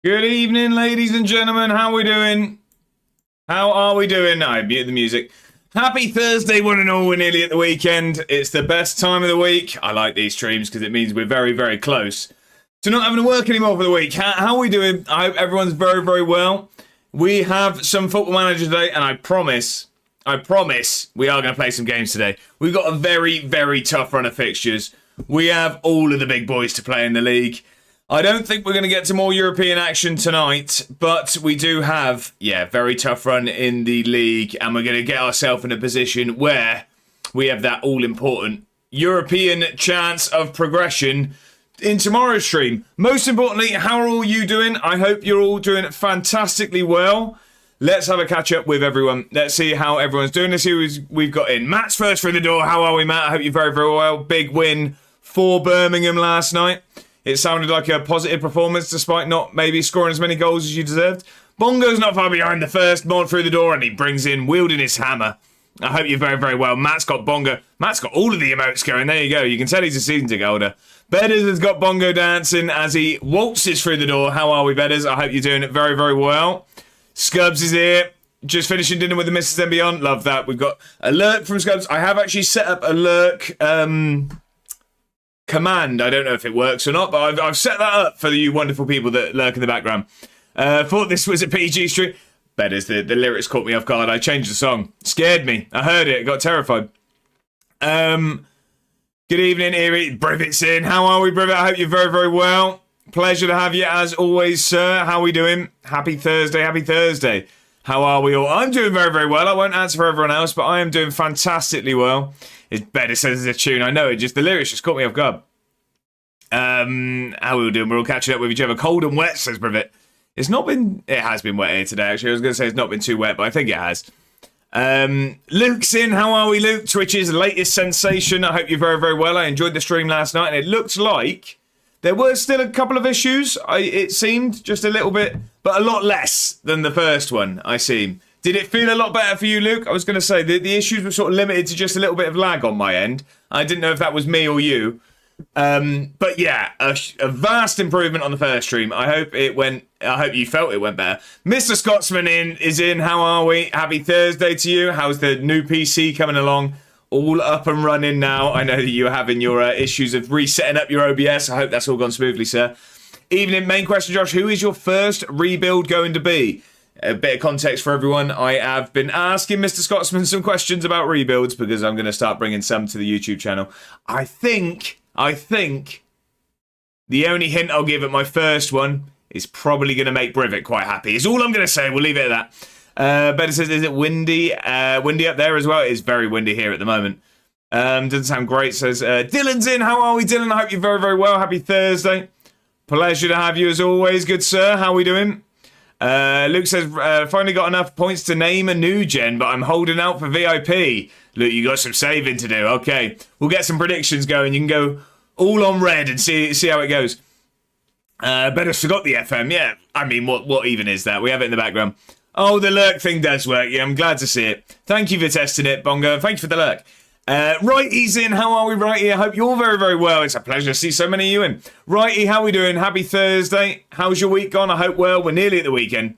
Good evening, ladies and gentlemen. How are we doing? How are we doing? I mute the music. Happy Thursday, one and all. We're nearly at the weekend. It's the best time of the week. I like these streams because it means we're very, very close to not having to work anymore for the week. How are we doing? I hope everyone's very, very well. We have some Football Manager today, and I promise we are going to play some games today. We've got a very, very tough run of fixtures. We have all of the big boys to play in the league. I don't think we're going to get to more European action tonight, but we do have, very tough run in the league, and we're going to get ourselves in a position where we have that all-important European chance of progression in tomorrow's stream. Most importantly, how are all you doing? I hope you're all doing fantastically well. Let's have a catch-up with everyone. Let's see how everyone's doing. Let's see who we've got in. Matt's first through the door. How are we, Matt? I hope you're very, very well. Big win for Birmingham last night. It sounded like a positive performance despite not maybe scoring as many goals as you deserved. Bongo's not far behind the first mod through the door, and he brings in wielding his hammer. I hope you're very, very well. Matt's got Bongo. Matt's got all of the emotes going. There you go. You can tell he's a season ticket holder. Bedders has got Bongo dancing as he waltzes through the door. How are we, Bedders? I hope you're doing it very, very well. Scubs is here. Just finishing dinner with the Mrs. and Beyond. Love that. We've got a lurk from Scubs. I have actually set up a lurk command. I don't know if it works or not, but I've set that up for you wonderful people that lurk in the background. Thought this was a PG stream. Bedders, the lyrics caught me off guard. I changed the song. Scared me. I heard it. Got terrified. Good evening, Erie. Brivett's in. How are we, Brivett? I hope you're very, very well. Pleasure to have you as always, sir. How are we doing? Happy Thursday. Happy Thursday. How are we all? I'm doing very, very well. I won't answer for everyone else, but I am doing fantastically well. It's better says it's a tune. I know it. Just the lyrics just caught me off guard. How are we all doing? We're all catching up with each other. Cold and wet, says Brevet. It has been wet here today, actually. I was going to say it's not been too wet, but I think it has. Luke's in. How are we, Luke? Twitch's latest sensation. I hope you're very, very well. I enjoyed the stream last night, and it looked like there were still a couple of issues. It seemed just a little bit, but a lot less than the first one, I seem. Did it feel a lot better for you, Luke? I was going to say the issues were sort of limited to just a little bit of lag on my end. I didn't know if that was me or you. But yeah, a vast improvement on the first stream. I hope you felt it went better. Mr. Scotsman is in. How are we? Happy Thursday to you. How's the new PC coming along? All up and running now. I know that you're having your issues of resetting up your OBS. I hope that's all gone smoothly, sir. Evening, main question, Josh. Who is your first rebuild going to be? A bit of context for everyone. I have been asking Mr. Scotsman some questions about rebuilds because I'm going to start bringing some to the YouTube channel. I think the only hint I'll give at my first one is probably going to make Brivett quite happy. Is all I'm going to say. We'll leave it at that. Better says, is it windy? Windy up there as well? It is very windy here at the moment. Doesn't sound great. Says, Dylan's in. How are we, Dylan? I hope you're very, very well. Happy Thursday. Pleasure to have you as always, good sir. How are we doing? Luke says, finally got enough points to name a new gen, but I'm holding out for VIP. Luke, you got some saving to do. Okay, we'll get some predictions going. You can go all on red and see how it goes. Better forgot the FM. Yeah, I mean, what even is that? We have it in the background. Oh, the lurk thing does work. Yeah, I'm glad to see it. Thank you for testing it, Bongo. Thank you for the lurk. Righty's in. How are we, Righty? I hope you're very, very well. It's a pleasure to see so many of you in. Righty, how are we doing? Happy Thursday. How's your week gone? I hope well. We're nearly at the weekend.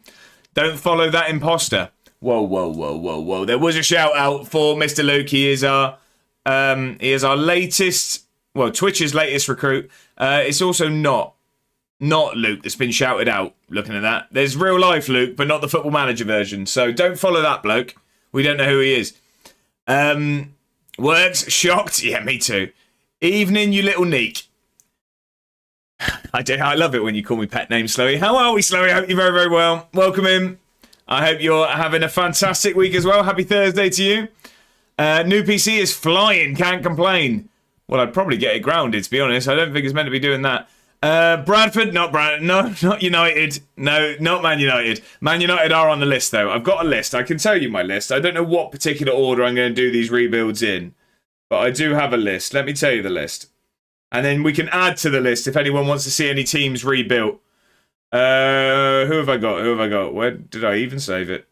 Don't follow that imposter. Whoa. There was a shout out for Mr. Luke. He is our latest, Twitch's latest recruit. It's also not Luke that's been shouted out. Looking at that. There's real life Luke, but not the Football Manager version. So don't follow that bloke. We don't know who he is. Works, shocked? Yeah, me too. Evening, you little neek. I love it when you call me pet name, Slowy. How are we, Slowy? I hope you're very, very well. Welcome in. I hope you're having a fantastic week as well. Happy Thursday to you. New PC is flying, can't complain. Well, I'd probably get it grounded, to be honest. I don't think it's meant to be doing that. Bradford, not United. No, not Man United. Man United are on the list, though. I've got a list. I can tell you my list. I don't know what particular order I'm going to do these rebuilds in, but I do have a list. Let me tell you the list. And then we can add to the list if anyone wants to see any teams rebuilt. Who have I got? Where did I even save it?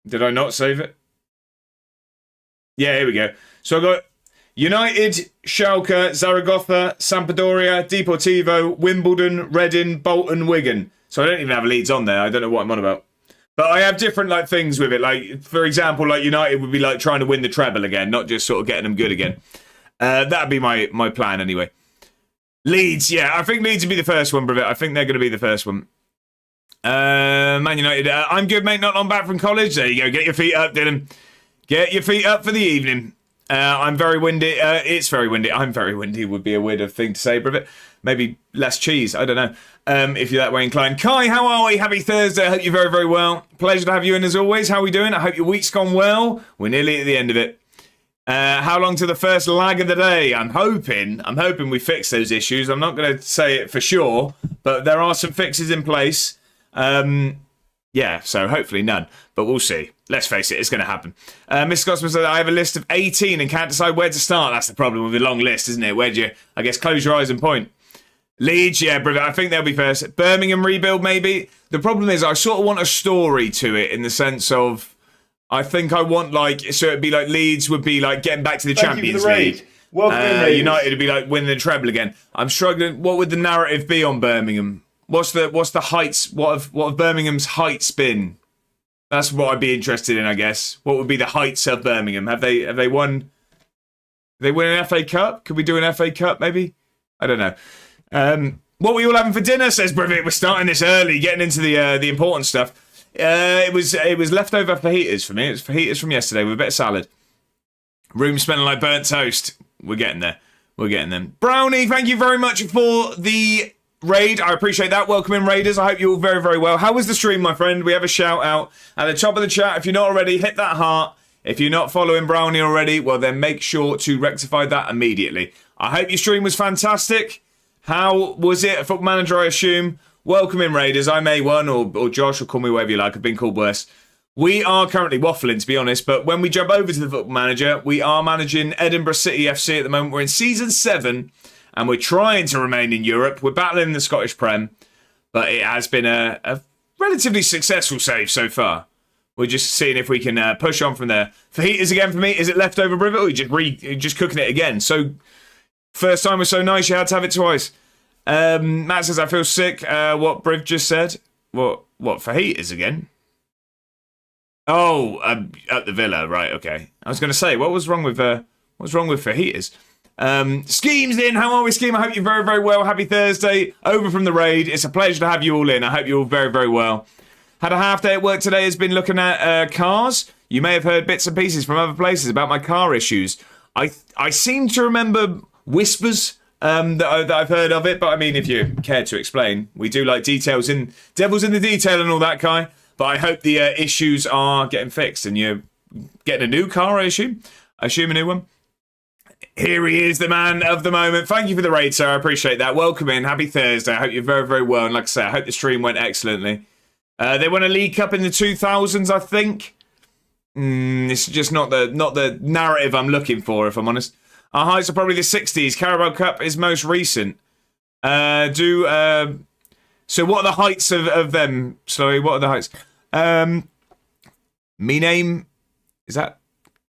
Did I not save it? Yeah, here we go. So I got United, Schalke, Zaragoza, Sampdoria, Deportivo, Wimbledon, Reading, Bolton, Wigan. So I don't even have Leeds on there. I don't know what I'm on about. But I have different like things with it. Like, for example, like United would be like trying to win the treble again, not just sort of getting them good again. That'd be my plan anyway. Leeds, yeah. I think Leeds would be the first one, brother. I think they're going to be the first one. Man United, I'm good, mate. Not long back from college. There you go. Get your feet up, Dylan. Get your feet up for the evening. I'm very windy. It's very windy. I'm very windy would be a weird thing to say, brother. Maybe less cheese. I don't know. If you're that way inclined. Kai, how are we? Happy Thursday. I hope you're very, very well. Pleasure to have you in as always. How are we doing? I hope your week's gone well. We're nearly at the end of it. How long to the first lag of the day? I'm hoping we fix those issues. I'm not going to say it for sure, but there are some fixes in place. Yeah, so hopefully none, but we'll see. Let's face it, it's going to happen. Mr. Scotsman said, I have a list of 18 and can't decide where to start. That's the problem with a long list, isn't it? Where'd you, I guess, close your eyes and point? Leeds, yeah, brother, I think they'll be first. Birmingham rebuild, maybe. The problem is I sort of want a story to it in the sense of, I think I want so it'd be like Leeds would be like getting back to the Champions League. United would be like winning the treble again. I'm struggling. What would the narrative be on Birmingham? What's the heights? What have Birmingham's heights been? That's what I'd be interested in, I guess. What would be the heights of Birmingham? Have they won? They win an FA Cup? Could we do an FA Cup maybe? I don't know. What were you all having for dinner? Says Brivit. We're starting this early, getting into the important stuff. It was leftover fajitas for me. It was fajitas from yesterday with a bit of salad. Room smelling like burnt toast. We're getting there. We're getting them. Brownie, thank you very much for the raid. I appreciate that. Welcome in, Raiders. I hope you're all very, very well. How was the stream, my friend? We have a shout out at the top of the chat. If you're not already, hit that heart. If you're not following Brownie already, well, then make sure to rectify that immediately. I hope your stream was fantastic. How was it? A Football Manager, I assume. Welcome in, Raiders. I'm A1 or Josh, or call me whatever you like. I've been called worse. We are currently waffling, to be honest, but when we jump over to the Football Manager, we are managing Edinburgh City FC at the moment. We're in Season 7, and we're trying to remain in Europe. We're battling in the Scottish Prem, but it has been a relatively successful save so far. We're just seeing if we can push on from there. Fajitas again for me. Is it leftover Brivet, or you just cooking it again? So, first time was so nice, you had to have it twice. Matt says, I feel sick. What Briv just said. What fajitas again? Oh, at the Villa, right? Okay. I was going to say, what's wrong with fajitas? Scheme's in. How are we, Scheme? I hope you're very, very well. Happy Thursday. Over from the raid. It's a pleasure to have you all in. I hope you're all very, very well. Had a half day at work today. Has been looking at cars. You may have heard bits and pieces from other places about my car issues. I seem to remember whispers that I've heard of it, but I mean, if you care to explain, we do like devil's in the detail and all that, Kai. But I hope the issues are getting fixed and you're getting a new car, I assume a new one. Here he is, the man of the moment. Thank you for the raid, sir. I appreciate that. Welcome in. Happy Thursday. I hope you're very, very well. And like I say, I hope the stream went excellently. They won a League Cup in the 2000s, I think. It's just not the narrative I'm looking for, if I'm honest. Our heights are probably the 60s. Carabao Cup is most recent. So what are the heights of them? Sorry, what are the heights? Me name, is that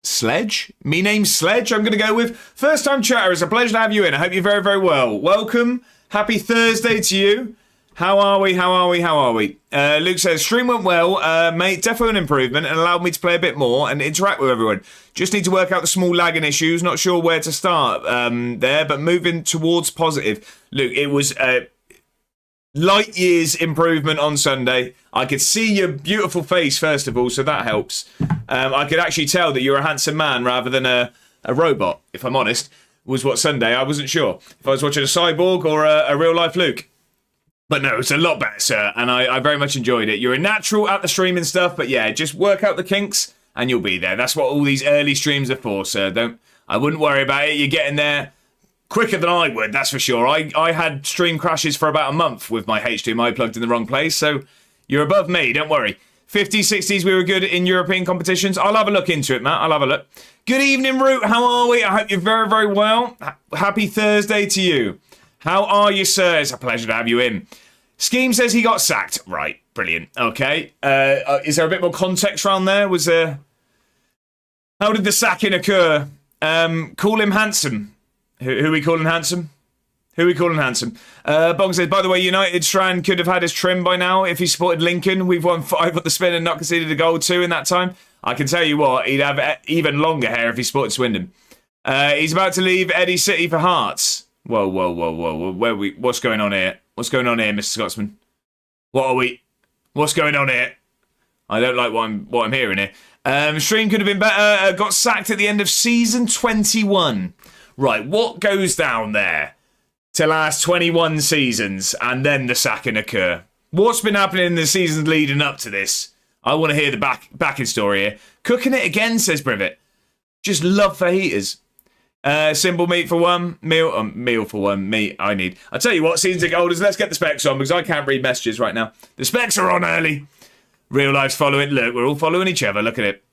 Sledge? Me name Sledge, I'm going to go with. First time chatter, it's a pleasure to have you in. I hope you're very, very well. Welcome. Happy Thursday to you. How are we? Luke says, stream went well, mate, definitely an improvement and allowed me to play a bit more and interact with everyone. Just need to work out the small lagging issues. Not sure where to start there, but moving towards positive. Luke, it was light years improvement on Sunday. I could see your beautiful face, first of all, so that helps. I could actually tell that you're a handsome man rather than a robot, if I'm honest, was what Sunday. I wasn't sure if I was watching a cyborg or a real-life Luke. But no, it's a lot better, sir, and I very much enjoyed it. You're a natural at the stream and stuff, but yeah, just work out the kinks and you'll be there. That's what all these early streams are for, sir. I wouldn't worry about it. You're getting there quicker than I would, that's for sure. I had stream crashes for about a month with my HDMI plugged in the wrong place, so you're above me, don't worry. 50s, 60s, we were good in European competitions. I'll have a look into it, Matt. I'll have a look. Good evening, Root. How are we? I hope you're very, very well. Happy Thursday to you. How are you, sir? It's a pleasure to have you in. Scheme says he got sacked. Right, brilliant. Okay. Is there a bit more context around there? How did the sacking occur? Call him handsome. Who we calling handsome? Who we calling handsome? Bong says, by the way, United Strand could have had his trim by now if he supported Lincoln. We've won 5 at the spin and not conceded a goal 2 in that time. I can tell you what, he'd have even longer hair if he supported Swindon. He's about to leave Eddie City for Hearts. Whoa. What's going on here? What's going on here, Mr. Scotsman? What's going on here? I don't like what I'm hearing here. Stream could have been better. Got sacked at the end of season 21. Right, what goes down there to last 21 seasons and then the sacking occur? What's been happening in the seasons leading up to this? I want to hear the backing story here. Cooking it again, says Privet. Just love fajitas. Simple meat for one, meal for one, meat I need. I tell you what, season ticket holders, let's get the specs on because I can't read messages right now. The specs are on early. Real life's following. Look, we're all following each other. Look at it.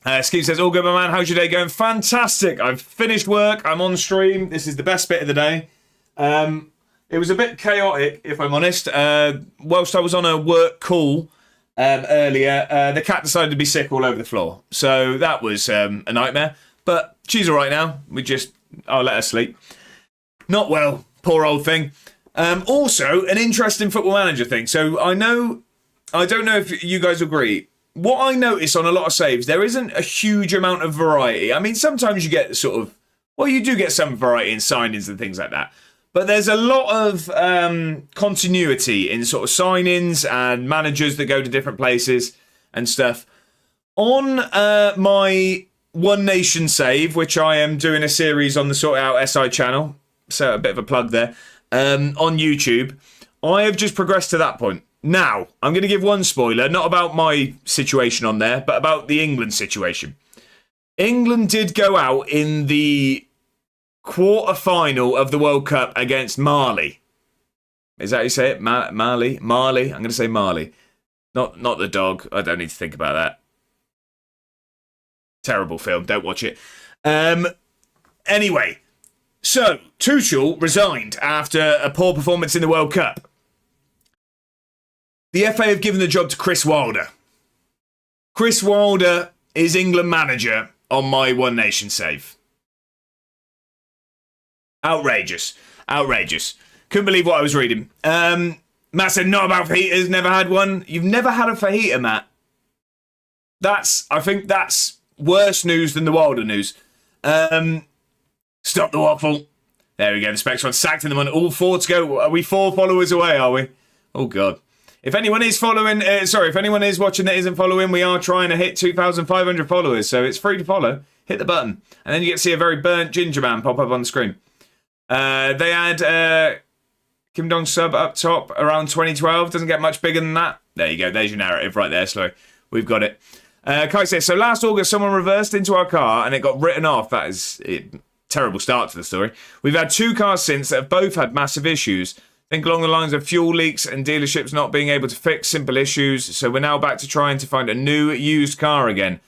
Skeeve says, all good, my man. How's your day going? Fantastic. I've finished work. I'm on stream. This is the best bit of the day. It was a bit chaotic, if I'm honest. Whilst I was on a work call earlier, the cat decided to be sick all over the floor. So that was a nightmare. But she's all right now. I'll let her sleep. Not well. Poor old thing. Also, an interesting Football Manager thing. So I don't know if you guys agree. What I notice on a lot of saves, there isn't a huge amount of variety. I mean, sometimes you get you do get some variety in signings and things like that. But there's a lot of continuity in sort of signings and managers that go to different places and stuff. On my One Nation save, which I am doing a series on the Sort Out SI channel, so a bit of a plug there, on YouTube, I have just progressed to that point. Now, I'm going to give one spoiler, not about my situation on there, but about the England situation. England did go out in the quarter-final of the World Cup against Mali. Is that how you say it? Mali? I'm going to say Mali. Not the dog. I don't need to think about that. Terrible film. Don't watch it. Anyway, so Tuchel resigned after a poor performance in the World Cup. The FA have given the job to Chris Wilder. Chris Wilder is England manager on my One Nation save. Outrageous. Couldn't believe what I was reading. Matt said, not about fajitas, never had one. You've never had a fajita, Matt. I think that's worse news than the Wilder news. Stop the waffle. There we go, the specs one sacked in the money. All 4 to go. Are we 4 followers away, are we? Oh, God. If anyone is following, if anyone is watching that isn't following, we are trying to hit 2,500 followers, so it's free to follow. Hit the button, and then you get to see a very burnt ginger man pop up on the screen. They had Kim Dong sub up top around 2012. Doesn't get much bigger than that. There you go. There's your narrative right there, Slow. We've got it. Kai says, so last August, someone reversed into our car and it got written off. That is a terrible start to the story. We've had 2 cars since that have both had massive issues. Think along the lines of fuel leaks and dealerships not being able to fix simple issues. So we're now back to trying to find a new used car again.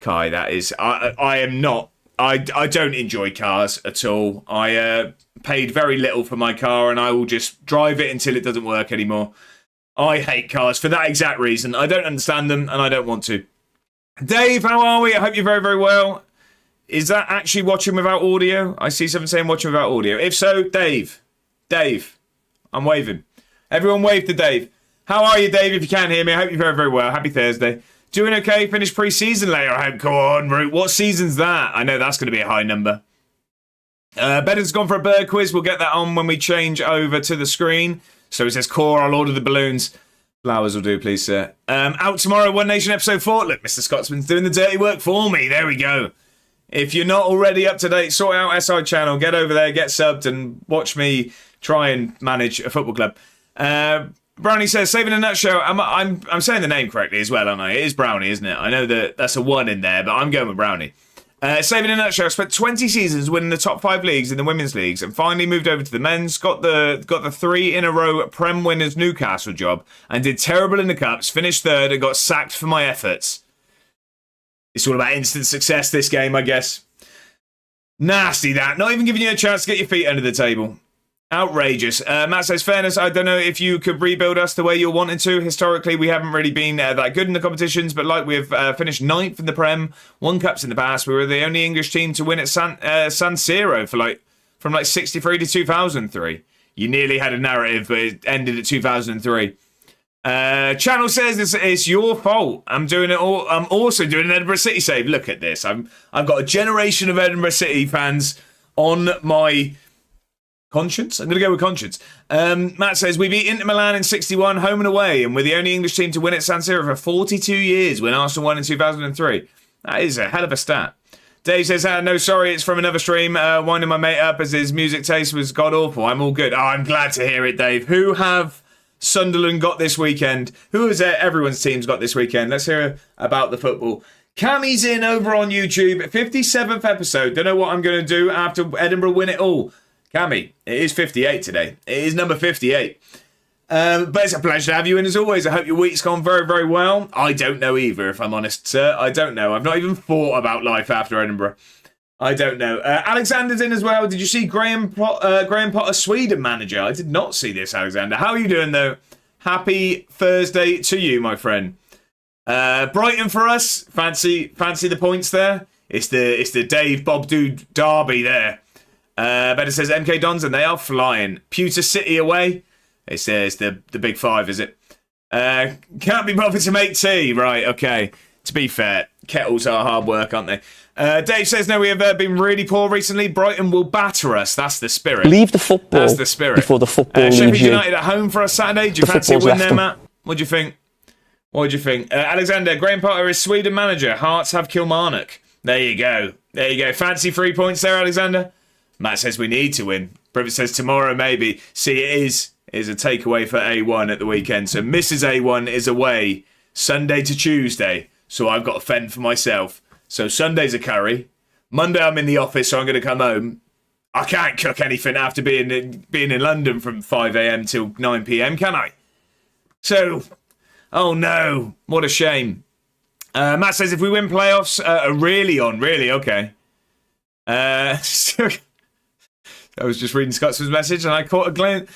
Kai, that is... I am not... I don't enjoy cars at all. I paid very little for my car and I will just drive it until it doesn't work anymore. I hate cars for that exact reason. I don't understand them and I don't want to. Dave, how are we? I hope you're very, very well. Is that actually watching without audio? I see someone saying watching without audio. If so, Dave, I'm waving. Everyone wave to Dave. How are you, Dave, if you can hear me? I hope you're very, very well. Happy Thursday. Doing okay? Finished pre-season later, I hope. Come on, Root. What season's that? I know that's going to be a high number. Bennett's gone for a bird quiz. We'll get that on when we change over to the screen. So it says, Core, I'll order the balloons. Flowers will do, please, sir. Out tomorrow, One Nation episode 4. Look, Mr. Scotsman's doing the dirty work for me. There we go. If you're not already up to date, Sort Out SI channel. Get over there, get subbed, and watch me try and manage a football club. Brownie says, save in a nutshell. I'm saying the name correctly as well, aren't I? It is Brownie, isn't it? I know that that's a 1 in there, but I'm going with Brownie. Save in a nutshell. Spent 20 seasons winning the top 5 leagues in the women's leagues, and finally moved over to the men's. Got the 3 in a row Prem winners Newcastle job, and did terrible in the cups. Finished 3rd and got sacked for my efforts. It's all about instant success, this game, I guess. Nasty, that. Not even giving you a chance to get your feet under the table. Outrageous. Matt says, fairness, I don't know if you could rebuild us the way you're wanting to. Historically, we haven't really been that good in the competitions, but like we've finished 9th in the Prem, won cups in the past. We were the only English team to win at San Siro from 63 to 2003. You nearly had a narrative, but it ended at 2003. Channel says it's your fault. I'm doing it all. I'm also doing an Edinburgh City save. Look at this. I've got a generation of Edinburgh City fans on my conscience. I'm going to go with conscience. Matt says, we beat Inter Milan in 61, home and away, and we're the only English team to win at San Siro for 42 years when Arsenal won in 2003. That is a hell of a stat. Dave says, no, sorry, it's from another stream. Winding my mate up as his music taste was god-awful. I'm all good. Oh, I'm glad to hear it, Dave. Who have Sunderland got this weekend? Who has everyone's teams got this weekend? Let's hear about the football. Cammy's in over on YouTube. 57th episode. Don't know what I'm going to do after Edinburgh win it all. Cammy, it is 58 today. It is number 58. But it's a pleasure to have you in as always. I hope your week's gone very, very well. I don't know either, if I'm honest, sir. I don't know. I've not even thought about life after Edinburgh. I don't know. Alexander's in as well. Did you see Graham Potter, Sweden manager? I did not see this, Alexander. How are you doing, though? Happy Thursday to you, my friend. Brighton for us. Fancy the points there. It's the Dave Bob Dude derby there. Better says MK Dons, and they are flying. Pewter City away. It says the big five, is it? Can't be bothered to make tea. Right, okay. To be fair, kettles are hard work, aren't they? Dave says, no, we have been really poor recently. Brighton will batter us. That's the spirit. Leave the football. That's the spirit. Before the football Sheffield United at home for us Saturday. Do you fancy a win there, Matt? What do you think? Alexander, Graham Potter is Sweden manager. Hearts have Kilmarnock. There you go. Fancy 3 points there, Alexander? Matt says we need to win. Privet says tomorrow maybe. See, it is a takeaway for A1 at the weekend. So Mrs. A1 is away Sunday to Tuesday. So I've got to fend for myself. So Sunday's a curry. Monday I'm in the office, so I'm going to come home. I can't cook anything after being in London from 5 a.m. till 9 p.m, can I? So, oh no, what a shame. Matt says if we win playoffs, really, okay. I was just reading Scotsman's message and I caught a glance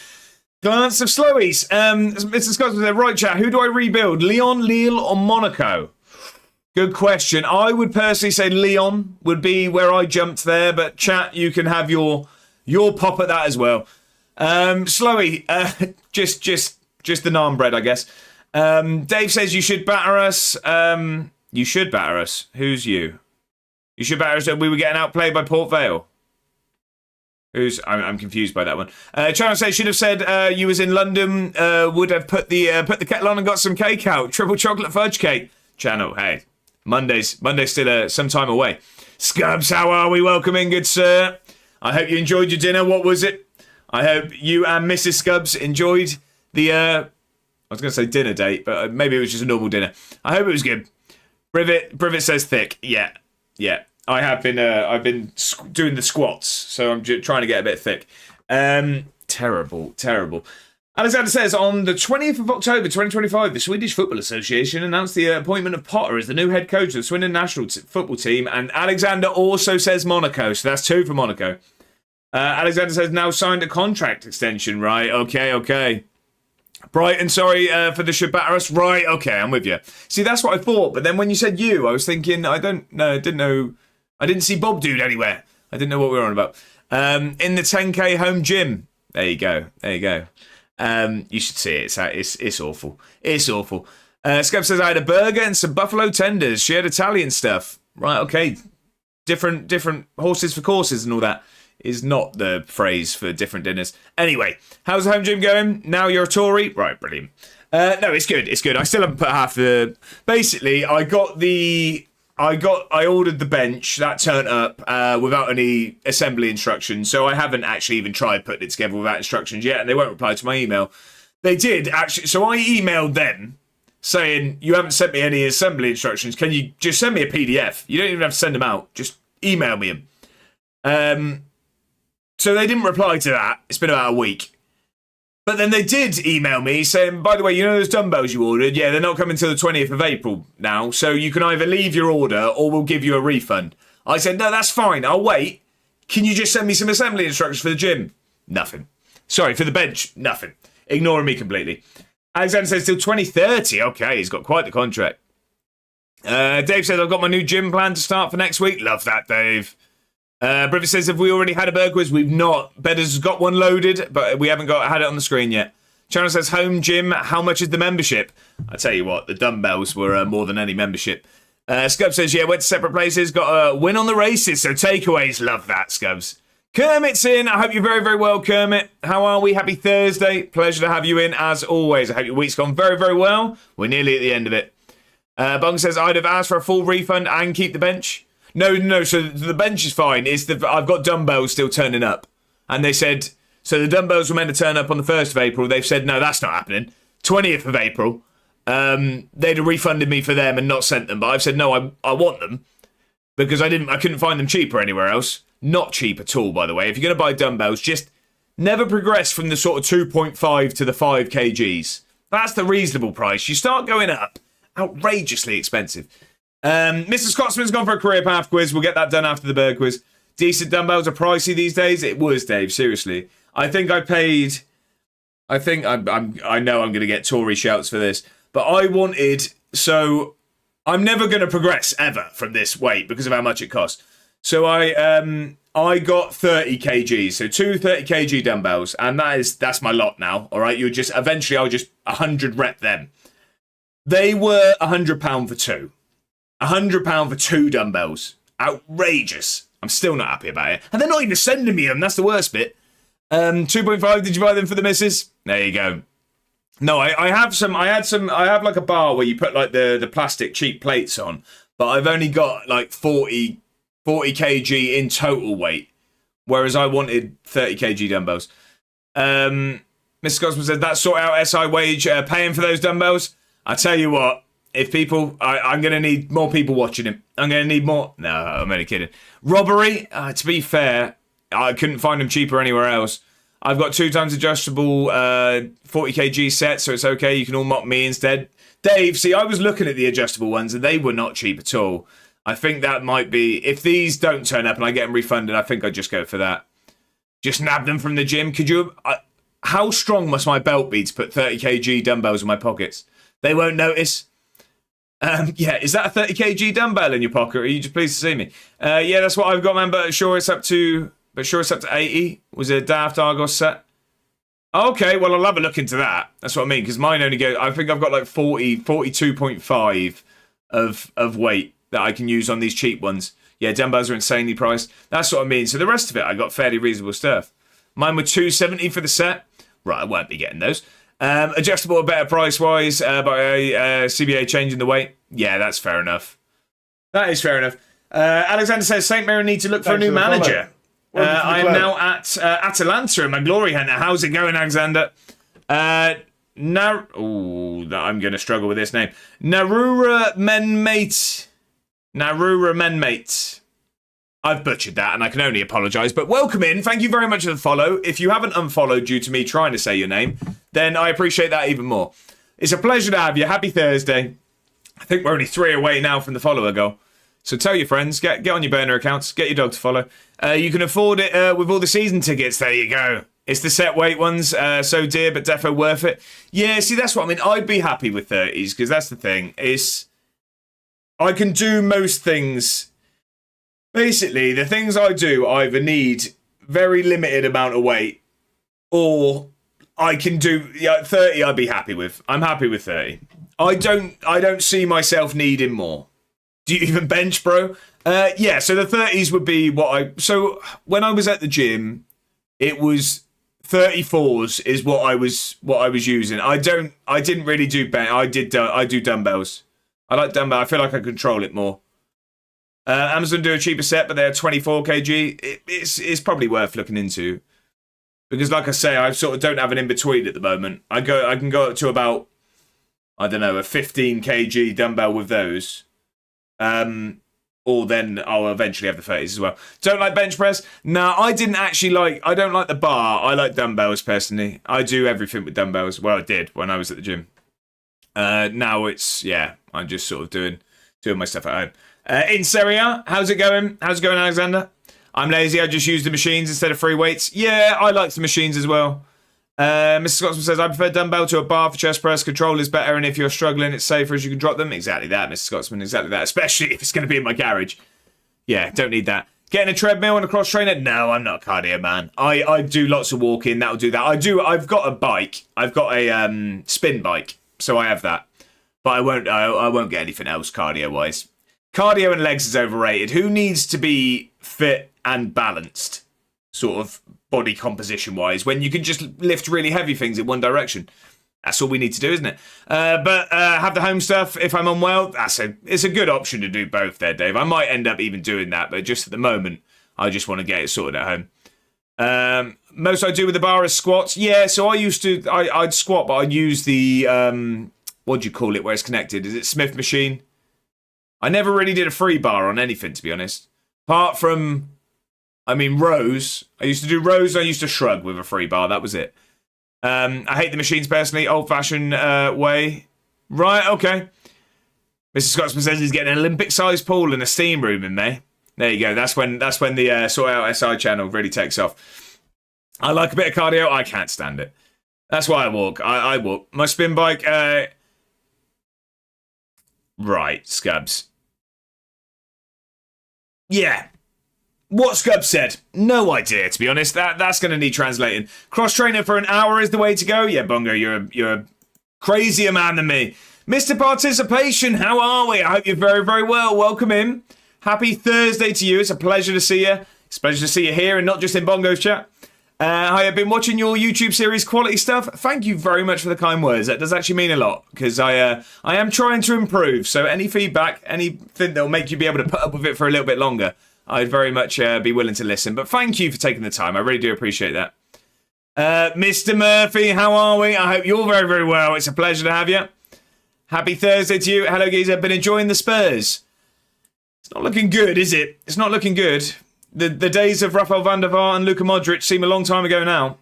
of Slowies. Mr. Scotsman said, right, chat, who do I rebuild? Lyon, Lille, or Monaco? Good question. I would personally say Lyon would be where I jumped there, but chat, you can have your pop at that as well. Slowy, just the naan bread, I guess. Dave says you should batter us. You should batter us. Who's you? You should batter us. We were getting outplayed by Port Vale. I'm confused by that one. Channel says should have said you was in London. Would have put the kettle on and got some cake out. Triple chocolate fudge cake. Channel, hey, Monday's still some time away. Scubs, how are we? Welcome in, good sir. I hope you enjoyed your dinner. What was it? I hope you and Mrs. Scubs enjoyed the. I was going to say dinner date, but maybe it was just a normal dinner. I hope it was good. Privet says thick. Yeah. I've been doing the squats, so I'm trying to get a bit thick. Terrible. Alexander says, on the 20th of October 2025, the Swedish Football Association announced the appointment of Potter as the new head coach of the Swindon national football team, and Alexander also says Monaco, so that's 2 for Monaco. Alexander says, now signed a contract extension, right? Okay. Brighton, sorry for the should batter us. Right, okay, I'm with you. See, that's what I thought, but then when you said you, I was thinking, I didn't know. I didn't see Bob Dude anywhere. I didn't know what we were on about. In the 10k home gym. There you go. You should see it. It's awful. It's awful. Scub says, I had a burger and some buffalo tenders. She had Italian stuff. Right, okay. Different horses for courses and all that is not the phrase for different dinners. Anyway, how's the home gym going? Now you're a Tory? Right, brilliant. No, it's good. I still haven't put half the... Basically, I ordered the bench, that turned up without any assembly instructions, so I haven't actually even tried putting it together without instructions yet, and they won't reply to my email. They did, actually, so I emailed them saying, you haven't sent me any assembly instructions, can you just send me a PDF? You don't even have to send them out, just email me them. So they didn't reply to that, it's been about a week. But then they did email me saying, by the way, you know those dumbbells you ordered? Yeah, they're not coming until the 20th of April now, so you can either leave your order or we'll give you a refund. I said, no, that's fine, I'll wait. Can you just send me some assembly instructions for the gym? Nothing. Sorry, for the bench, nothing. Ignoring me completely. Alexander says till 2030. Okay, he's got quite the contract. Dave says, I've got my new gym plan to start for next week. Love that, Dave. Brivy says, have we already had a burger quiz? We've not. Bedders has got one loaded, but we haven't had it on the screen yet. Channel says, home gym, how much is the membership? I tell you what, the dumbbells were more than any membership. Scubs says, yeah, went to separate places, got a win on the races, so takeaways. Love that, Scubs. Kermit's in. I hope you're very, very well, Kermit. How are we? Happy Thursday. Pleasure to have you in, as always. I hope your week's gone very, very well. We're nearly at the end of it. Bung says, I'd have asked for a full refund and keep the bench. No, so the bench is fine. I've got dumbbells still turning up. And they said, so the dumbbells were meant to turn up on the 1st of April. They've said, no, that's not happening. 20th of April. They'd have refunded me for them and not sent them. But I've said, no, I want them. Because I couldn't find them cheaper anywhere else. Not cheap at all, by the way. If you're going to buy dumbbells, just never progress from the sort of 2.5 to the 5 kgs. That's the reasonable price. You start going up. Outrageously expensive. Mr. Scotsman's gone for a career path quiz. We'll get that done after the bird quiz. Decent dumbbells are pricey these days. It was, Dave, seriously. I think I paid... I know I'm going to get Tory shouts for this. But I wanted... So, I'm never going to progress, ever, from this weight because of how much it costs. So I got 30 kgs, so two 30 kg dumbbells, and that's my lot now. All right, eventually I'll just 100 rep them. They were £100 for two, £100 for two dumbbells. Outrageous. I'm still not happy about it, and they're not even sending me them. That's the worst bit. 2.5. Did you buy them for the missus? There you go. No, I have some. I have like a bar where you put like the plastic cheap plates on, but I've only got like 40 kg in total weight, whereas I wanted 30 kg dumbbells. Mr. Cosmo said, that sort out SI wage paying for those dumbbells. I tell you what, if people, I'm going to need more people watching him. I'm going to need more. No, I'm only kidding. Robbery, to be fair, I couldn't find them cheaper anywhere else. I've got 2 times adjustable 40 kg sets, so it's okay. You can all mock me instead. Dave, see, I was looking at the adjustable ones and they were not cheap at all. I think that might be, if these don't turn up and I get them refunded, I think I'd just go for that. Just nab them from the gym. Could you, how strong must my belt be to put 30 kg dumbbells in my pockets? They won't notice. Yeah, is that a 30 kg dumbbell in your pocket? Or are you just pleased to see me? Yeah, that's what I've got, man, but sure it's up to 80. Was it a Daft Argos set? Okay, well, I'll have a look into that. That's what I mean, because mine only go, I think I've got like 42.5 of weight that I can use on these cheap ones. Yeah, dumbbells are insanely priced. That's what I mean. So the rest of it, I got fairly reasonable stuff. Mine were $270 for the set. Right, I won't be getting those. Adjustable, better price-wise, by CBA changing the weight. Yeah, that's fair enough. That is fair enough. Alexander says, St. Mirren need to look for a new manager. I am now at Atalanta in my glory hunter. How's it going, Alexander? I'm going to struggle with this name. Narura Menmate. I've butchered that and I can only apologise, but welcome in. Thank you very much for the follow. If you haven't unfollowed due to me trying to say your name, then I appreciate that even more. It's a pleasure to have you. Happy Thursday. I think we're only 3 away now from the follower goal. So tell your friends, get on your burner accounts, get your dog to follow. You can afford it with all the season tickets. There you go. It's the set weight ones, so dear, but defo worth it. Yeah, see, that's what I mean. I'd be happy with 30s, because that's the thing. I can do most things. Basically, the things I do either need very limited amount of weight, or I can do 30. I'd be happy with. I'm happy with 30. I don't see myself needing more. Do you even bench, bro? Yeah. So the 30s would be what I. So when I was at the gym, it was 34s is what I was using. I didn't really do bench. I do dumbbells. I like dumbbell. I feel like I control it more. Amazon do a cheaper set, but they're 24 kg. It's probably worth looking into, because, like I say, I sort of don't have an in between at the moment. I can go up to about, I don't know, a 15 kg dumbbell with those, or then I'll eventually have the 30s as well. Don't like bench press. No, I don't like the bar. I like dumbbells personally. I do everything with dumbbells. Well, I did when I was at the gym. Now I'm just sort of doing my stuff at home. In Serie A, how's it going? How's it going, Alexander? I'm lazy. I just use the machines instead of free weights. Yeah, I like the machines as well. Mr. Scotsman says, I prefer dumbbell to a bar for chest press. Control is better, and if you're struggling, it's safer as you can drop them. Exactly that, Mr. Scotsman, exactly that. Especially if it's going to be in my garage. Yeah, don't need that. Getting a treadmill and a cross trainer? No, I'm not a cardio man. I do lots of walking. That'll do that. I've got a bike. I've got a spin bike, so I have that. But I won't get anything else cardio-wise. Cardio and legs is overrated. Who needs to be fit and balanced, sort of body composition-wise, when you can just lift really heavy things in one direction? That's all we need to do, isn't it? But have the home stuff if I'm unwell. It's a good option to do both there, Dave. I might end up even doing that, but just at the moment, I just want to get it sorted at home. Most I do with the bar is squats. Yeah, so I'd squat, but I'd use the, what do you call it, where it's connected? Is it Smith machine? I never really did a free bar on anything, to be honest. Apart from, rows. I used to do rows, I used to shrug with a free bar. That was it. I hate the machines personally, old-fashioned way. Right, okay. Mr. Scotsman says he's getting an Olympic-sized pool and a steam room in May. There you go. That's when the Sort Out SI channel really takes off. I like a bit of cardio. I can't stand it. That's why I walk. I walk. My spin bike... Right, Scubs. Yeah. What Scub said, no idea, to be honest. That's going to need translating. Cross trainer for an hour is the way to go. Yeah, Bongo, you're a crazier man than me. Mr. Participation, how are we? I hope you're very, very well. Welcome in. Happy Thursday to you. It's a pleasure to see you. It's a pleasure to see you here and not just in Bongo's chat. I have been watching your YouTube series, Quality Stuff. Thank you very much for the kind words. That does actually mean a lot, because I am trying to improve. So any feedback, anything that will make you be able to put up with it for a little bit longer, I'd very much be willing to listen. But thank you for taking the time. I really do appreciate that. Mr. Murphy, how are we? I hope you're very, very well. It's a pleasure to have you. Happy Thursday to you. Hello, geezer. Been enjoying the Spurs. It's not looking good, is it? It's not looking good. The days of Rafael van der Vaart and Luka Modric seem a long time ago now.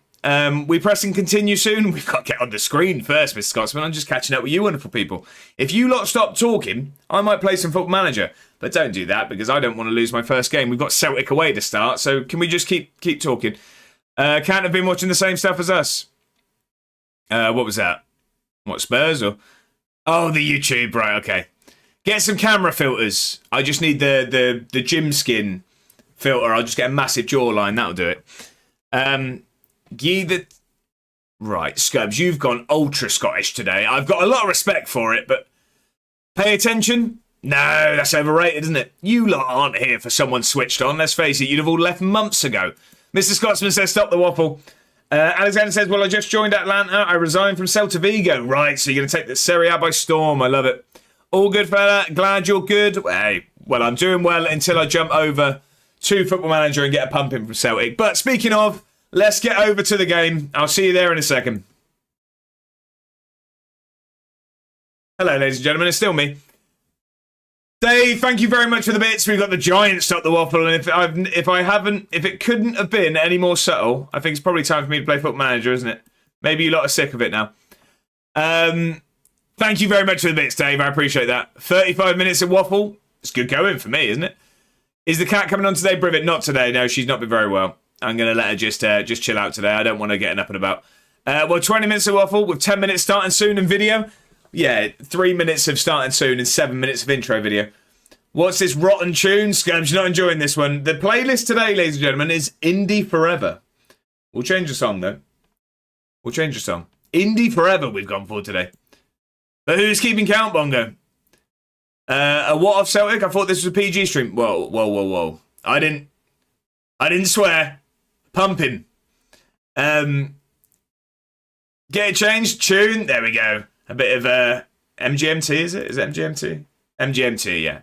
We press and continue soon. We've got to get on the screen first, Mr. Scotsman. I'm just catching up with you wonderful people. If you lot stop talking, I might play some Football Manager. But don't do that, because I don't want to lose my first game. We've got Celtic away to start, so can we just keep talking? Can't have been watching the same stuff as us. What was that? What, Spurs or? Oh, the YouTube, right, okay. Get some camera filters. I just need the gym skin filter. I'll just get a massive jawline. That'll do it. Right, Scubs, you've gone ultra Scottish today. I've got a lot of respect for it, but pay attention. No, that's overrated, isn't it? You lot aren't here for someone switched on. Let's face it, you'd have all left months ago. Mr. Scotsman says, stop the waffle. Alexander says, well, I just joined Atlanta. I resigned from Celta Vigo. Right, so you're going to take the Serie A by storm. I love it. All good, fella. Glad you're good. Hey, well, I'm doing well until I jump over to Football Manager and get a pump in from Celtic. But speaking of, let's get over to the game. I'll see you there in a second. Hello, ladies and gentlemen. It's still me. Dave, thank you very much for the bits. We've got the giant stop the waffle, and if it couldn't have been any more subtle, I think it's probably time for me to play Football Manager, isn't it? Maybe you lot are sick of it now. Thank you very much for the bits, Dave. I appreciate that. 35 minutes of waffle. It's good going for me, isn't it? Is the cat coming on today, Brivet? Not today. No, she's not been very well. I'm going to let her just chill out today. I don't want her getting up and about. Well, 20 minutes of waffle with 10 minutes starting soon in video. Yeah, 3 minutes of starting soon and 7 minutes of intro video. What's this rotten tune? Scubs, you're not enjoying this one. The playlist today, ladies and gentlemen, is Indie Forever. We'll change the song, though. We'll change the song. Indie Forever we've gone for today. But who's keeping count, Bongo? A what of Celtic? I thought this was a PG stream. Whoa. I didn't swear. Pumping. Get it changed. Tune. There we go. A bit of MGMT, is it? Is it MGMT? MGMT, yeah.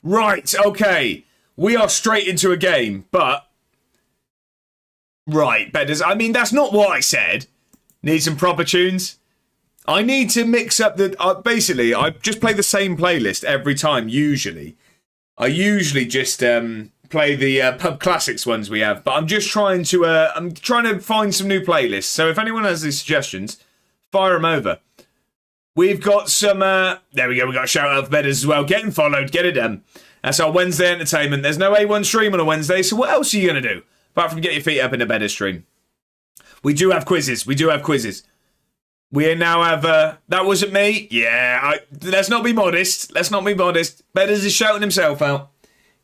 Right, okay. We are straight into a game, but... Right, betters. I mean, that's not what I said. Need some proper tunes. I need to mix up the... basically, I just play the same playlist every time, usually. I usually just play the pub classics ones we have, but I'm just trying to... I'm trying to find some new playlists, so if anyone has any suggestions... Fire them over. We've got some... there we go. We've got a shout out for betters as well. Getting followed. Get it done. That's our Wednesday entertainment. There's no A1 stream on a Wednesday, so what else are you going to do? Apart from get your feet up in a better stream. We do have quizzes. We now have, that wasn't me. Yeah, let's not be modest. Bedders is shouting himself out.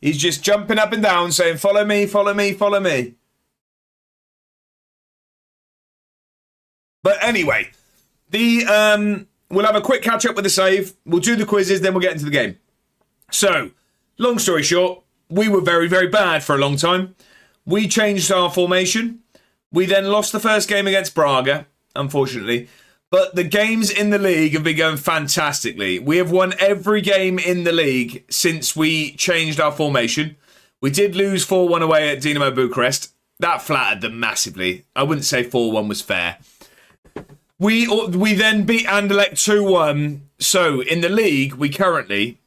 He's just jumping up and down saying, follow me, follow me, follow me. But anyway, we'll have a quick catch up with the save. We'll do the quizzes, then we'll get into the game. So, long story short, we were very, very bad for a long time. We changed our formation. We then lost the first game against Braga, unfortunately. But the games in the league have been going fantastically. We have won every game in the league since we changed our formation. We did lose 4-1 away at Dinamo Bucharest. That flattered them massively. I wouldn't say 4-1 was fair. We then beat Anderlecht 2-1. So, in the league, we currently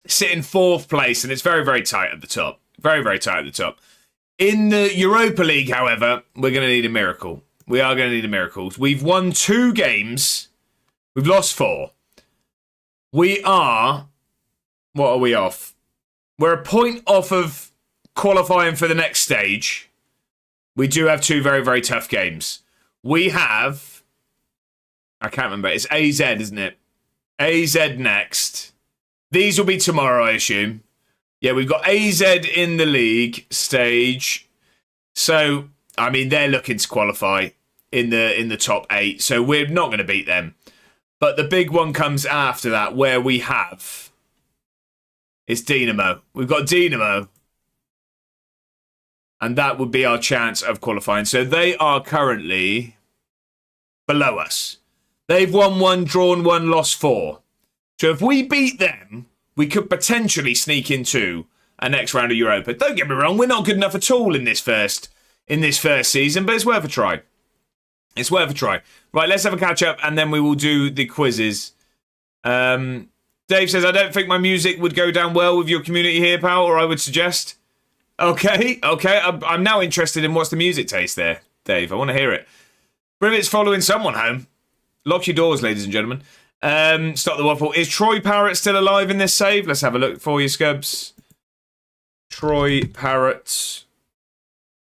sit in 4th place, and it's very, very tight at the top. Very, very tight at the top. In the Europa League, however, we're going to need a miracle. We are going to need a miracle. We've won 2 games. We've lost 4. We are... What are we off? We're a point off of qualifying for the next stage. We do have 2 very, very tough games. We have... I can't remember. It's AZ, isn't it? AZ next. These will be tomorrow, I assume. Yeah, we've got AZ in the league stage. So, I mean, they're looking to qualify in the top 8. So we're not going to beat them. But the big one comes after that, where we have... It's Dinamo. We've got Dinamo. And that would be our chance of qualifying. So they are currently below us. They've won 1, drawn 1, lost 4. So if we beat them, we could potentially sneak into a next round of Europa. Don't get me wrong, we're not good enough at all in this first season, but it's worth a try. It's worth a try. Right, let's have a catch up, and then we will do the quizzes. Dave says, I don't think my music would go down well with your community here, pal, or I would suggest. Okay. I'm now interested in what's the music taste there, Dave. I want to hear it. Rivet's following someone home. Lock your doors, ladies and gentlemen. Stop the waffle. Is Troy Parrott still alive in this save? Let's have a look for you, Scubs. Troy Parrott.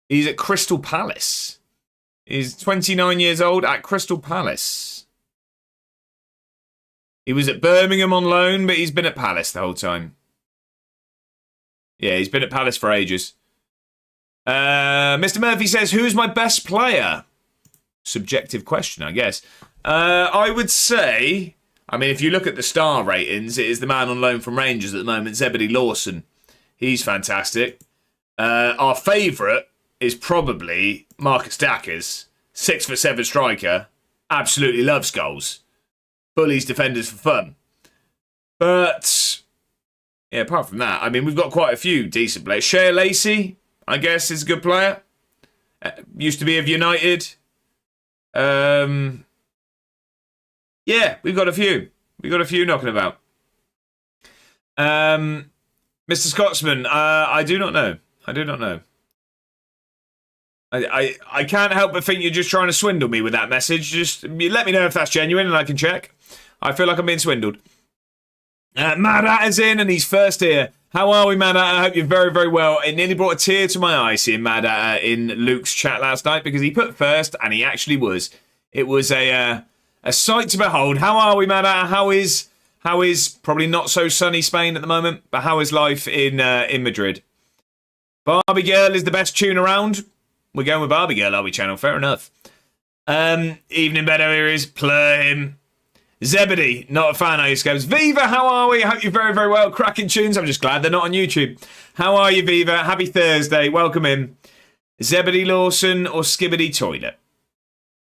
He's at Crystal Palace. He's 29 years old at Crystal Palace. He was at Birmingham on loan, but he's been at Palace the whole time. Yeah, he's been at Palace for ages. Mr. Murphy says, who's my best player? Subjective question, I guess. I would say, I mean, if you look at the star ratings, it is the man on loan from Rangers at the moment, Zebedee Lawson. He's fantastic. Our favourite is probably Marcus Dackers, 6'7" striker, absolutely loves goals, bullies defenders for fun. But yeah, apart from that, I mean, we've got quite a few decent players. Shea Lacey, I guess, is a good player. Used to be of United. Yeah, we've got a few. We've got a few knocking about. Mr. Scotsman, I do not know. I do not know. I can't help but think you're just trying to swindle me with that message. Just let me know if that's genuine and I can check. I feel like I'm being swindled. Mad Atter's in and he's first here. How are we, Mad Atter? I hope you're very, very well. It nearly brought a tear to my eye seeing Mad Atter in Luke's chat last night because he put first and he actually was. It was a sight to behold. How are we, Mad Atter? How is probably not so sunny Spain at the moment, but how is life in Madrid? Barbie Girl is the best tune around. We're going with Barbie Girl, are we, channel? Fair enough. Evening better here is play him. Zebedee, not a fan, are you, Scabs? Viva, how are we? I hope you're very, very well. Cracking tunes. I'm just glad they're not on YouTube. How are you, Viva? Happy Thursday. Welcome in. Zebedee Lawson or Skibbity Toilet?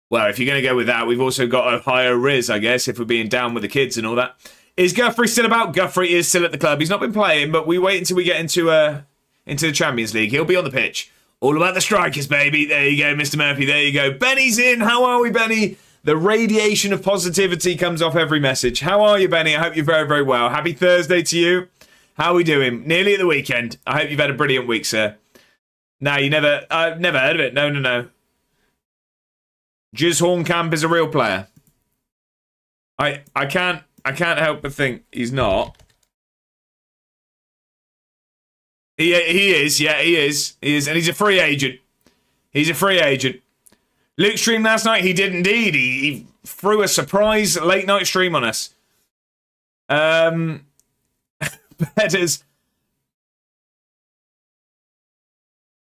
Well, if you're going to go with that, we've also got a higher Riz, I guess, if we're being down with the kids and all that. Is Guthrie still about? Guthrie is still at the club. He's not been playing, but we wait until we get into the Champions League. He'll be on the pitch. All about the strikers, baby. There you go, Mr. Murphy. There you go. Benny's in. How are we, Benny? The radiation of positivity comes off every message. How are you, Benny? I hope you're very, very well. Happy Thursday to you. How are we doing? Nearly at the weekend. I hope you've had a brilliant week, sir. No, I've never heard of it. No. Jiz Hornkamp is a real player. I can't help but think he's not. He is, yeah, he is. And he's a free agent. Luke streamed last night. He did indeed. He threw a surprise late night stream on us. Betters.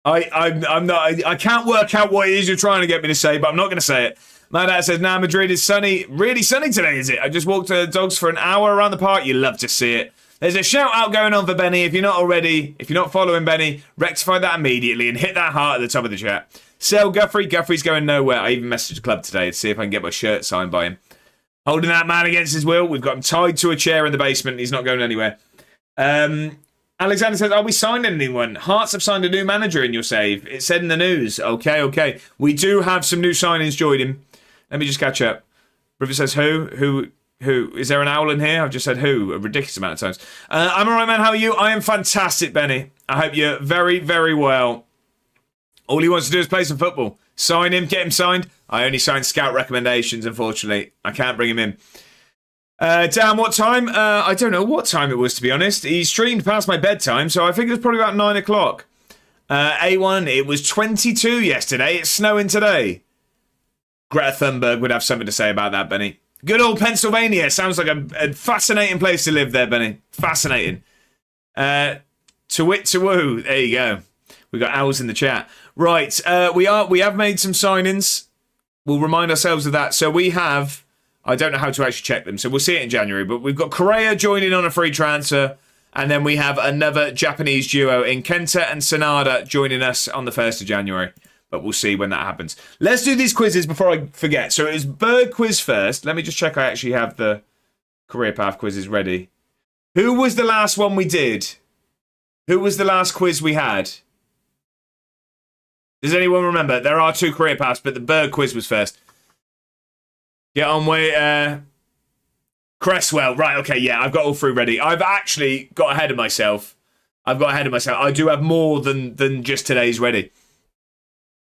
I'm not. I can't work out what it is you're trying to get me to say, but I'm not going to say it. My dad says, "Now Madrid is sunny. Really sunny today, is it? I just walked the dogs for an hour around the park. You love to see it." There's a shout out going on for Benny. If you're not following Benny, rectify that immediately and hit that heart at the top of the chat. Sell Guthrie. Guthries going nowhere. I even messaged the club today to see if I can get my shirt signed by him. Holding that man against his will. We've got him tied to a chair in the basement. He's not going anywhere. Alexander says, "Are we signing anyone? Hearts have signed a new manager in your save. It said in the news." Okay. We do have some new signings joining. Let me just catch up. River says, Who? Is there an owl in here? I've just said who a ridiculous amount of times. I'm alright, man. How are you? I am fantastic, Benny. I hope you're very, very well. All he wants to do is play some football. Sign him, get him signed. I only sign scout recommendations, unfortunately. I can't bring him in. Dan, what time? I don't know what time it was, to be honest. He streamed past my bedtime, so I think it was probably about 9 o'clock. A1, it was 22 yesterday. It's snowing today. Greta Thunberg would have something to say about that, Benny. Good old Pennsylvania. Sounds like a fascinating place to live there, Benny. Fascinating. To wit to woo. There you go. We got owls in the chat. Right. We have made some signings. We'll remind ourselves of that. So we have, I don't know how to actually check them, so we'll see it in January, but we've got Correa joining on a free transfer, and then we have another Japanese duo in Kenta and Sanada joining us on the 1st of January. But we'll see when that happens. Let's do these quizzes before I forget. So it was Berg quiz first. Let me just check I actually have the career path quizzes ready. Who was the last one we did? Who was the last quiz we had? Does anyone remember? There are 2 career paths, but the Berg quiz was first. Get on with Cresswell. Right, okay, yeah, I've got all 3 ready. I've actually got ahead of myself. I do have more than just today's ready.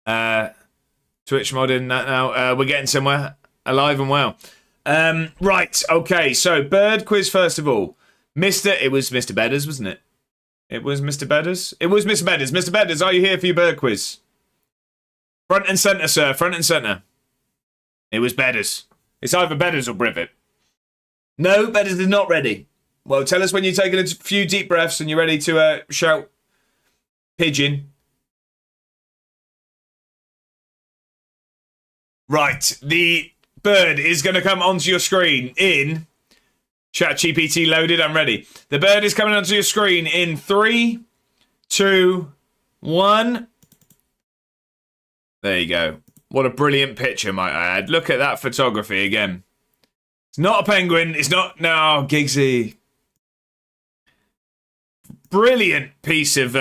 Twitch modding that now. We're getting somewhere. Alive and well. Right, okay, so Bird quiz first of all. It was Mr. Bedders, wasn't it? It was Mr. Bedders? It was Mr. Bedders. Mr. Bedders, are you here for your Bird quiz? Front and centre, sir. Front and centre. It was Bedders. It's either Bedders or Brivet. No, Bedders is not ready. Well, tell us when you're taking a few deep breaths and you're ready to shout pigeon. Right, the bird is going to come onto your screen in... ChatGPT loaded, I'm ready. The bird is coming onto your screen in 3, 2, 1. There you go. What a brilliant picture, might I add. Look at that photography again. It's not a penguin. It's not... No, Giggsy. Brilliant piece of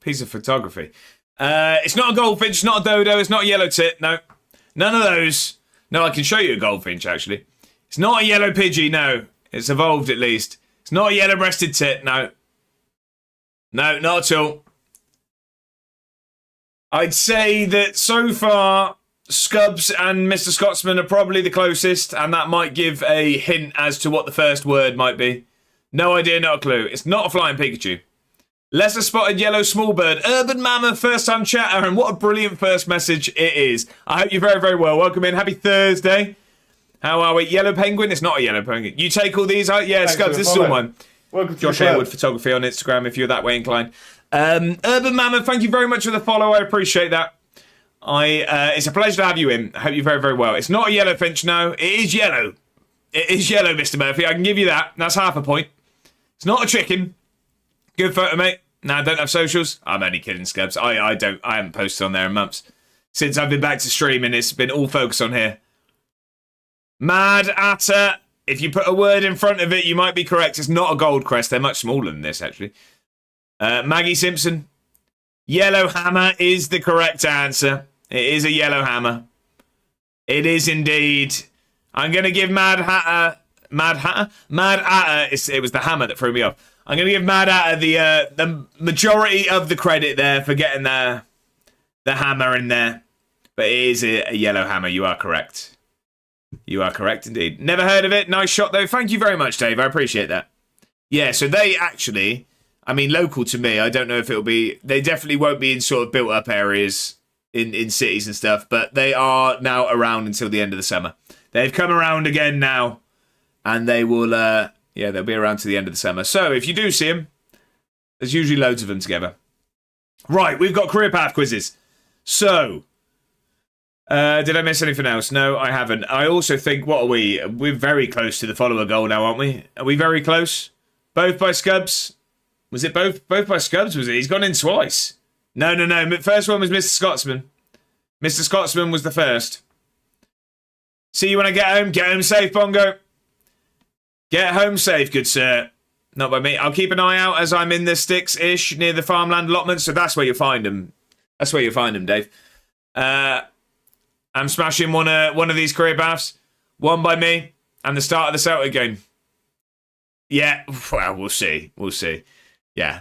photography. It's not a goldfinch. It's not a dodo. It's not a yellow tit. No. None of those. No, I can show you a goldfinch, actually. It's not a yellow pidgey, no. It's evolved, at least. It's not a yellow-breasted tit, no. No, not at all. I'd say that so far, Scubs and Mr. Scotsman are probably the closest, and that might give a hint as to what the first word might be. No idea, not a clue. It's not a flying Pikachu. Lesser spotted yellow small bird. Urban Mammoth, first time chatter, and what a brilliant first message it is. I hope you're very, very well. Welcome in. Happy Thursday. How are we? Yellow penguin? It's not a yellow penguin. You take all these out? Yeah, Scubs, this is all mine. Welcome to Josh Harewood Photography on Instagram if you're that way inclined. Urban Mammoth, thank you very much for the follow. I appreciate that. It's a pleasure to have you in. I hope you're very, very well. It's not a yellow finch, no. It is yellow. It is yellow, Mr. Murphy. I can give you that. That's half a point. It's not a chicken. Good photo, mate. No, I don't have socials. I'm only kidding, Scubs. I haven't posted on there in months. Since I've been back to streaming, it's been all focused on here. Mad Atta. If you put a word in front of it, you might be correct. It's not a gold crest. They're much smaller than this, actually. Maggie Simpson. Yellow hammer is the correct answer. It is a yellow hammer. It is indeed. I'm going to give Mad Atta. It was the hammer that threw me off. I'm going to give Mad Atta the majority of the credit there for getting the hammer in there. But it is a yellow hammer. You are correct. You are correct indeed. Never heard of it. Nice shot, though. Thank you very much, Dave. I appreciate that. Yeah, so they actually, I mean, local to me, I don't know if it'll be, they definitely won't be in sort of built-up areas in cities and stuff, but they are now around until the end of the summer. They've come around again now, and they will, they'll be around to the end of the summer. So if you do see them, there's usually loads of them together. Right, we've got career path quizzes. So, did I miss anything else? No, I haven't. I also think, what are we? We're very close to the follower goal now, aren't we? Are we very close? Both by Scubs? Was it both by Scubs, was it? He's gone in twice. No. First one was Mr. Scotsman. Mr. Scotsman was the first. See you when I get home. Get home safe, Bongo. Get home safe, good sir. Not by me. I'll keep an eye out as I'm in the sticks-ish near the farmland allotment, so that's where you'll find them. That's where you'll find them, Dave. I'm smashing one of these career paths. One by me and the start of the Celtic game. Yeah, well, we'll see. We'll see. Yeah.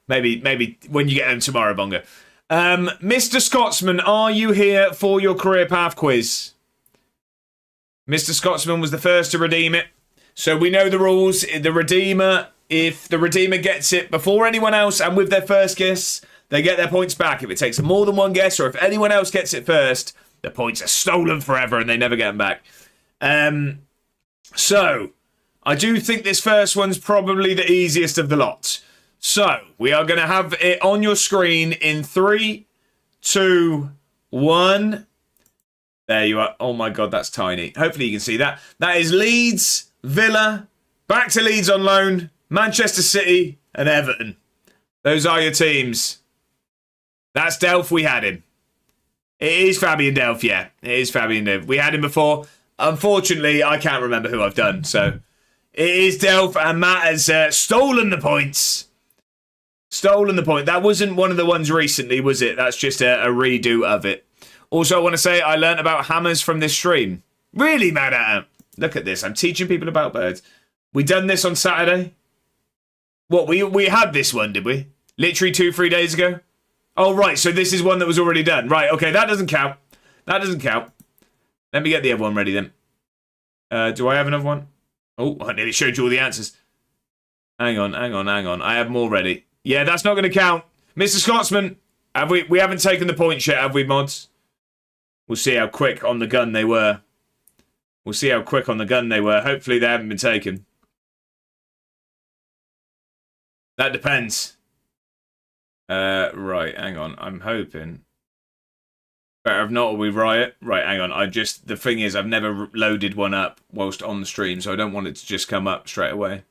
Maybe when you get home tomorrow, Bongo. Mr. Scotsman, are you here for your career path quiz? Mr. Scotsman was the first to redeem it. So we know the rules. The Redeemer, if the Redeemer gets it before anyone else and with their first guess, they get their points back. If it takes more than one guess or if anyone else gets it first, the points are stolen forever and they never get them back. So, I do think this first one's probably the easiest of the lot. So, we are going to have it on your screen in 3, 2, 1. There you are. Oh my God, that's tiny. Hopefully you can see that. That is Leeds, Villa, back to Leeds on loan, Manchester City and Everton. Those are your teams. That's Delph, we had him. It is Fabian Delph, yeah. It is Fabian Delph. We had him before. Unfortunately, I can't remember who I've done. So, it is Delph, and Matt has stolen the points. Stolen the point. That wasn't one of the ones recently, was it? That's just a redo of it. Also, I want to say I learnt about hammers from this stream. Really, Matt? Look at this. I'm teaching people about birds. We done this on Saturday? What, we had this one, did we? Literally 2-3 days ago? Oh, right, so this is one that was already done. Right, okay, that doesn't count. That doesn't count. Let me get the other one ready then. Do I have another one? Oh, I nearly showed you all the answers. Hang on. I have more ready. Yeah, that's not going to count. Mr. Scotsman, we haven't taken the points yet, have we, mods? We'll see how quick on the gun they were. Hopefully they haven't been taken. That depends. Right, hang on. I'm hoping. Better if not, we riot. Right, hang on. The thing is, I've never loaded one up whilst on the stream, so I don't want it to just come up straight away.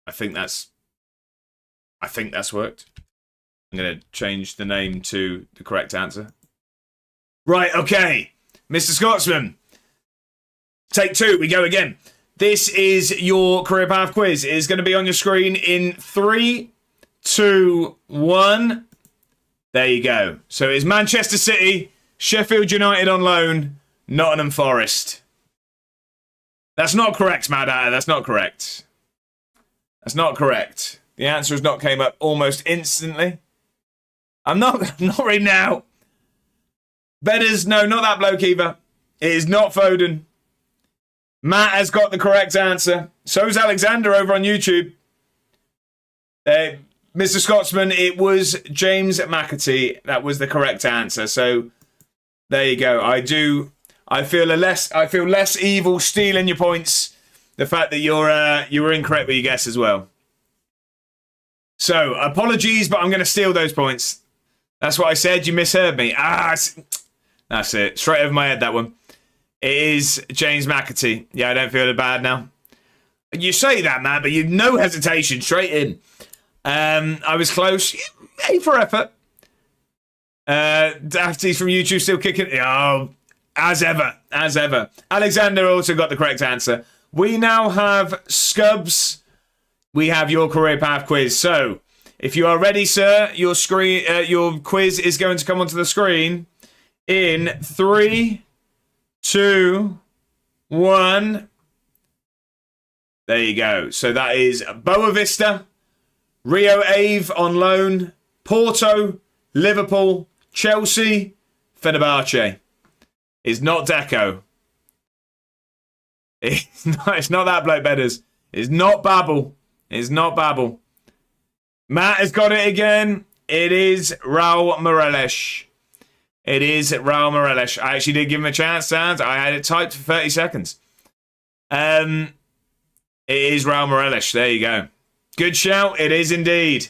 I think that's worked. I'm going to change the name to the correct answer. Right, okay. Mr. Scotsman. Take 2, we go again. This is your career path quiz. It is going to be on your screen in 3, 2, 1. There you go. So it's Manchester City, Sheffield United on loan, Nottingham Forest. That's not correct, Mad Hatter. That's not correct. That's not correct. The answer has not came up almost instantly. I'm not reading out. Bedders, no, not that bloke either. It is not Foden. Matt has got the correct answer. So's Alexander over on YouTube. Mr. Scotsman, it was James McAtee. That was the correct answer. So there you go. I feel less evil stealing your points. The fact that you were incorrect with your guess as well. So apologies, but I'm going to steal those points. That's what I said. You misheard me. That's it. Straight over my head, that one. It is James McAtee. Yeah, I don't feel bad now. You say that, man, but you've no hesitation. Straight in. I was close. A for effort. Dafty's from YouTube still kicking. Oh, as ever. Alexander also got the correct answer. We now have Scubs. We have your career path quiz. So, if you are ready, sir, your quiz is going to come onto the screen in 3, 2, 1. There you go. So that is Boa Vista, Rio Ave on loan, Porto, Liverpool, Chelsea, Fenerbahce. It's not Deco. It's not that bloke, Bedders. It's not Babel. Matt has got it again. It is Raul Morelos. It is Raul Morelos. I actually did give him a chance, Sans. I had it typed for 30 seconds. It is Raul Morelos. There you go. Good shout. It is indeed.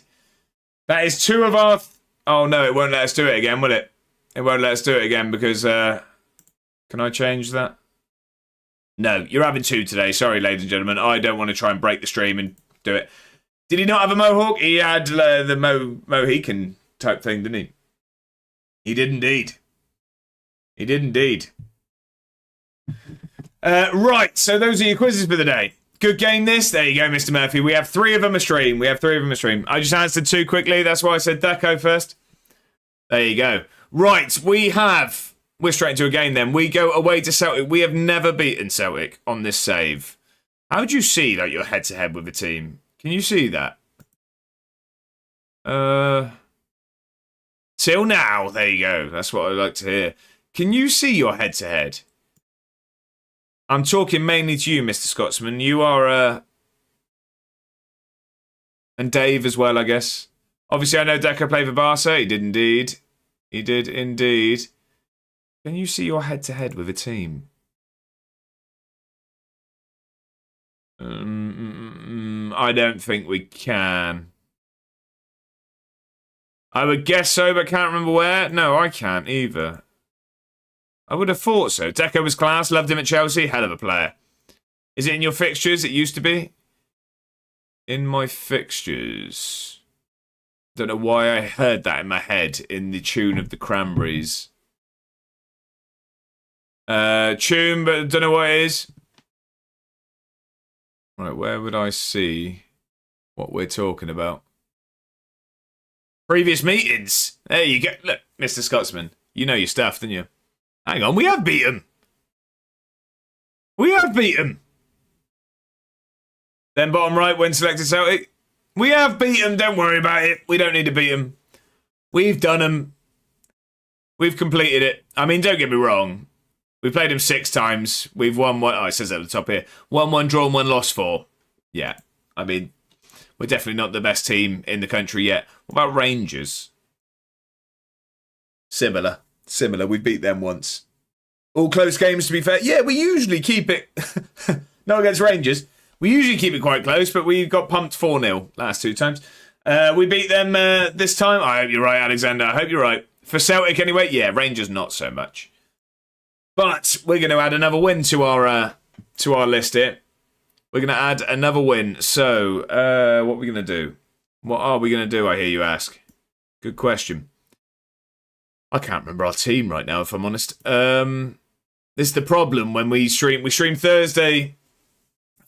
That is 2 of our... Oh, no, it won't let us do it again, will it? It won't let us do it again because... Can I change that? No, you're having 2 today. Sorry, ladies and gentlemen. I don't want to try and break the stream and do it. Did he not have a mohawk? He had the Mohican type thing, didn't he? He did indeed. He did indeed. Right, so those are your quizzes for the day. Good game this. There you go, Mr. Murphy. We have 3 of them a stream. I just answered 2 quickly. That's why I said Deco first. There you go. Right, we're straight into a game then. We go away to Celtic. We have never beaten Celtic on this save. How do you see like your head-to-head with a team? Can you see that? Till now. There you go. That's what I like to hear. Can you see your head-to-head? I'm talking mainly to you, Mr. Scotsman. You are, and Dave as well, I guess. Obviously, I know Deco played for Barca. He did indeed. He did indeed. Can you see your head-to-head with a team? I don't think we can. I would guess so, but can't remember where. No, I can't either. I would have thought so. Deco was class. Loved him at Chelsea. Hell of a player. Is it in your fixtures? It used to be. In my fixtures. Don't know why I heard that in my head in the tune of the Cranberries. Tune, but don't know what it is. Right, where would I see what we're talking about? Previous meetings. There you go. Look, Mr. Scotsman, you know your stuff, don't you? Hang on, we have beat him. We have beat him. Then bottom right, when selected Celtic. We have beat him, don't worry about it. We don't need to beat him. We've done him. We've completed it. I mean, don't get me wrong. We played him 6 times. We've won 1. Oh, it says at the top here. 1-1, drawn 1, lost 4. Yeah, I mean, we're definitely not the best team in the country yet. What about Rangers? Similar. We beat them once. All close games, to be fair. Yeah, we usually keep it... Not against Rangers. We usually keep it quite close, but we got pumped 4-0 last 2 times. We beat them this time. I hope you're right, Alexander. I hope you're right. For Celtic, anyway, yeah, Rangers not so much. But we're going to add another win to our list here. We're going to add another win. So, what are we going to do? What are we going to do, I hear you ask? Good question. I can't remember our team right now, if I'm honest. This is the problem when we stream. We stream Thursday,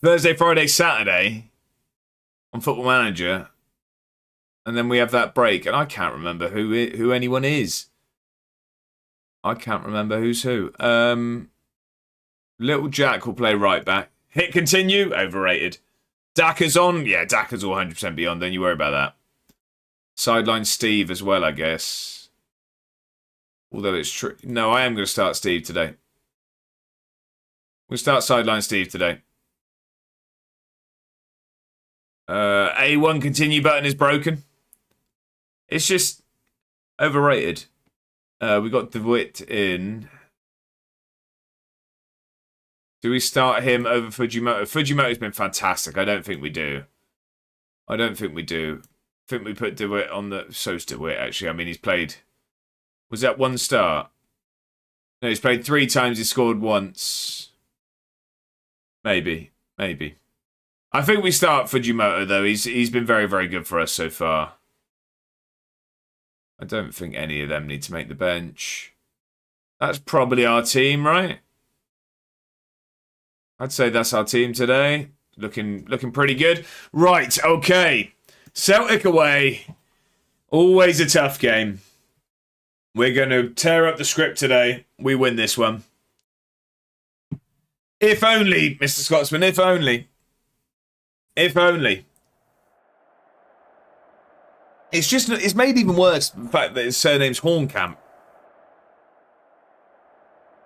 Friday, Saturday on Football Manager. And then we have that break. And I can't remember who anyone is. I can't remember who's who. Little Jack will play right back. Hit continue. Overrated. Daka's on. Yeah, Daka's all 100% beyond. Don't you worry about that. Sideline Steve as well, I guess. Although it's true. No, I am going to start Steve today. We'll start sideline Steve today. A1 continue button is broken. It's just overrated. We got DeWitt in. Do we start him over Fujimoto? Fujimoto's been fantastic. I don't think we do. I think we put DeWitt on the... So's DeWitt, actually. I mean, he's played... Was that 1 start? No, he's played 3 times. He scored once. Maybe. I think we start Fujimoto, though. He's been very, very good for us so far. I don't think any of them need to make the bench. That's probably our team, right? I'd say that's our team today. Looking pretty good. Right, okay. Celtic away. Always a tough game. We're going to tear up the script today. We win this one. If only, Mr. Scotsman, if only. If only. It's made even worse the fact that his surname's Hornkamp.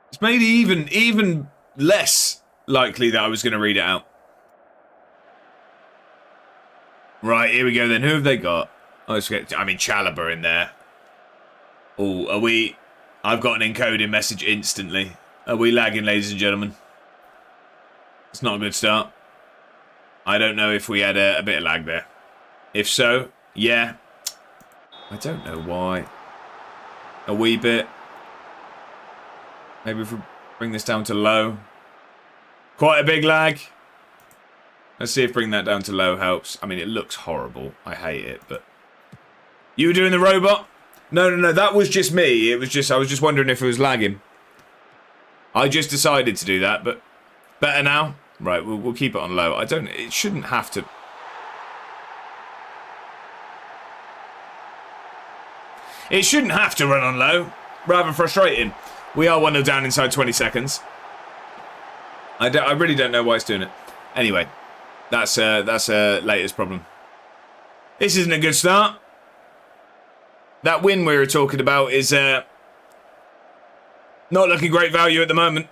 It's made it even less likely that I was going to read it out. Right, here we go then. Who have they got? I mean, Chalobah in there. Oh, are we... I've got an encoding message instantly. Are we lagging, ladies and gentlemen? It's not a good start. I don't know if we had a bit of lag there. If so, yeah. I don't know why. A wee bit. Maybe if we bring this down to low. Quite a big lag. Let's see if bringing that down to low helps. I mean, it looks horrible. I hate it, but... You were doing the robot? No. That was just me. It was just... I was just wondering if it was lagging. I just decided to do that, but... Better now? Right, we'll keep it on low. I don't... It shouldn't have to... It shouldn't have to run on low. Rather frustrating. We are 1-0 down inside 20 seconds. I really don't know why it's doing it. Anyway, that's a latest problem. This isn't a good start. That win we were talking about is not looking great value at the moment.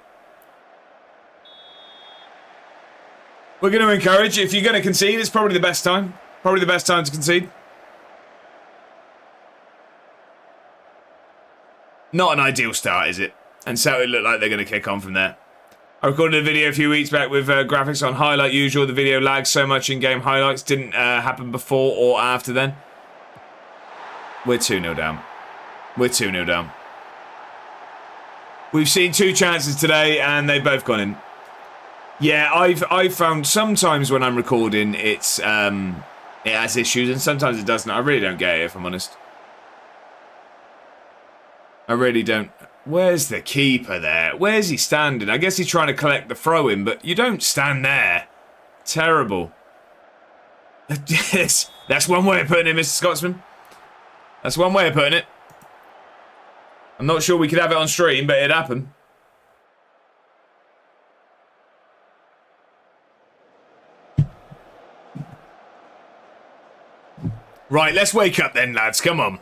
We're going to encourage. If you're going to concede, it's probably the best time. Probably the best time to concede. Not an ideal start, is it? And so it looked like they're going to kick on from there. I recorded a video a few weeks back with graphics on high like usual. The video lagged so much in-game highlights. Didn't happen before or after then. We're 2-0 down. We're 2-0 down. We've seen 2 chances today and they've both gone in. Yeah, I've found sometimes when I'm recording it has issues and sometimes it doesn't. I really don't get it, if I'm honest. I really don't. Where's the keeper there? Where's he standing? I guess he's trying to collect the throw-in, but you don't stand there. Terrible. Yes, that's one way of putting it, Mr. Scotsman. That's one way of putting it. I'm not sure we could have it on stream, but it'd happen. Right, let's wake up then, lads. Come on.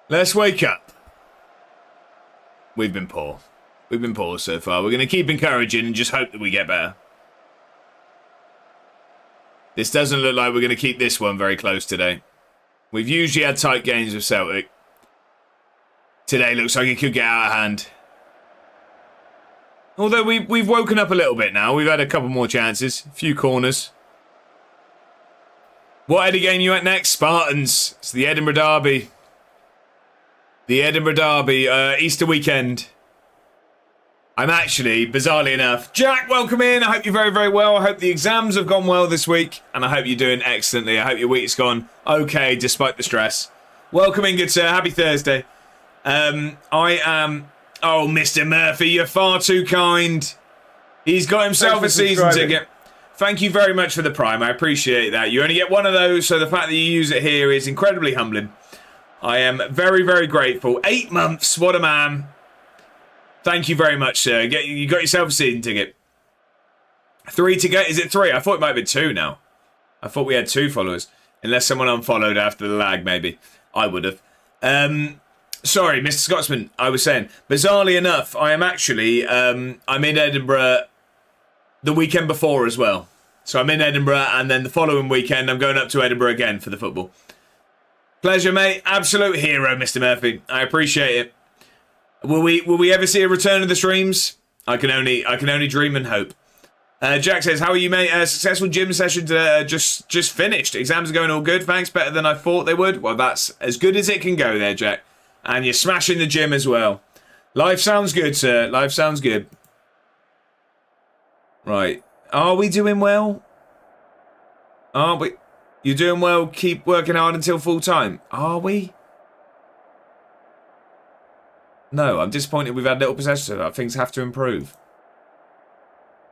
Let's wake up. We've been poor. We've been poor so far. We're going to keep encouraging and just hope that we get better. This doesn't look like we're going to keep this one very close today. We've usually had tight games with Celtic. Today looks like it could get out of hand. Although we've woken up a little bit now. We've had a couple more chances. A few corners. What Eddie game you at next? Spartans. It's the Edinburgh Derby. The Edinburgh Derby, Easter weekend. I'm actually, bizarrely enough... Jack, welcome in. I hope you're very, very well. I hope the exams have gone well this week. And I hope you're doing excellently. I hope your week's gone okay, despite the stress. Welcome in, good sir. Happy Thursday. I am... Oh, Mr. Murphy, you're far too kind. He's got himself a season ticket. Thank you very much for the Prime. I appreciate that. You only get one of those, so the fact that you use it here is incredibly humbling. I am very, very grateful. 8 months, what a man. Thank you very much, sir. You got yourself a season ticket. 3 to get. Is it 3? I thought it might have been 2 now. I thought we had 2 followers. Unless someone unfollowed after the lag, maybe. I would have. Sorry, Mr. Scotsman, I was saying. Bizarrely enough, I am actually... I'm in Edinburgh the weekend before as well. So I'm in Edinburgh, and then the following weekend, I'm going up to Edinburgh again for the football. Pleasure, mate. Absolute hero, Mr. Murphy. I appreciate it. Will we ever see a return of the streams? I can only dream and hope. Jack says, "How are you, mate? Successful gym session just finished. Exams are going all good. Thanks. Better than I thought they would. Well, that's as good as it can go there, Jack. And you're smashing the gym as well. Life sounds good, sir. Life sounds good. Right. Are we doing well? Are we? You're doing well. Keep working hard until full time. Are we? No, I'm disappointed we've had little possession. Things have to improve.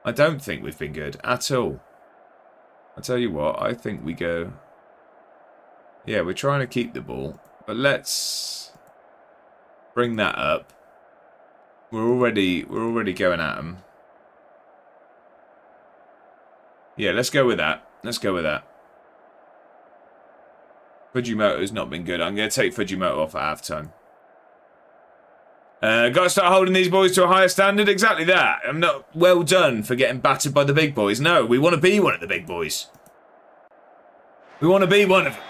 I don't think we've been good at all. I tell you what, I think we go... Yeah, we're trying to keep the ball. But let's bring that up. We're already going at them. Yeah, let's go with that. Let's go with that. Fujimoto's not been good. I'm going to take Fujimoto off at half-time. Got to start holding these boys to a higher standard. Exactly that. I'm not well done for getting battered by the big boys. No, we want to be one of the big boys. We want to be one of them.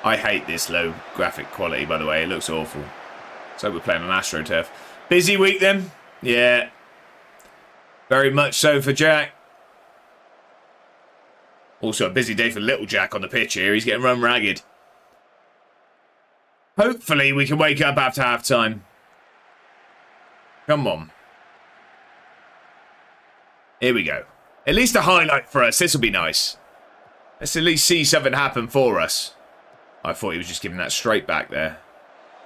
I hate this low graphic quality, by the way. It looks awful. So we're playing on AstroTurf. Busy week then? Yeah. Very much so for Jack. Also a busy day for little Jack on the pitch here. He's getting run ragged. Hopefully we can wake up after half-time. Come on. Here we go. At least a highlight for us. This will be nice. Let's at least see something happen for us. I thought he was just giving that straight back there.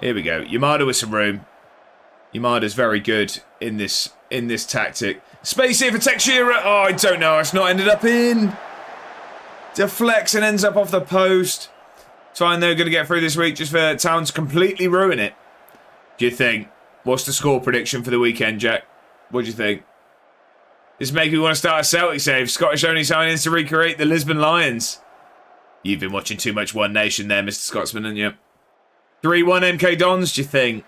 Here we go. Yamada with some room. Yamada's very good in this tactic. Space here for Texira. Oh, I don't know. It's not ended up in. Deflects and ends up off the post. It's fine, they're going to get through this week just for Town to completely ruin it. Do you think? What's the score prediction for the weekend, Jack? What do you think? This makes me want to start a Celtic save. Scottish only signings to recreate the Lisbon Lions. You've been watching too much One Nation there, Mr. Scotsman, haven't you? 3-1 MK Dons, do you think?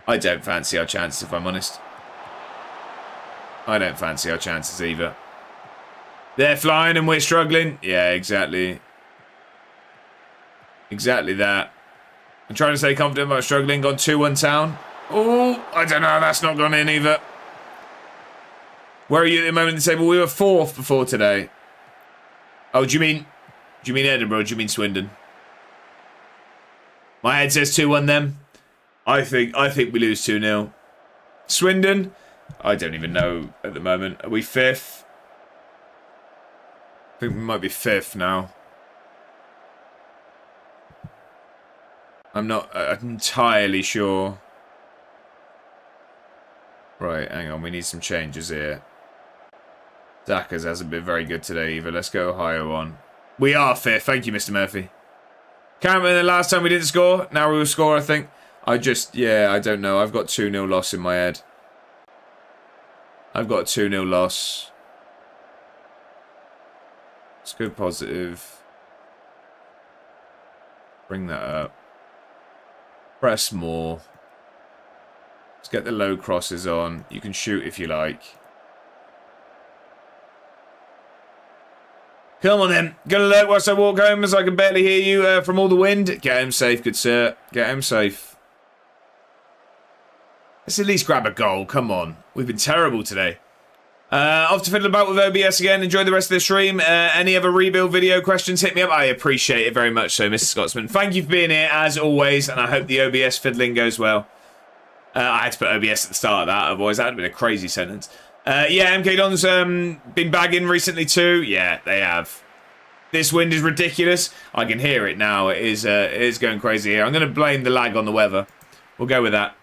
I don't fancy our chances, if I'm honest. I don't fancy our chances either. They're flying and we're struggling. Yeah, exactly. Exactly that. I'm trying to stay confident, but I'm struggling. Gone 2-1 Town. Oh, I don't know. That's not gone in either. Where are you at the moment in the table? We were 4th before today. Oh, do you mean Edinburgh? Do you mean Swindon? My head says 2-1 then. I think we lose 2-0. Swindon? I don't even know at the moment. Are we 5th? I think we might be 5th now. I'm not entirely sure. Right, hang on. We need some changes here. Dackers hasn't been very good today either. Let's go higher on. We are 5th. Thank you, Mr. Murphy. Can't remember the last time we didn't score. Now we will score, I think. I don't know. I've got 2-0 loss in my head. I've got a 2-0 loss. Let's go positive. Bring that up. Press more. Let's get the low crosses on. You can shoot if you like. Come on then. Gonna alert whilst I walk home as I can barely hear you from all the wind. Get him safe, good sir. Get him safe. Let's at least grab a goal. Come on. We've been terrible today. Off to fiddle about with OBS again. Enjoy the rest of the stream. Any other rebuild video questions, hit me up. I appreciate it very much so, Mr. Scotsman. Thank you for being here, as always, and I hope the OBS fiddling goes well. I had to put OBS at the start of that, otherwise that would have been a crazy sentence. Yeah, MK Don's been bagging recently too. Yeah, they have. This wind is ridiculous. I can hear it now. It is going crazy here. I'm going to blame the lag on the weather. We'll go with that.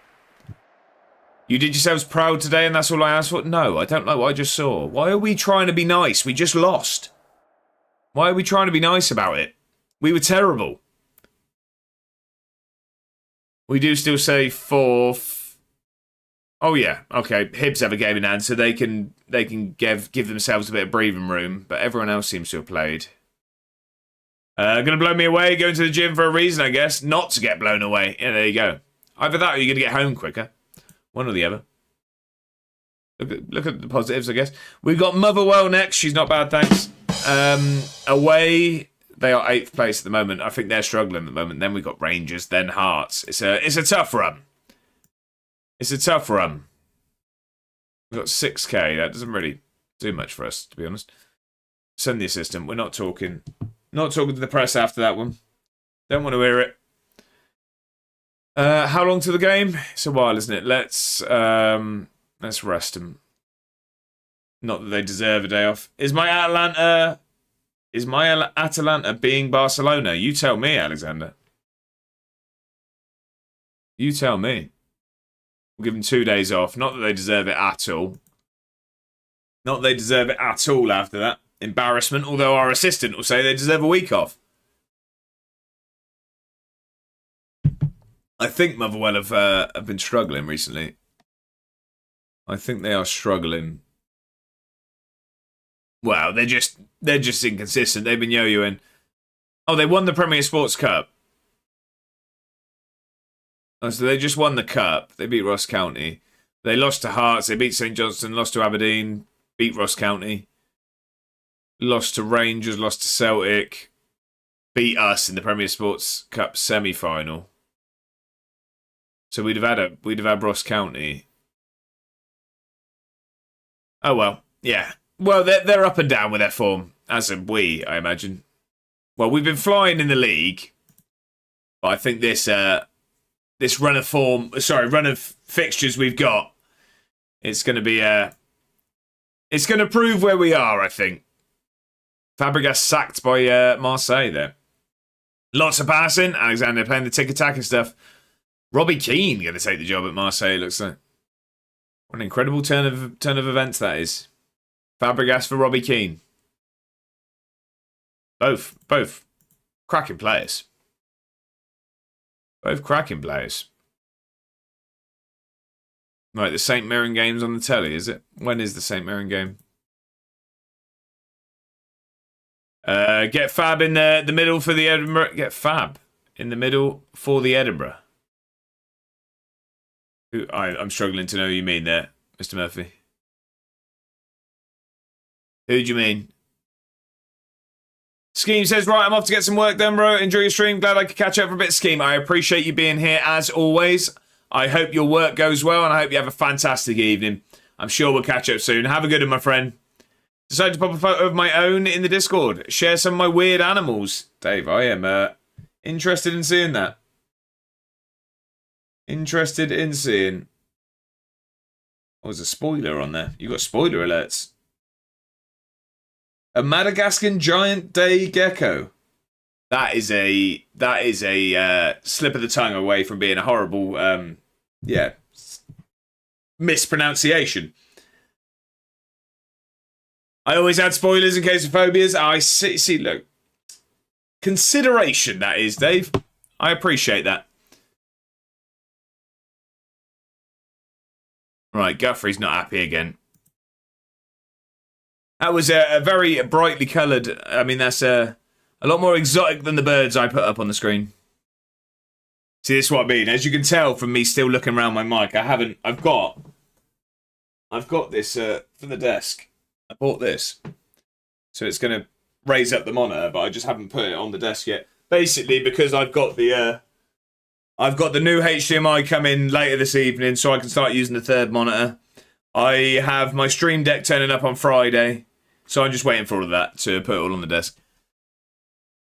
You did yourselves proud today and that's all I asked for? No, I don't know what I just saw. Why are we trying to be nice? We just lost. Why are we trying to be nice about it? We were terrible. We do still say 4th. Oh yeah, okay. Hibs have a game in hand, so they can give themselves a bit of breathing room, but everyone else seems to have played. Gonna blow me away, going to the gym for a reason, I guess. Not to get blown away. Yeah, there you go. Either that or you're gonna get home quicker. One or the other. Look at the positives, I guess. We've got Motherwell next. She's not bad, thanks. Away, they are 8th place at the moment. I think they're struggling at the moment. Then we've got Rangers, then Hearts. It's a tough run. It's a tough run. We've got 6k. That doesn't really do much for us, to be honest. Send the assistant. We're not talking to the press after that one. Don't want to hear it. How long to the game? It's a while, isn't it? Let's rest them. Not that they deserve a day off. Is my Atalanta being Barcelona? You tell me, Alexander. You tell me. We'll give them 2 days off. Not that they deserve it at all. Not that they deserve it at all after that. Embarrassment, although our assistant will say they deserve a week off. I think Motherwell have been struggling recently. I think they are struggling. Well, they're just inconsistent. They've been yo-yoing. Oh, they won the Premier Sports Cup. Oh, so they just won the cup. They beat Ross County. They lost to Hearts. They beat St Johnstone. Lost to Aberdeen. Beat Ross County. Lost to Rangers, lost to Celtic. Beat us in the Premier Sports Cup semi-final. So we'd have had Ross County. Oh well, yeah. Well, they're up and down with their form, as are we, I imagine. Well, we've been flying in the league, but I think this run of fixtures we've got, it's going to be it's going to prove where we are, I think. Fabregas sacked by Marseille there. Lots of passing. Alexander playing the tiki-taka stuff. Robbie Keane going to take the job at Marseille, looks like. What an incredible turn of events that is. Fabregas for Robbie Keane. Both cracking players. Both cracking players. Right, the St. Mirren game's on the telly, is it? When is the St. Mirren game? Get Fab in the middle for the Edinburgh. Get Fab in the middle for the Edinburgh. I'm struggling to know who you mean there, Mr. Murphy. Who do you mean? Scheme says, right, I'm off to get some work done, bro. Enjoy your stream. Glad I could catch up for a bit, Scheme. I appreciate you being here as always. I hope your work goes well, and I hope you have a fantastic evening. I'm sure we'll catch up soon. Have a good one, my friend. Decided to pop a photo of my own in the Discord. Share some of my weird animals. Dave, I am interested in seeing that. Interested in seeing. Oh, there's a spoiler on there. You got spoiler alerts. A Madagascar giant day gecko. That is a slip of the tongue away from being a horrible mispronunciation. I always add spoilers in case of phobias. I see, look. Consideration, that is, Dave. I appreciate that. Right, Guthrie's not happy again. That was a very brightly coloured. I mean, that's a lot more exotic than the birds I put up on the screen. See, this is what I mean. As you can tell from me still looking around my mic, I've got this for the desk. I bought this. So it's going to raise up the monitor, but I just haven't put it on the desk yet. Basically, because I've got the new HDMI coming later this evening, so I can start using the third monitor. I have my Stream Deck turning up on Friday, so I'm just waiting for all of that to put it all on the desk.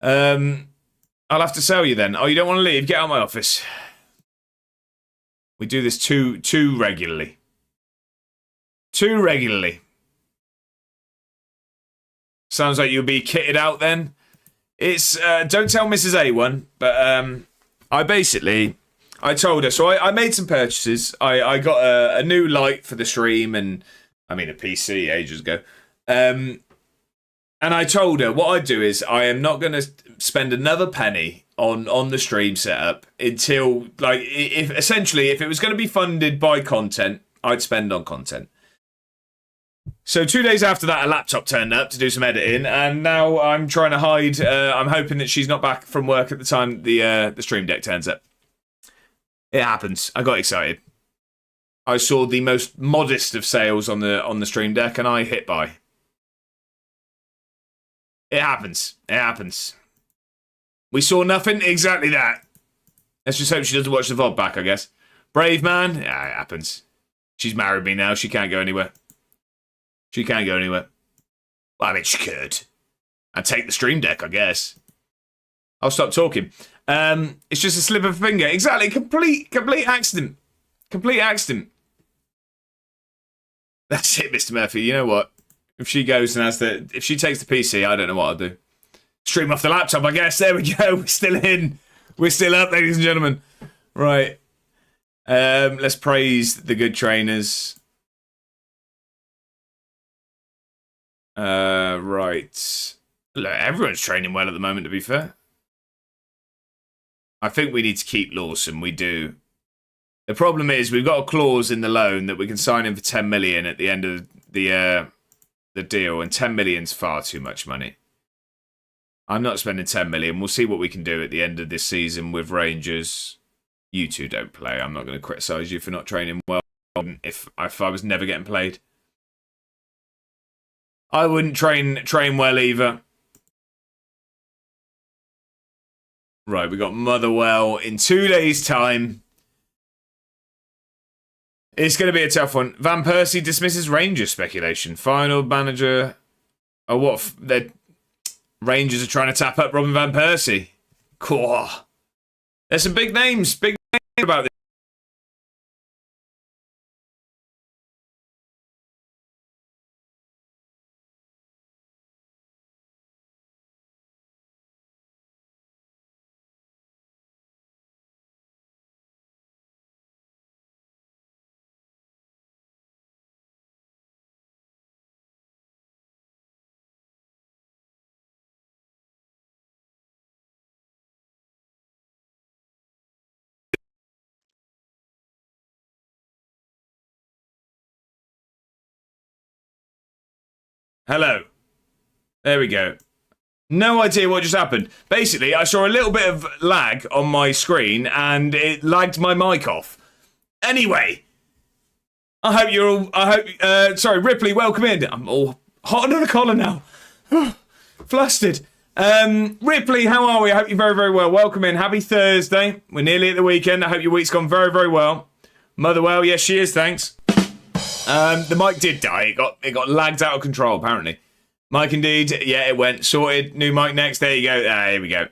I'll have to sell you then. Oh, you don't want to leave? Get out of my office. We do this too regularly. Too regularly. Sounds like you'll be kitted out then. It's don't tell Mrs. A1, but I told her. So I made some purchases. I got a new light for the stream, and I mean a PC ages ago. And I told her what I'd do is I am not going to spend another penny on the stream setup until, like, if it was going to be funded by content, I'd spend on content. So 2 days after that, a laptop turned up to do some editing, and now I'm trying to hide. I'm hoping that she's not back from work at the time the Stream Deck turns up. It happens. I got excited. I saw the most modest of sales on the Stream Deck, and I hit buy. It happens. It happens. We saw nothing. Exactly that. Let's just hope she doesn't watch the VOD back, I guess. Brave man. Yeah, it happens. She's married me now. She can't go anywhere. She can't go anywhere. Well, I mean, she could. I'd take the Stream Deck, I guess. I'll stop talking. It's just a slip of a finger. Exactly. Complete accident. Complete accident. That's it, Mr. Murphy. You know what? If she goes and if she takes the PC, I don't know what I'll do. Stream off the laptop, I guess. There we go. We're still in. We're still up, ladies and gentlemen. Right. Let's praise the good trainers. Right. Look, everyone's training well at the moment, to be fair. I think we need to keep Lawson. We do. The problem is we've got a clause in the loan that we can sign him for 10 million at the end of the deal, and 10 million's far too much money. I'm not spending 10 million. We'll see what we can do at the end of this season with Rangers. You two don't play. I'm not going to criticise you for not training well if I was never getting played. I wouldn't train well either. Right, we got Motherwell in 2 days' time. It's going to be a tough one. Van Persie dismisses Rangers speculation. Final manager. Oh, what? The Rangers are trying to tap up Robin Van Persie. Cool. There's some big names. Big names about this. Hello. There we go. No idea what just happened. Basically, I saw a little bit of lag on my screen and it lagged my mic off. Anyway, I hope you're all... sorry, Ripley, welcome in. I'm all hot under the collar now. Flustered. Ripley, how are we? I hope you're very, very well. Welcome in. Happy Thursday. We're nearly at the weekend. I hope your week's gone very, very well. Motherwell, yes, she is, thanks. The mic did die. It got lagged out of control, apparently. Mic indeed. Yeah, it went. Sorted. New mic next. There you go. Here we go.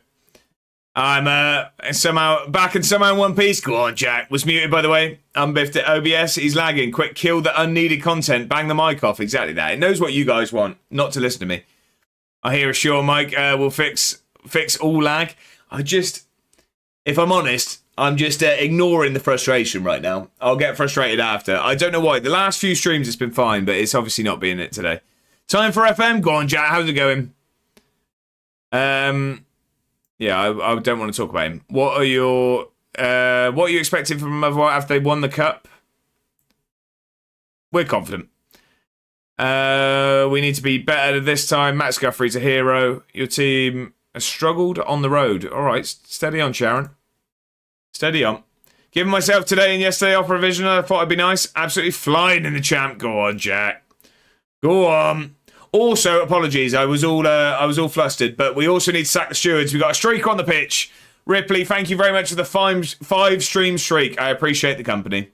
I'm somehow back and somehow in one piece. Go on, Jack. Was muted, by the way. Unbiffed at OBS. He's lagging. Quick, kill the unneeded content. Bang the mic off. Exactly that. It knows what you guys want, not to listen to me. I hear a sure mic will fix all lag. If I'm honest, I'm just ignoring the frustration right now. I'll get frustrated after. I don't know why. The last few streams it's been fine, but it's obviously not being it today. Time for FM. Go on, Jack. How's it going? Yeah, I don't want to talk about him. What are you expecting from Motherwell after they won the cup? We're confident. We need to be better this time. Matt Scuffrey's a hero. Your team has struggled on the road. All right, steady on, Sharon. Steady on. Giving myself today and yesterday off revision. I thought it'd be nice. Absolutely flying in the champ. Go on, Jack. Go on. Also, apologies. I was all flustered, but we also need to sack the stewards. We got a streak on the pitch. Ripley, thank you very much for the five stream streak. I appreciate the company.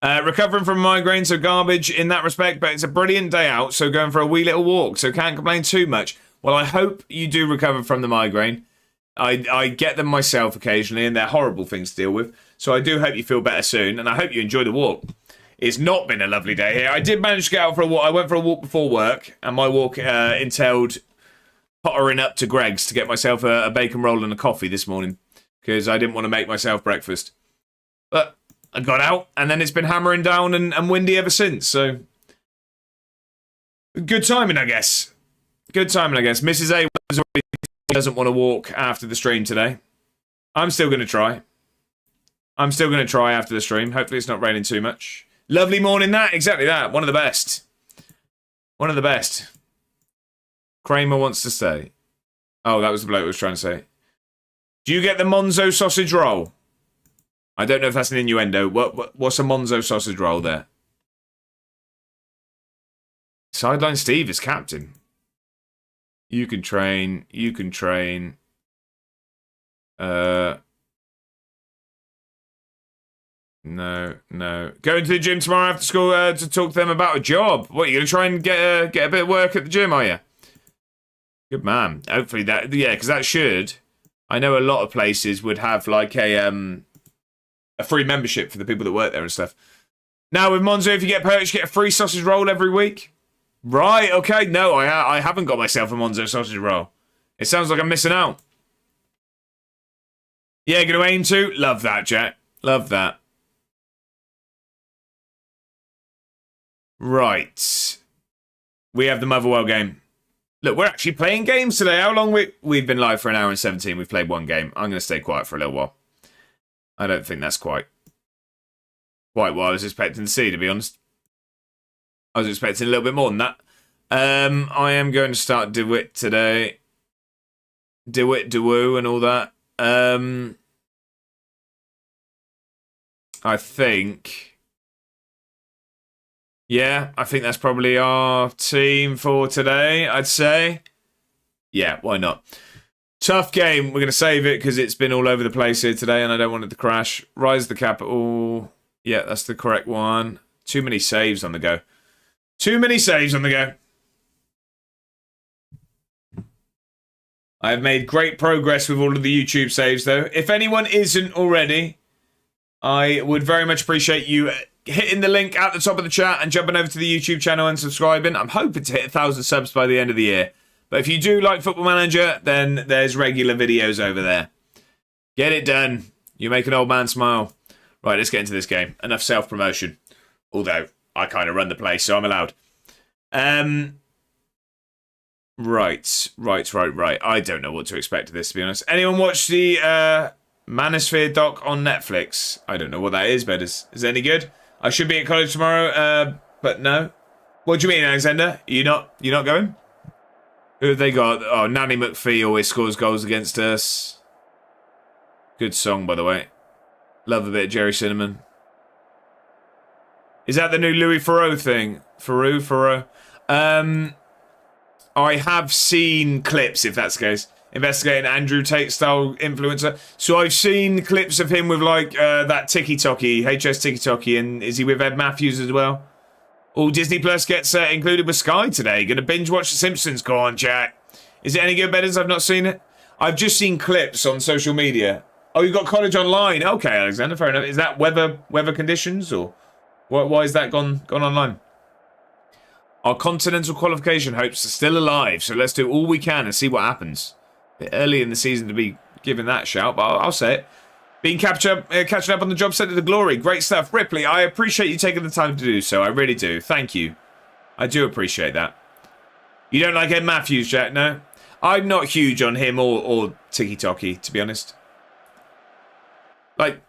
Recovering from migraine, so garbage in that respect, but it's a brilliant day out, so going for a wee little walk, so can't complain too much. Well, I hope you do recover from the migraine. I get them myself occasionally, and they're horrible things to deal with, so I do hope you feel better soon, and I hope you enjoy the walk. It's not been a lovely day here. I did manage to get out for a walk. I went for a walk before work, and my walk entailed pottering up to Greg's to get myself a bacon roll and a coffee this morning, because I didn't want to make myself breakfast. But I got out, and then it's been hammering down and windy ever since, so... Good timing, I guess. Good timing, I guess. Mrs. A doesn't want to walk after the stream today. I'm still going to try. I'm still going to try after the stream. Hopefully it's not raining too much. Lovely morning, that. Exactly that. One of the best. One of the best. Kramer wants to stay. Oh, that was the bloke I was trying to say. Do you get the Monzo sausage roll? I don't know if that's an innuendo. What's a Monzo sausage roll there? Sideline Steve is captain. You can train. You can train. No. Going to the gym tomorrow after school to talk to them about a job. What, you're going to try and get a bit of work at the gym, are you? Good man. Hopefully that... Yeah, because that should... I know a lot of places would have like a free membership for the people that work there and stuff. Now with Monzo, if you get perks, you get a free sausage roll every week. Right, okay. No, I haven't got myself a Monzo sausage roll. It sounds like I'm missing out. Yeah, going to aim to? Love that, Jack. Love that. Right. We have the Motherwell game. Look, we're actually playing games today. How long we've been live for an hour and 17. We've played one game. I'm going to stay quiet for a little while. I don't think that's quite what I was expecting to see, to be honest. I was expecting a little bit more than that. I am going to start DeWitt today. DeWitt, DeWoo and all that. I think Yeah, I think that's probably our team for today, I'd say. Yeah, why not? Tough game. We're going to save it because it's been all over the place here today and I don't want it to crash. Rise the capital. Yeah, that's the correct one. Too many saves on the go. Too many saves on the go. I have made great progress with all of the YouTube saves, though. If anyone isn't already, I would very much appreciate you hitting the link at the top of the chat and jumping over to the YouTube channel and subscribing. I'm hoping to hit 1,000 subs by the end of the year. But if you do like Football Manager, then there's regular videos over there. Get it done. You make an old man smile. Right, let's get into this game. Enough self-promotion. Although, I kind of run the place, so I'm allowed. Right. I don't know what to expect of this, to be honest. Anyone watch the Manosphere doc on Netflix? I don't know what that is, but is it any good? I should be at college tomorrow, but no. What do you mean, Alexander? You're not going? Who have they got? Oh, Nanny McPhee always scores goals against us. Good song, by the way. Love a bit of Jerry Cinnamon. Is that the new Louis Theroux thing? Theroux? I have seen clips, if that's the case. Investigating Andrew Tate style influencer. So I've seen clips of him with like that TikToky, HS TikToky, and is he with Ed Matthews as well? Oh, Disney Plus gets included with Sky today. Gonna binge watch The Simpsons. Go on, Jack. Is it any good, Bedders? I've not seen it. I've just seen clips on social media. Oh, you got college online. Okay, Alexander, fair enough. Is that weather conditions or why is that gone online? Our continental qualification hopes are still alive, so let's do all we can and see what happens. A bit early in the season to be giving that shout, but I'll say it. Been catching up on the job site of the glory. Great stuff. Ripley, I appreciate you taking the time to do so. I really do. Thank you. I do appreciate that. You don't like Ed Matthews, Jack, no? I'm not huge on him or TikToky, to be honest. Like,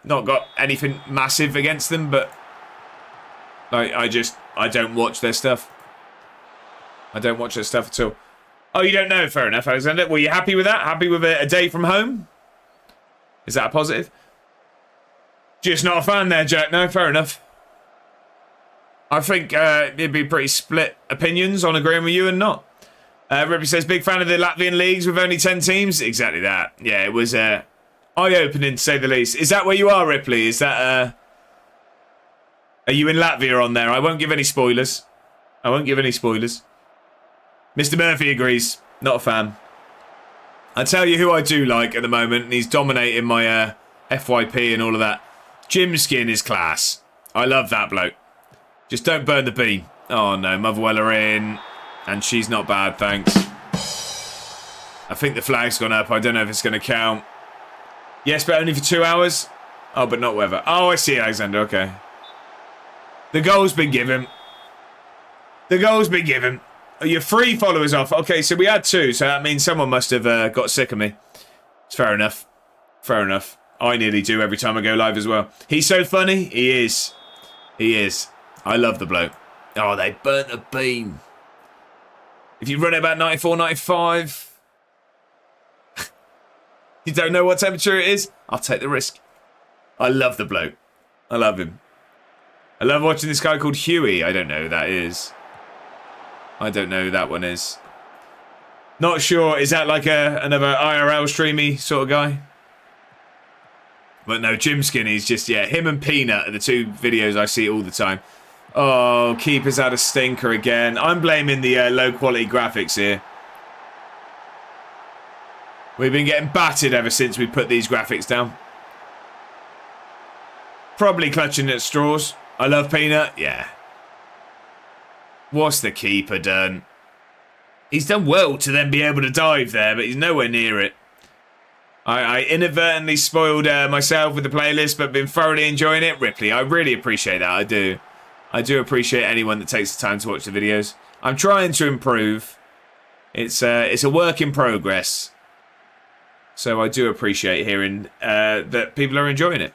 not got anything massive against them, but like, I don't watch their stuff. I don't watch their stuff at all. Oh, you don't know? Fair enough, Alexander. Were you happy with that? Happy with a day from home? Is that a positive? Just not a fan there, Jack. No, fair enough. I think it'd be pretty split opinions on agreeing with you and not. Ripley says, big fan of the Latvian leagues with only 10 teams. Exactly that. Yeah, it was eye-opening, to say the least. Is that where you are, Ripley? Is that... Are you in Latvia on there? I won't give any spoilers. Mr. Murphy agrees. Not a fan. I tell you who I do like at the moment, and he's dominating my FYP and all of that. Jim Skin is class. I love that bloke. Just don't burn the beam. Oh no, Motherwell are in. And she's not bad, thanks. I think the flag's gone up. I don't know if it's going to count. Yes, but only for 2 hours? Oh, but not weather. Oh, I see, Alexander. Okay. The goal's been given. Oh, you're 3 followers off. Okay, so we had 2, so that means someone must have got sick of me. It's fair enough. I nearly do every time I go live as well. He's so funny. He is. I love the bloke. Oh, they burnt a beam. If you run it about 94, 95... you don't know what temperature it is? I'll take the risk. I love the bloke. I love him. I love watching this guy called Huey. I don't know who that is. I don't know who that one is. Not sure. Is that like another IRL streamy sort of guy? But no, Jim Skinny's just, yeah, him and Peanut are the 2 videos I see all the time. Oh, keeper's had a stinker again. I'm blaming the low quality graphics here. We've been getting battered ever since we put these graphics down. Probably clutching at straws. I love Peanut, yeah. What's the keeper done? He's done well to then be able to dive there, but he's nowhere near it. I inadvertently spoiled myself with the playlist, but been thoroughly enjoying it. Ripley, I really appreciate that. I do. I do appreciate anyone that takes the time to watch the videos. I'm trying to improve. It's a work in progress. So I do appreciate hearing that people are enjoying it.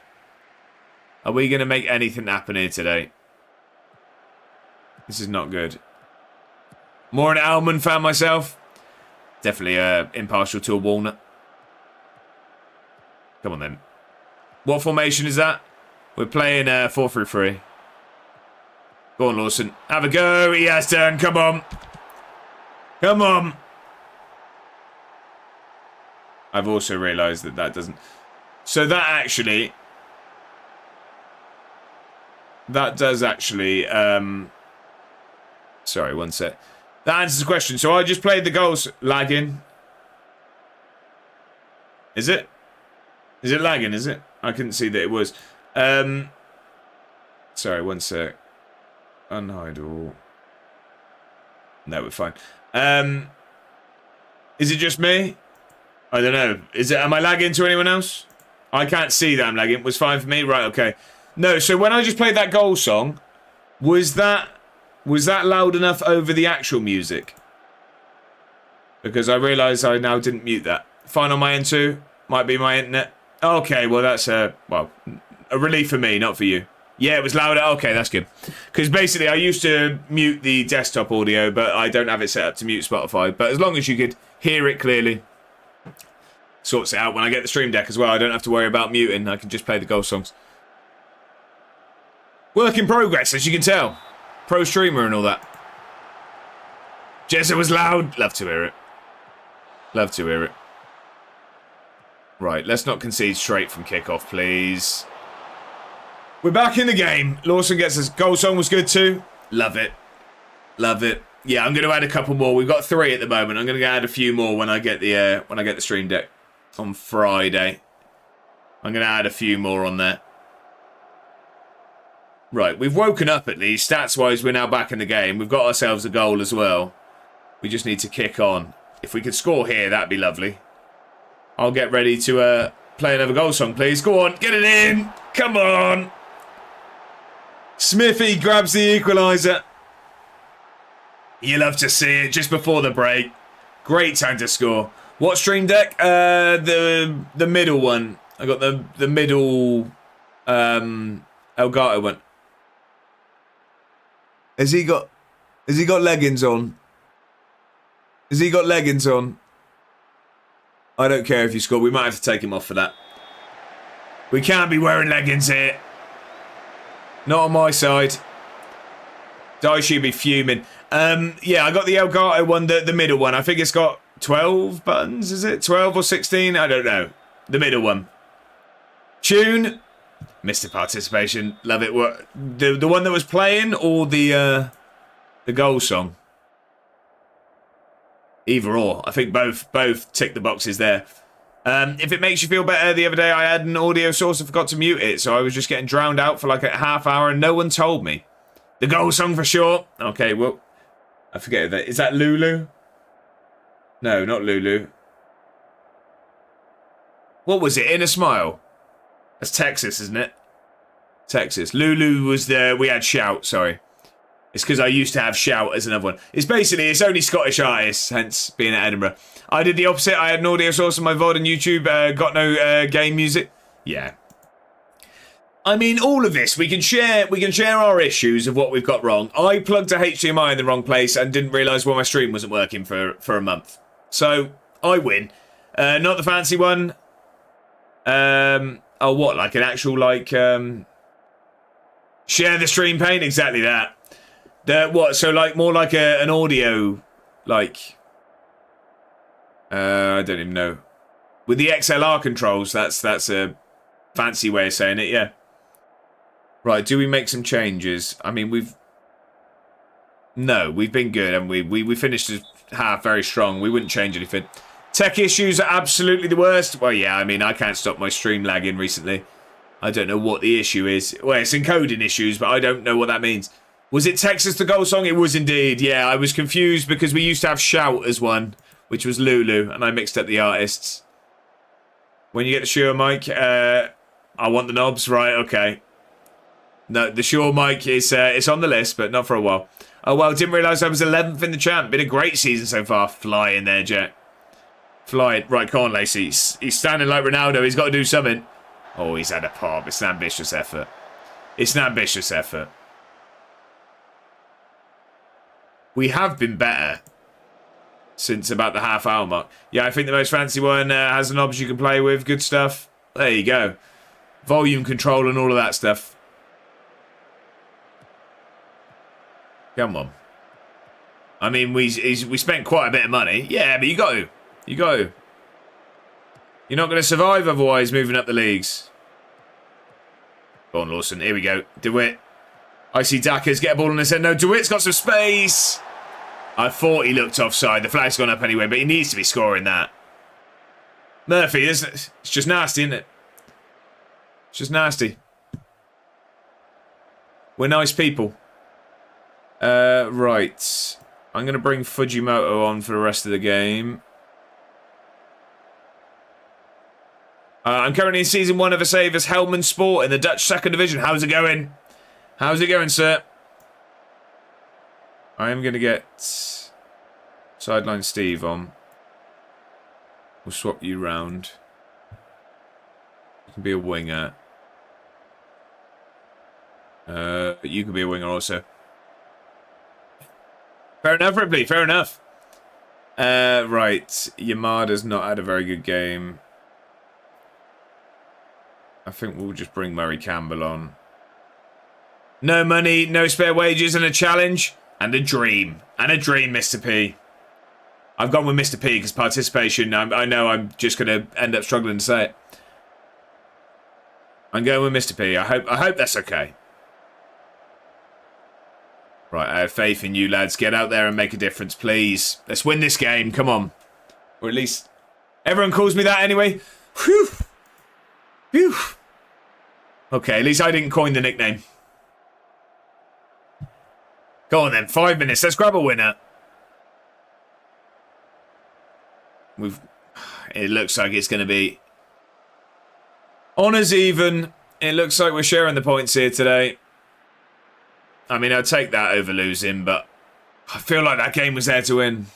Are we going to make anything happen here today? This is not good. More an almond fan myself. Definitely impartial to a walnut. Come on then. What formation is that? We're playing 4-3-3. Go on, Lawson. Have a go. He has done. Come on. Come on. I've also realised that that doesn't... So that actually... That does actually... Sorry, one sec. That answers the question. So I just played the goals. Lagging. Is it? Is it lagging, is it? I couldn't see that it was. Sorry, one sec. Unhide all. No, we're fine. Is it just me? I don't know. Am I lagging to anyone else? I can't see that I'm lagging. It was fine for me? Right, okay. No, so when I just played that goal song, was that loud enough over the actual music? Because I realised I now didn't mute that. Fine on my end too. Might be my internet. Okay, well that's a relief for me, not for you. Yeah, it was louder. Okay, that's good. Because basically I used to mute the desktop audio, but I don't have it set up to mute Spotify. But as long as you could hear it clearly, sorts it out. When I get the Stream Deck as well, I don't have to worry about muting. I can just play the goal songs. Work in progress, as you can tell. Pro streamer and all that. Jezza was loud. Love to hear it. Love to hear it. Right, let's not concede straight from kickoff, please. We're back in the game. Lawson gets his goal song was good too. Love it. Love it. Yeah, I'm going to add a couple more. We've got 3 at the moment. I'm going to add a few more when I get the Stream Deck on Friday. I'm going to add a few more on there. Right, we've woken up at least. Stats-wise, we're now back in the game. We've got ourselves a goal as well. We just need to kick on. If we could score here, that'd be lovely. I'll get ready to play another goal song, please. Go on, get it in. Come on. Smithy grabs the equaliser. You love to see it just before the break. Great time to score. What Stream Deck? The middle one. I got the middle Elgato one. Has he got leggings on? Has he got leggings on? I don't care if you score. We might have to take him off for that. We can't be wearing leggings here. Not on my side. Daishi be fuming. Yeah, I got the Elgato one, the middle one. I think it's got 12 buttons, is it? 12 or 16? I don't know. The middle one. Tune. Mr. Participation. Love it. What the one that was playing or the goal song? Either or. I think both tick the boxes there. If it makes you feel better, the other day I had an audio source and forgot to mute it, so I was just getting drowned out for like a half hour and no one told me. The goal song for sure. Okay, well, I forget that. Is that Lulu? No, not Lulu. What was it? Inner Smile? That's Texas, isn't it? Texas. Lulu was there. We had Shout, sorry. It's because I used to have Shout as another one. It's only Scottish artists, hence being at Edinburgh. I did the opposite. I had an audio source on my VOD and YouTube. Got no game music. Yeah. I mean, all of this, we can share our issues of what we've got wrong. I plugged a HDMI in the wrong place and didn't realise why my stream wasn't working for a month. So, I win. Not the fancy one. Oh, what? Like an actual, share the stream pane? Exactly that. What? So, more like an audio, I don't even know. With the XLR controls, that's a fancy way of saying it, yeah. Right, do we make some changes? I mean, we've been good, and we finished the half very strong. We wouldn't change anything. Tech issues are absolutely the worst. Well, yeah, I mean, I can't stop my stream lagging recently. I don't know what the issue is. Well, it's encoding issues, but I don't know what that means. Was it Texas the goal song? It was indeed, yeah. I was confused because we used to have Shout as one, which was Lulu, and I mixed up the artists. When you get the Shure mic, I want the knobs, right, okay. No, the Shure mic is it's on the list, but not for a while. Oh, well, didn't realise I was 11th in the champ. Been a great season so far. Flying there, Jet. Flying. Right, come on, Lacey. He's standing like Ronaldo. He's got to do something. Oh, he's had a pop. It's an ambitious effort. It's an ambitious effort. We have been better since about the half-hour mark. Yeah, I think the most fancy one has the knobs you can play with. Good stuff. There you go. Volume control and all of that stuff. Come on. I mean, we spent quite a bit of money. Yeah, but you got to. You got to. You're not going to survive otherwise moving up the leagues. Go on, Lawson. Here we go. DeWitt. I see Dackers get a ball in his head. No, DeWitt's got some space. I thought he looked offside. The flag's gone up anyway, but he needs to be scoring that. Murphy, isn't it? It's just nasty, isn't it? It's just nasty. We're nice people. Right. I'm going to bring Fujimoto on for the rest of the game. I'm currently in Season 1 of a save as Helmand Sport in the Dutch 2nd Division. How's it going? How's it going, sir? I am going to get Sideline Steve on. We'll swap you round. You can be a winger. You can be a winger also. Fair enough, Ripley. Fair enough. Right. Yamada's not had a very good game. I think we'll just bring Murray Campbell on. No money, no spare wages, and a challenge. And a dream. And a dream, Mr. P. I've gone with Mr. P because participation, I know I'm just going to end up struggling to say it. I'm going with Mr. P. I hope that's okay. Right, I have faith in you, lads. Get out there and make a difference, please. Let's win this game. Come on. Or at least everyone calls me that anyway. Whew. Phew. Okay, at least I didn't coin the nickname. Go on then, 5 minutes. Let's grab a winner. It looks like it's going to be honours even. It looks like we're sharing the points here today. I mean, I'll take that over losing, but I feel like that game was there to win.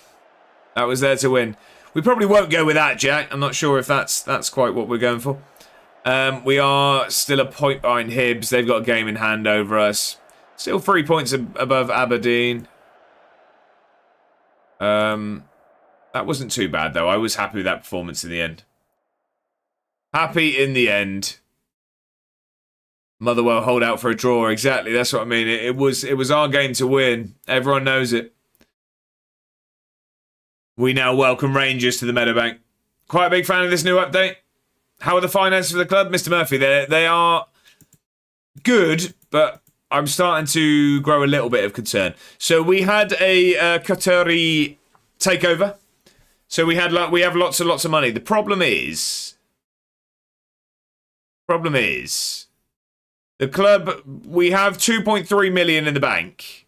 That was there to win. We probably won't go with that, Jack. I'm not sure if that's quite what we're going for. We are still a point behind Hibs. They've got a game in hand over us. Still 3 points above Aberdeen. That wasn't too bad, though. I was happy with that performance in the end. Happy in the end. Motherwell hold out for a draw. Exactly, that's what I mean. It was our game to win. Everyone knows it. We now welcome Rangers to the Meadowbank. Quite a big fan of this new update. How are the finances for the club? Mr. Murphy, they are good, but I'm starting to grow a little bit of concern. So we had a Qatari takeover. So we have lots and lots of money. The problem is the club, we have 2.3 million in the bank,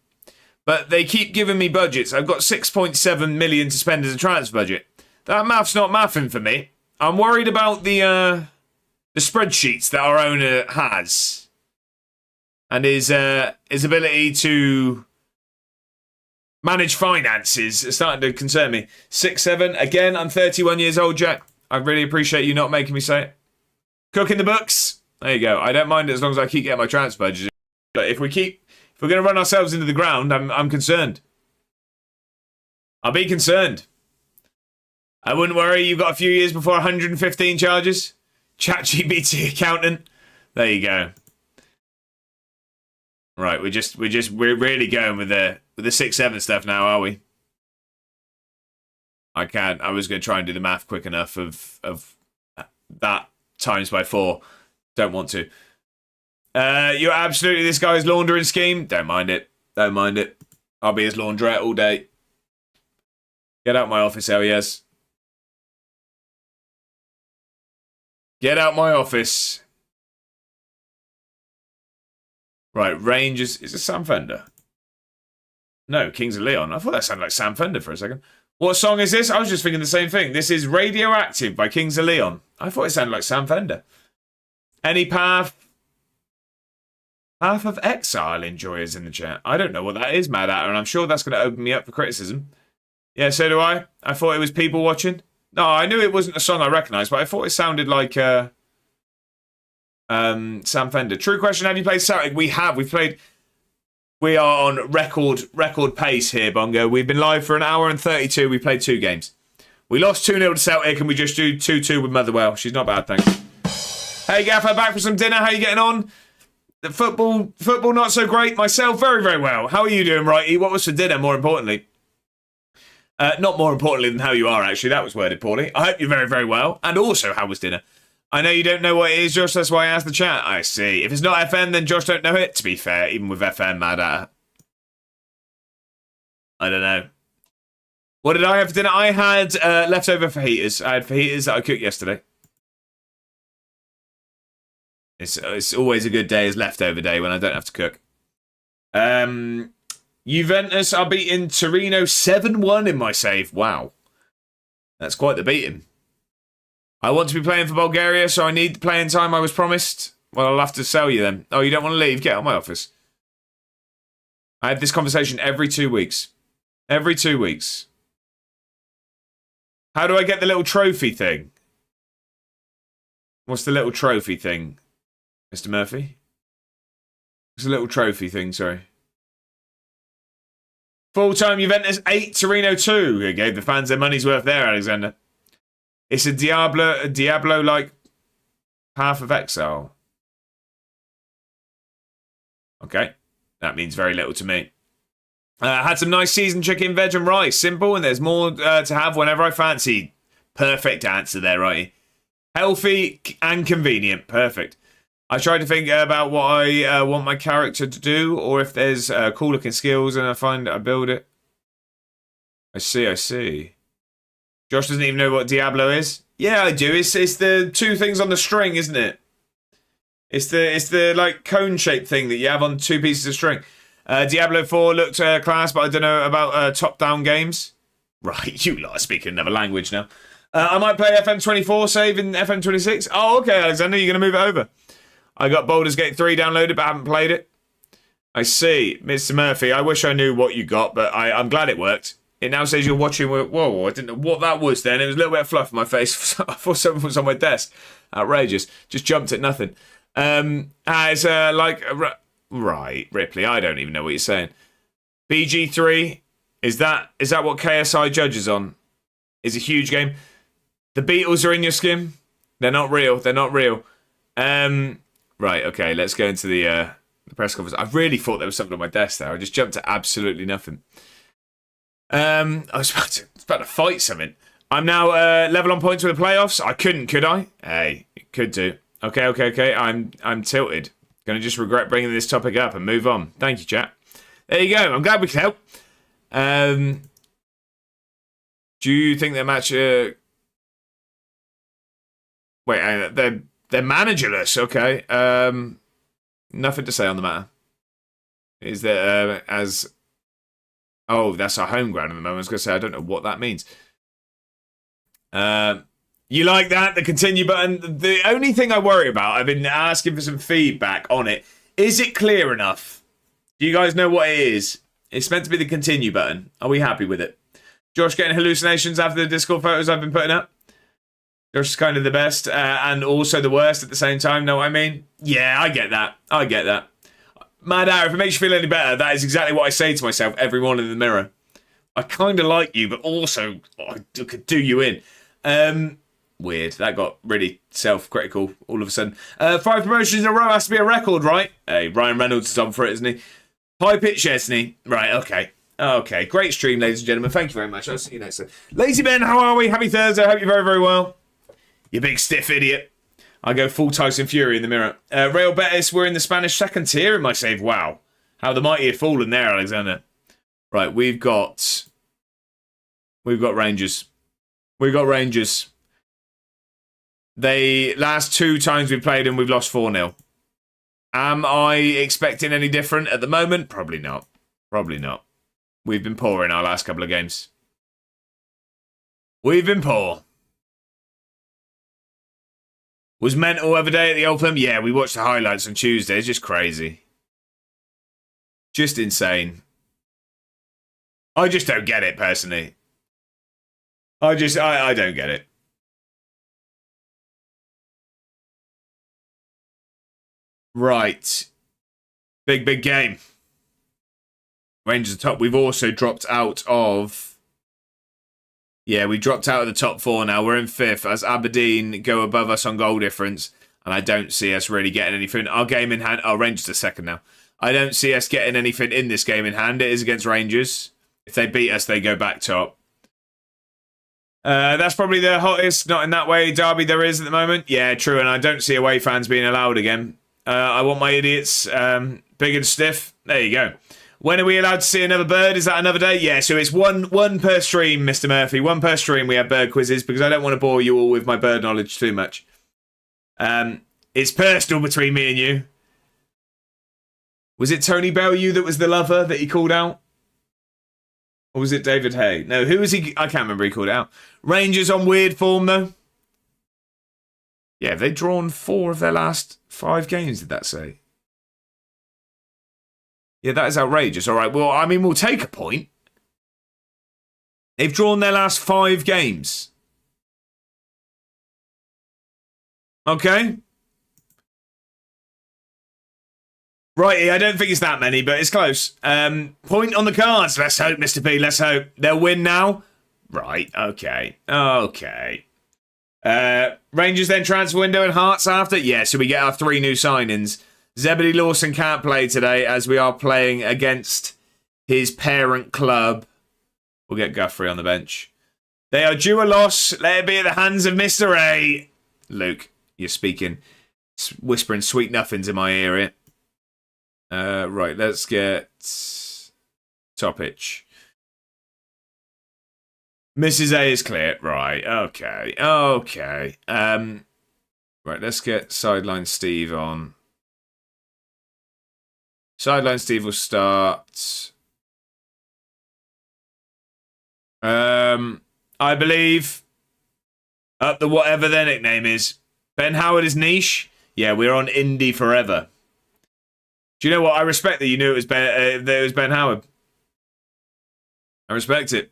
but they keep giving me budgets. I've got 6.7 million to spend as a transfer budget. That math's not mathing for me. I'm worried about the spreadsheets that our owner has and his ability to manage finances is starting to concern me. 6'7". Again, I'm 31 years old, Jack. I really appreciate you not making me say it. Cooking the books. There you go. I don't mind it as long as I keep getting my transfer budget. But if we're going to run ourselves into the ground, I'm concerned. I'll be concerned. I wouldn't worry. You've got a few years before 115 charges. ChatGPT accountant. There you go. Right, we're really going with the 6'7" stuff now, are we? I can't. I was going to try and do the math quick enough of that times by 4. Don't want to. You're absolutely this guy's laundering scheme. Don't mind it. Don't mind it. I'll be his laundrette all day. Get out my office, LES. Get out my office. Right, Rangers. Is it Sam Fender? No, Kings of Leon. I thought that sounded like Sam Fender for a second. What song is this? I was just thinking the same thing. This is Radioactive by Kings of Leon. I thought it sounded like Sam Fender. Any Path of Exile enjoyers in the chat? I don't know what that is, Mad Hatter, and I'm sure that's going to open me up for criticism. Yeah, so do I. I thought it was people watching. No, I knew it wasn't a song I recognised, but I thought it sounded like Sam Fender. True question, have you played Celtic? We have. We are on record pace here, Bongo. We've been live for 1 hour and 32. We played 2 games. We lost 2-0 to Celtic, and we just do 2-2 with Motherwell. She's not bad, thanks. Hey, Gaffer, back for some dinner. How you getting on? The football not so great. Myself, very, very well. How are you doing, Righty? What was for dinner, more importantly? Not more importantly than how you are, actually. That was worded poorly. I hope you're very, very well. And also, how was dinner? I know you don't know what it is, Josh. That's why I asked the chat. I see. If it's not FM, then Josh don't know it. To be fair, even with FM, mad at her. I don't know. What did I have for dinner? I had leftover fajitas. I had fajitas that I cooked yesterday. It's always a good day as leftover day when I don't have to cook. Juventus are beating Torino 7-1 in my save. Wow. That's quite the beating. I want to be playing for Bulgaria, so I need the playing time I was promised. Well, I'll have to sell you then. Oh, you don't want to leave? Get out of my office. I have this conversation every 2 weeks. Every 2 weeks. How do I get the little trophy thing? What's the little trophy thing, Mr. Murphy? What's the little trophy thing, sorry? Full-time Juventus 8, Torino 2. It gave the fans their money's worth there, Alexander. It's a Diablo-like Path of Exile. Okay. That means very little to me. Had some nice seasoned chicken, veg and rice. Simple, and there's more to have whenever I fancy. Perfect answer there, right? Healthy and convenient. Perfect. I try to think about what I want my character to do, or if there's cool looking skills and I build it. I see. Josh doesn't even know what Diablo is. Yeah, I do. It's the two things on the string, isn't it? It's the like cone shaped thing that you have on two pieces of string. Diablo 4 looked class, but I don't know about top down games. Right, you lot are speaking another language now. I might play FM24 save in FM26. Oh, okay, Alexander, you're going to move it over. I got Baldur's Gate 3 downloaded, but I haven't played it. I see. Mr. Murphy, I wish I knew what you got, but I'm glad it worked. It now says you're watching... Whoa, I didn't know what that was then. It was a little bit of fluff on my face. I thought someone was on my desk. Outrageous. Just jumped at nothing. It's like... Right, Ripley, I don't even know what you're saying. BG3, is that what KSI judges on? Is a huge game. The Beatles are in your skin. They're not real. Right, okay, let's go into the press conference. I really thought there was something on my desk there. I just jumped to absolutely nothing. I was about to fight something. I'm now level on points with the playoffs. I couldn't, could I? Hey, could do. Okay. I'm tilted. Gonna just regret bringing this topic up and move on. Thank you, chat. There you go. I'm glad we can help. Do you think that match... Wait, they're managerless. Okay. Nothing to say on the matter. Is there as... Oh, that's our home ground at the moment. I was going to say, I don't know what that means. You like that? The continue button? The only thing I worry about, I've been asking for some feedback on it. Is it clear enough? Do you guys know what it is? It's meant to be the continue button. Are we happy with it? Josh getting hallucinations after the Discord photos I've been putting up? Josh is kind of the best and also the worst at the same time. Know what I mean? Yeah, I get that. Mad Hour, if it makes you feel any better, that is exactly what I say to myself every morning in the mirror. I kind of like you, but also I could do you in. Weird. That got really self-critical all of a sudden. 5 promotions in a row has to be a record, right? Hey, Ryan Reynolds is on for it, isn't he? High pitch, isn't he? Right, okay. Okay, great stream, ladies and gentlemen. Thank you very much. I'll see you next time. Lazy Ben, how are we? Happy Thursday. I hope you're very, very well. You big stiff idiot. I go full Tyson Fury in the mirror. Real Betis, we're in the Spanish second tier in my save. Wow. How the mighty have fallen there, Alexander. Right, we've got Rangers. We've got Rangers. They last 2 times we've played them, we've lost 4-0. Am I expecting any different at the moment? Probably not. We've been poor in our last couple of games. We've been poor. Was mental every day at the Old Firm? Yeah, we watched the highlights on Tuesday. It's just crazy. Just insane. I just don't get it, personally. I don't get it. Right. Big game. Rangers are top. We've also dropped out of... Yeah, we dropped out of the top 4 now. We're in 5th as Aberdeen go above us on goal difference. And I don't see us really getting anything. Our game in hand... Oh, Rangers are second now. I don't see us getting anything in this game in hand. It is against Rangers. If they beat us, they go back top. That's probably the hottest, not in that way, derby there is at the moment. Yeah, true, and I don't see away fans being allowed again. I want my idiots big and stiff. There you go. When are we allowed to see another bird? Is that another day? Yeah, so it's one per stream, Mr. Murphy. One per stream we have bird quizzes because I don't want to bore you all with my bird knowledge too much. It's personal between me and you. Was it Tony Bellew that was the lover that he called out? Or was it David Hay? No, who was he? I can't remember he called out. Rangers on weird form, though. Yeah, they've drawn 4 of their last 5 games, did that say? Yeah, that is outrageous. All right, well, I mean, we'll take a point. They've drawn their last 5 games. Okay. Righty, I don't think it's that many, but it's close. Point on the cards. Let's hope, Mr. P. Let's hope. They'll win now. Right, okay. Okay. Rangers then transfer window and Hearts after. Yeah, so we get our 3 new signings. Zebedee Lawson can't play today as we are playing against his parent club. We'll get Guthrie on the bench. They are due a loss. Let it be at the hands of Mr. A. Luke, you're speaking, whispering sweet nothings in my ear here. Right, let's get Topic. Mrs. A is clear. Right, okay. Okay. Right, let's get Sideline Steve on. Sideline Steve will start. I believe up the whatever their nickname is. Ben Howard is niche. Yeah, we're on indie forever. Do you know what? I respect that you knew it was Ben Howard. I respect it.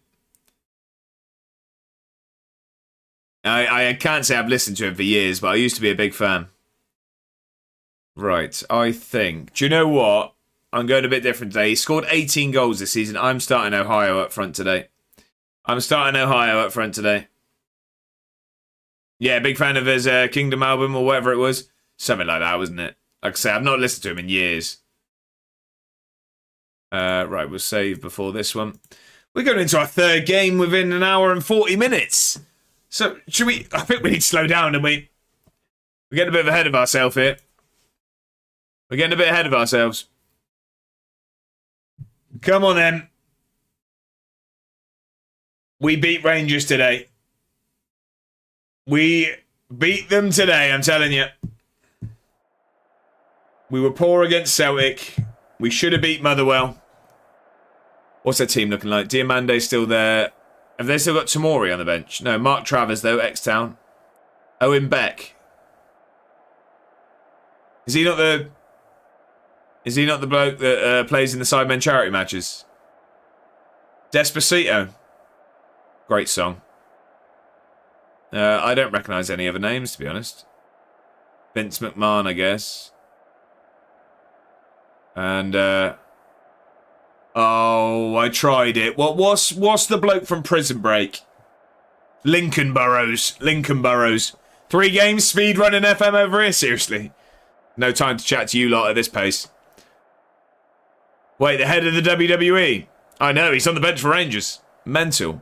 I can't say I've listened to him for years, but I used to be a big fan. Right, I think. Do you know what? I'm going a bit different today. He scored 18 goals this season. I'm starting Ohio up front today. Yeah, big fan of his Kingdom album or whatever it was. Something like that, wasn't it? Like I say, I've not listened to him in years. Right, we'll save before this one. We're going into our 3rd game within an hour and 40 minutes. So, should we... I think we need to slow down, don't we? We're getting a bit ahead of ourselves here. Come on, then. We beat Rangers today. We beat them today, I'm telling you. We were poor against Celtic. We should have beat Motherwell. What's their team looking like? Diamande's still there. Have they still got Tamori on the bench? No, Mark Travers, though, X-Town. Owen Beck. Is he not the bloke that plays in the Sidemen charity matches? Despacito. Great song. I don't recognise any other names, to be honest. Vince McMahon, I guess. And, oh, I tried it. What's the bloke from Prison Break? Lincoln Burrows. 3 games, speed running FM over here, seriously. No time to chat to you lot at this pace. Wait, the head of the WWE? I know, he's on the bench for Rangers. Mental.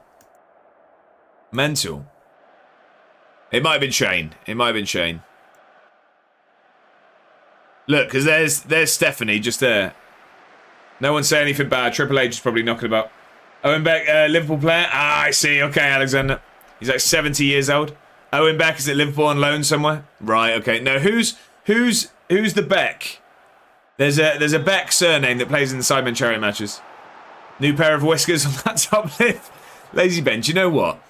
It might have been Shane. Look, because there's Stephanie just there. No one say anything bad. Triple H is probably knocking about. Owen Beck, Liverpool player. Ah, I see. Okay, Alexander. He's like 70 years old. Owen Beck is at Liverpool on loan somewhere. Right. Okay. No, who's the Beck? There's a Beck surname that plays in the Sidemen charity matches. New pair of whiskers on that top lip. Lazy Ben. Do you know what?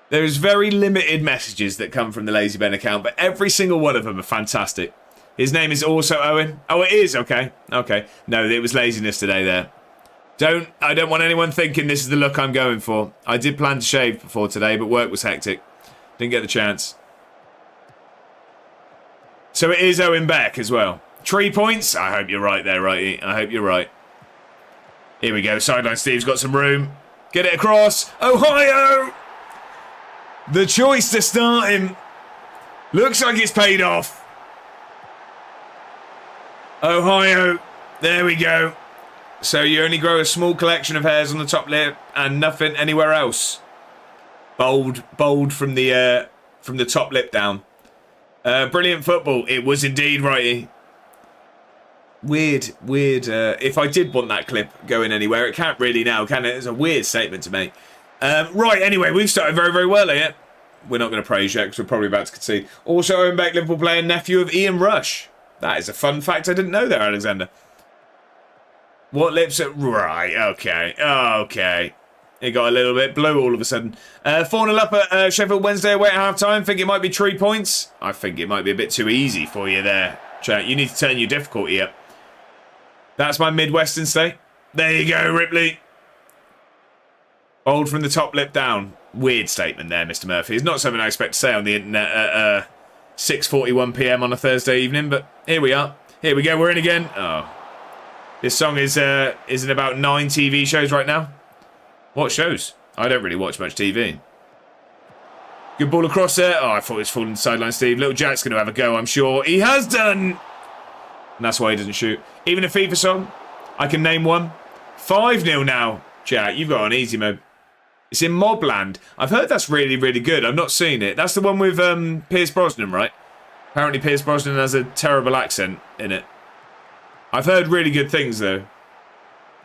There's very limited messages that come from the Lazy Ben account, but every single one of them are fantastic. His name is also Owen. Oh, it is? Okay. No, it was laziness today there. I don't want anyone thinking this is the look I'm going for. I did plan to shave before today, but work was hectic. Didn't get the chance. So it is Owen Beck as well. 3 points? I hope you're right there, righty. I hope you're right. Here we go. Sideline Steve's got some room. Get it across. Ohio! The choice to start him looks like it's paid off. Ohio. There we go. So you only grow a small collection of hairs on the top lip and nothing anywhere else. Bold from the top lip down. Brilliant football. It was indeed, righty. Weird. If I did want that clip going anywhere, it can't really now, can it? It's a weird statement to make. Right, anyway, we've started very, very well here. We're not going to praise yet because we're probably about to concede. Also, Owen Beck, Liverpool player, nephew of Ian Rush. That is a fun fact I didn't know there, Alexander. What lips are... Right, okay. It got a little bit blue all of a sudden. 4-0 up at Sheffield Wednesday away at half-time. Think it might be 3 points? I think it might be a bit too easy for you there, chat. You need to turn your difficulty up. That's my Midwestern state. There you go, Ripley. Bold from the top lip down. Weird statement there, Mr. Murphy. It's not something I expect to say on the internet at 6:41 p.m. on a Thursday evening, but here we are. Here we go. We're in again. Oh. This song is in about 9 TV shows right now. What shows? I don't really watch much TV. Good ball across there. Oh, I thought it was falling sideline, Steve. Little Jack's going to have a go, I'm sure. He has done. And that's why he doesn't shoot. Even a FIFA song, I can name one. 5-0 now. Jack, you've got an easy mode. It's in Mobland. I've heard that's really, really good. I've not seen it. That's the one with Pierce Brosnan, right? Apparently Pierce Brosnan has a terrible accent in it. I've heard really good things, though.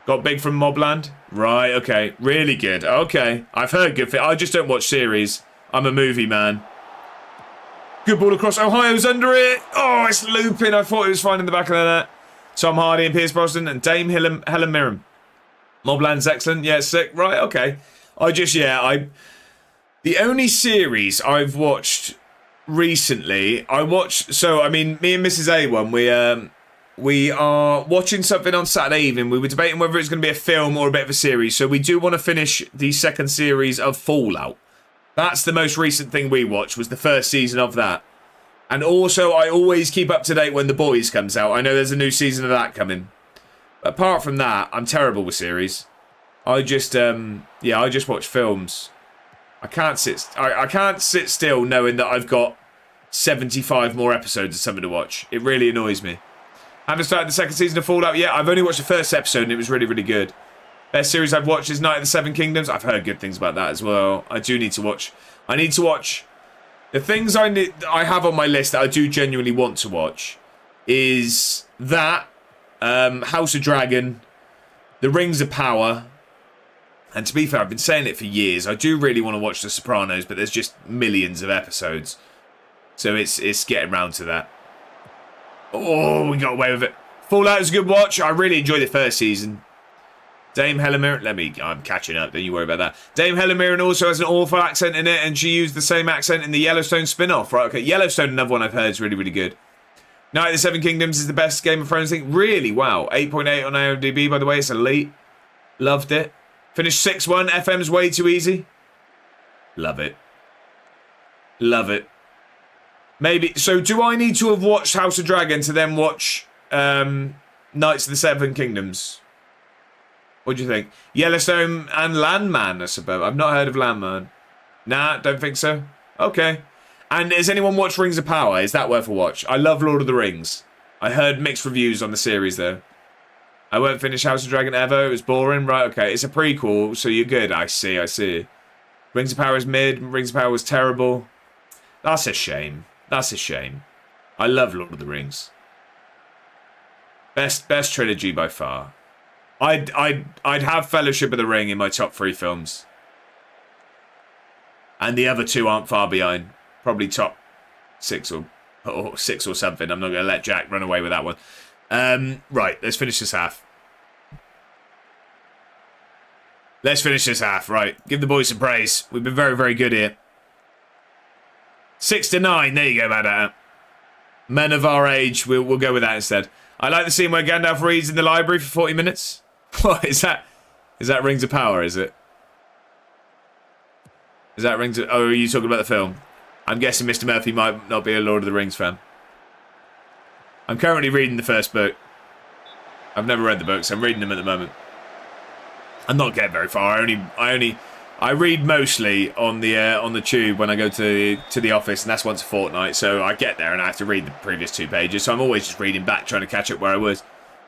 Got big from Mobland? Right, okay. Really good. Okay. I've heard good things. I just don't watch series. I'm a movie man. Good ball across. Ohio's under it. Oh, it's looping. I thought it was fine in the back of the net. Tom Hardy and Pierce Brosnan and Dame Helen Mirren. Mobland's excellent. Yeah, sick. Right, okay. The only series I've watched recently, me and Mrs. A1, we are watching something on Saturday evening. We were debating whether it's going to be a film or a bit of a series. So we do want to finish the second series of Fallout. That's the most recent thing we watched, was the first season of that. And also, I always keep up to date when The Boys comes out. I know there's a new season of that coming. Apart from that, I'm terrible with series. I just watch films. I can't sit still knowing that I've got 75 more episodes of something to watch. It really annoys me. Haven't started the second season of Fallout yet. I've only watched the first episode and it was really, really good. Best series I've watched is Night of the Seven Kingdoms. I've heard good things about that as well. I need to watch the things I have on my list that I do genuinely want to watch is that House of Dragon, The Rings of Power, and to be fair, I've been saying it for years. I do really want to watch The Sopranos, but there's just millions of episodes, so it's getting round to that. Oh, we got away with it. Fallout is a good watch. I really enjoyed the first season. Dame Helen Mirren, I'm catching up, don't you worry about that. Dame Helen Mirren also has an awful accent in it, and she used the same accent in the Yellowstone spin-off, right? Okay, Yellowstone, another one I've heard is really, really good. Night of the Seven Kingdoms is the best Game of Thrones thing. Really? Wow. 8.8 on IMDb, by the way. It's elite. Loved it. Finished 6-1. FM's way too easy. Love it. Love it. Maybe. So do I need to have watched House of Dragon to then watch Knights of the Seven Kingdoms? What do you think? Yellowstone and Landman, I suppose. I've not heard of Landman. Nah, don't think so. Okay. And has anyone watched Rings of Power? Is that worth a watch? I love Lord of the Rings. I heard mixed reviews on the series, though. I won't finish House of Dragon ever. It was boring. Right, okay. It's a prequel, so you're good. I see. Rings of Power is mid. Rings of Power was terrible. That's a shame. I love Lord of the Rings. Best trilogy by far. I'd have Fellowship of the Ring in my top 3 films. And the other 2 aren't far behind. Probably top 6 or 6 or something. I'm not going to let Jack run away with that one. Right, let's finish this half. Right. Give the boys some praise. We've been very, very good here. 6-9. There you go, Matt. Men of our age. We'll go with that instead. I like the scene where Gandalf reads in the library for 40 minutes. What is that? Is that Rings of Power, is it? Is that Rings of... Oh, are you talking about the film? I'm guessing Mr. Murphy might not be a Lord of the Rings fan. I'm currently reading the first book. I've never read the books. I'm reading them at the moment. I'm not getting very far. I I read mostly on the tube when I go to the office, and that's once a fortnight. So I get there and I have to read the previous 2 pages. So I'm always just reading back, trying to catch up where I was.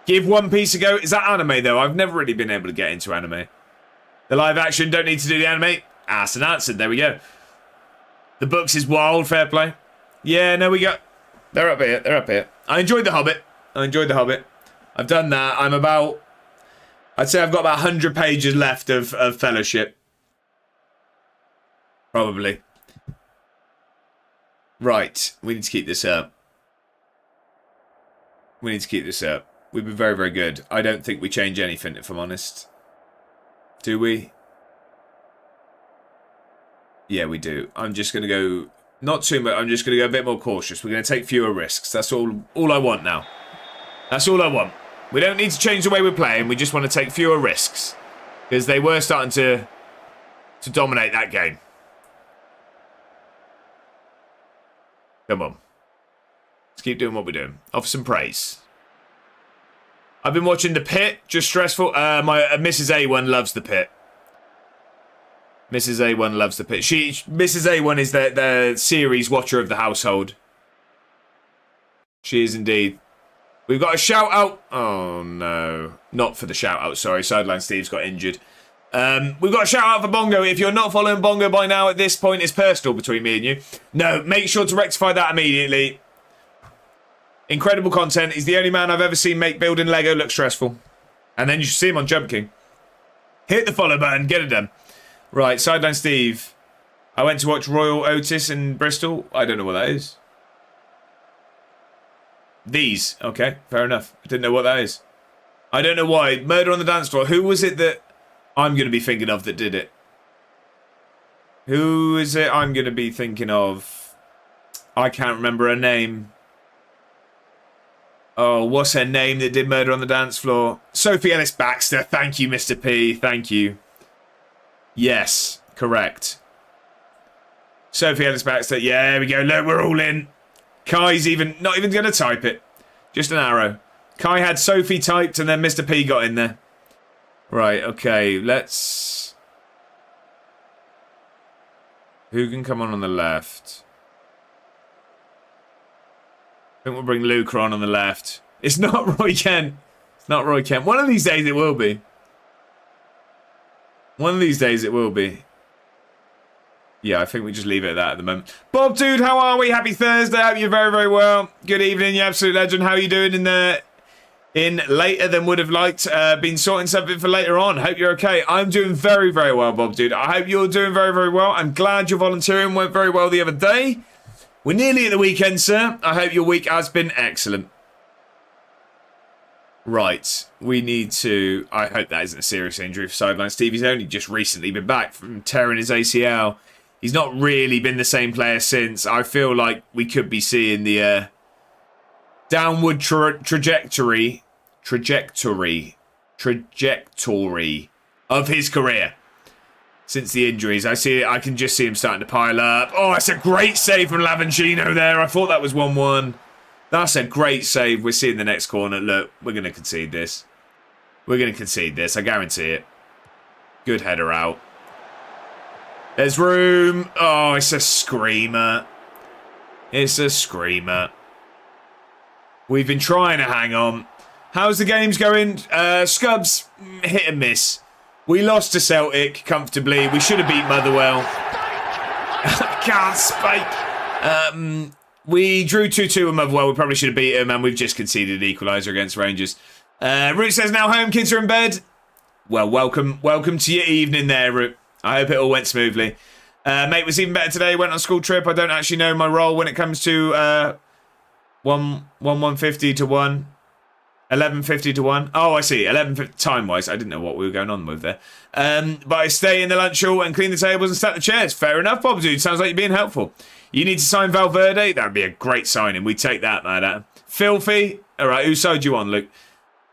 Give One Piece a go. Is that anime though? I've never really been able to get into anime. The live action don't need to do the anime. Asked and answered. There we go. The books is wild. Fair play. Yeah, no, we got. They're up here. They're up here. I enjoyed The Hobbit. I've done that. I'd say I've got about 100 pages left of Fellowship. Probably. Right. We need to keep this up. We've been very, very good. I don't think we change anything, if I'm honest. Do we? Yeah, we do. I'm just going to go... Not too much. I'm just going to go a bit more cautious. We're going to take fewer risks. That's all I want now. That's all I want. We don't need to change the way we're playing. We just want to take fewer risks. Because they were starting to dominate that game. Come on. Let's keep doing what we're doing. Offer some praise. I've been watching The Pit. Just stressful. My Mrs. A1 loves The Pit. Mrs. A1 loves The Pit. Mrs. A1 is the series watcher of the household. She is indeed. We've got a shout out. Oh no. Not for the shout out, sorry. Sideline Steve's got injured. We've got a shout out for Bongo. If you're not following Bongo by now, at this point, it's personal between me and you. No, make sure to rectify that immediately. Incredible content. He's the only man I've ever seen make building Lego look stressful. And then you should see him on Jump King. Hit the follow button. Get it done. Right, Sideline Steve. I went to watch Royal Otis in Bristol. I don't know what that is. These. Okay, fair enough. I didn't know what that is. I don't know why. Murder on the Dance Floor. Who was it that I'm going to be thinking of that did it? Who is it I'm going to be thinking of? I can't remember her name. Oh, what's her name that did Murder on the Dance Floor? Sophie Ellis Baxter. Thank you, Mr. P. Thank you. Yes, correct. Sophie Ellis Baxter. Yeah, there we go. Look, we're all in. Kai's not even going to type it. Just an arrow. Kai had Sophie typed and then Mr. P got in there. Right, okay. Let's... Who can come on the left? I think we'll bring Luca on the left. It's not Roy Kent. It's not Roy Kent. One of these days it will be. One of these days it will be. Yeah, I think we just leave it at that at the moment. Bob, dude, how are we? Happy Thursday. I hope you're very, very well. Good evening, you absolute legend. How are you doing in later than would have liked? Been sorting something for later on. Hope you're okay. I'm doing very, very well, Bob, dude. I hope you're doing very, very well. I'm glad your volunteering went very well the other day. We're nearly at the weekend, sir. I hope your week has been excellent. Right, we need to... I hope that isn't a serious injury for Sideline Steve. He's only just recently been back from tearing his ACL. He's not really been the same player since. I feel like we could be seeing the downward trajectory of his career since the injuries. I can just see him starting to pile up. Oh, it's a great save from Lavancino there. I thought that was 1-1. That's a great save. We're seeing the next corner. Look, we're going to concede this. We're going to concede this. I guarantee it. Good header out. There's room. Oh, it's a screamer. It's a screamer. We've been trying to hang on. How's the games going? Scubs, hit and miss. We lost to Celtic comfortably. We should have beat Motherwell. Can't spike. We drew 2-2 with Motherwell. We probably should have beat them, and we've just conceded an equaliser against Rangers. Root says now home. Kids are in bed. Well, welcome to your evening there, Root. I hope it all went smoothly. Mate was even better today. Went on a school trip. I don't actually know my role when it comes to 150 to 1. 11.50 to 1. Oh, I see. 11.50 time-wise. I didn't know what we were going on with there. But I stay in the lunch hall and clean the tables and stack the chairs. Fair enough, Bob, dude. Sounds like you're being helpful. You need to sign Valverde? That would be a great signing. We'd take that, man. Filthy? All right, whose side do you on, Luke?